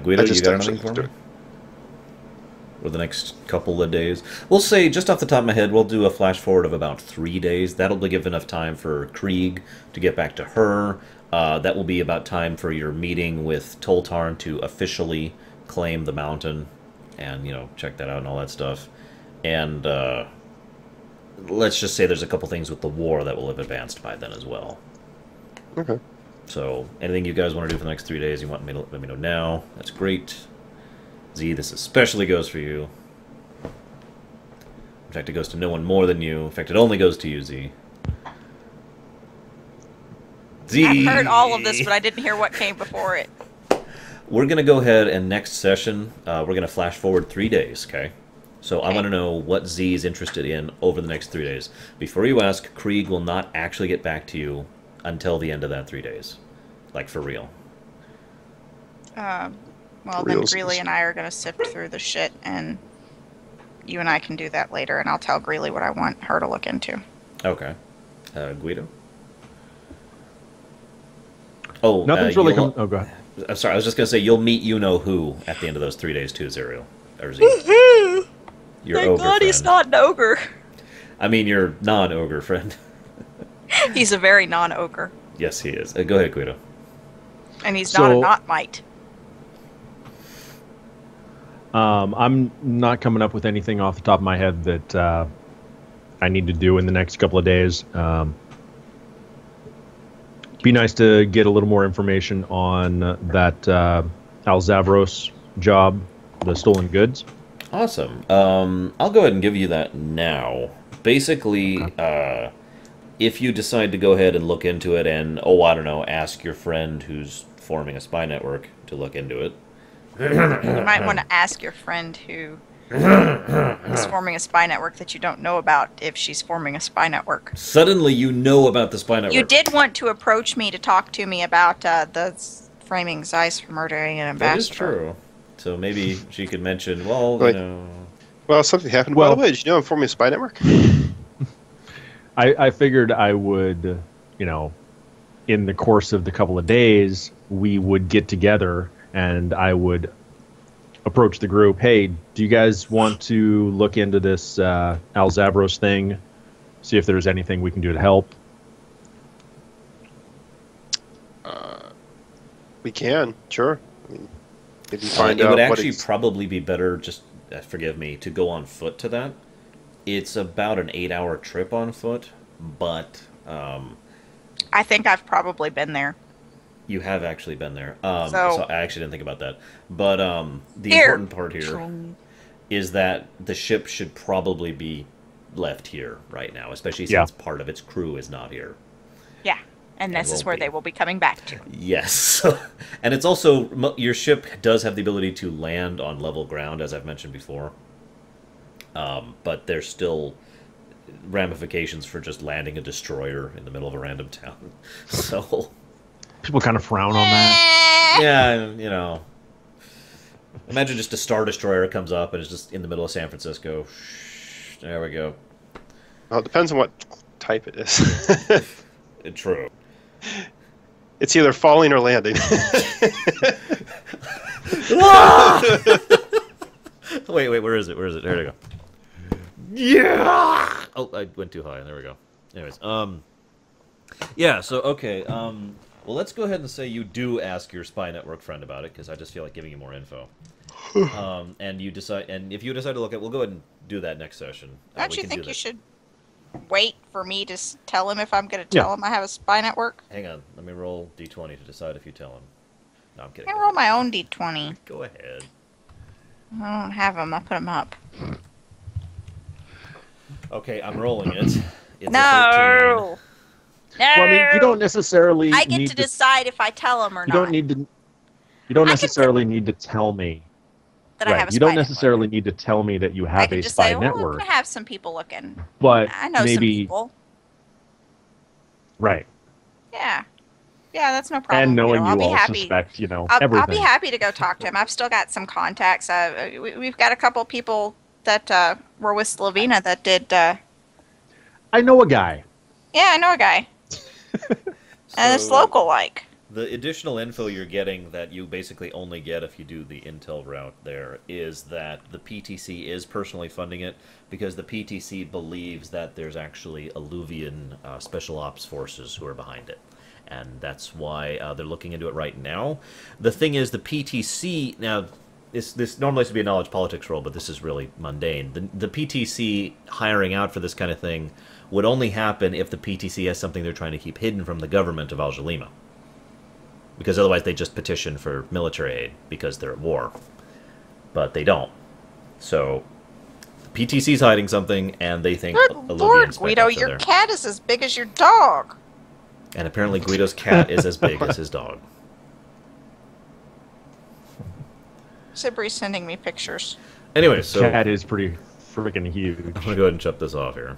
Guido, you got anything for me? For the next couple of days? We'll say, just off the top of my head, we'll do a flash forward of about 3 days. That'll give enough time for Krieg to get back to her. That will be about time for your meeting with Toltarn to officially claim the mountain and, you know, check that out and all that stuff. And let's just say there's a couple things with the war that will have advanced by then as well. Okay. So, anything you guys want to do for the next 3 days, you want me to let me know now. That's great. Z, this especially goes for you. In fact, it goes to no one more than you. In fact, it only goes to you, Z. Z! I've heard all of this, but I didn't hear what came before it. We're going to go ahead and next session, we're going to flash forward 3 days, okay? So I want to know what Z is interested in over the next 3 days. Before you ask, Krieg will not actually get back to you until the end of that 3 days. Like, for real. Well, then Greeley and I are going to sift through the shit, and you and I can do that later, and I'll tell Greeley what I want her to look into. Okay. Guido? Oh, Nothing's really coming... Oh, go ahead. I'm sorry, I was just going to say, you'll meet you-know-who at the end of those 3 days, too, Zerial. Or Z. Your Thank ogre God he's friend. not an ogre. I mean, your non-ogre friend. He's a very non-ogre. Yes, he is. Go ahead, Guido. And he's not a not-mite. I'm not coming up with anything off the top of my head that I need to do in the next couple of days. Be nice to get a little more information on that Alzavros job, the stolen goods. Awesome. I'll go ahead and give you that now. Basically, if you decide to go ahead and look into it and, oh, I don't know, ask your friend who's forming a spy network to look into it. You might want to ask your friend who is forming a spy network that you don't know about if she's forming a spy network. Suddenly you know about the spy network. You did want to approach me to talk to me about the framing Zeiss for murdering an ambassador. That is true. So maybe she could mention, well, Like, you know... Well, something happened. Well- By the way, did you know I'm forming a spy network? I figured I would, you know, in the course of the couple of days, we would get together and I would approach the group. Hey, do you guys want to look into this Alzavros thing? See if there's anything we can do to help? We can, sure. I mean, if you find it out would what actually it's- probably be better, just forgive me, to go on foot to that. It's about an 8-hour trip on foot, but I think I've probably been there. you have actually been there. So I actually didn't think about that. But the Here. important part here is that the ship should probably be left here right now, especially since part of its crew is not here. Yeah, and this is won't where be. they will be coming back to. Yes. And it's also, your ship does have the ability to land on level ground, as I've mentioned before. But there's still ramifications for just landing a destroyer in the middle of a random town. So People kind of frown on that. yeah, you know, imagine just a Star Destroyer comes up and is just in the middle of San Francisco. There we go. Well, it depends on what type it is. True. It's either falling or landing. Wait, where is it? Where is it? There we go. Yeah. Oh, I went too high. There we go. Anyways, yeah. So okay. Well, let's go ahead and say you do ask your spy network friend about it, because I just feel like giving you more info. And you decide, and if you decide to look at, we'll go ahead and do that next session. Don't We you can think do you that. should wait for me to tell him if I'm going to tell him I have a spy network? Hang on. Let me roll d20 to decide if you tell him. No, I'm kidding. I roll my own d20. Go ahead. I don't have them. I put them up. Okay, I'm rolling it. It's a 13. No! No! Well, I mean, you don't necessarily. I get need to decide if I tell him or You not. don't need to. You don't I can necessarily need to tell me. that I have a Right. spy You don't network. necessarily need to tell me that you I have can a just spy say, well, network, I have some people looking. but I know some maybe people. right. Yeah. Yeah, that's no problem. And knowing I'll you be all happy. suspect, I'll everything. be happy to go talk to him. I've still got some contacts. We've got a couple people that were with Slovenia that did. I know a guy. Yeah, I know a guy. And it's So, local like. The additional info you're getting that you basically only get if you do the intel route there is that the PTC is personally funding it, because the PTC believes that there's actually Alluvian special ops forces who are behind it. And that's why they're looking into it right now. The thing is, the PTC, now, this normally used to be a knowledge politics role, but this is really mundane. The PTC hiring out for this kind of thing would only happen if the PTC has something they're trying to keep hidden from the government of Al-Jalima. Because otherwise they just petition for military aid because they're at war. But they don't. So, the PTC's hiding something, and they think Good Alluvian Lord, spec Guido, ops are your there. cat is as big as your dog. And apparently Guido's cat is as big as his dog. Sibri's sending me pictures. Anyway, so Cat is pretty freaking huge. I'm going to go ahead and shut this off here.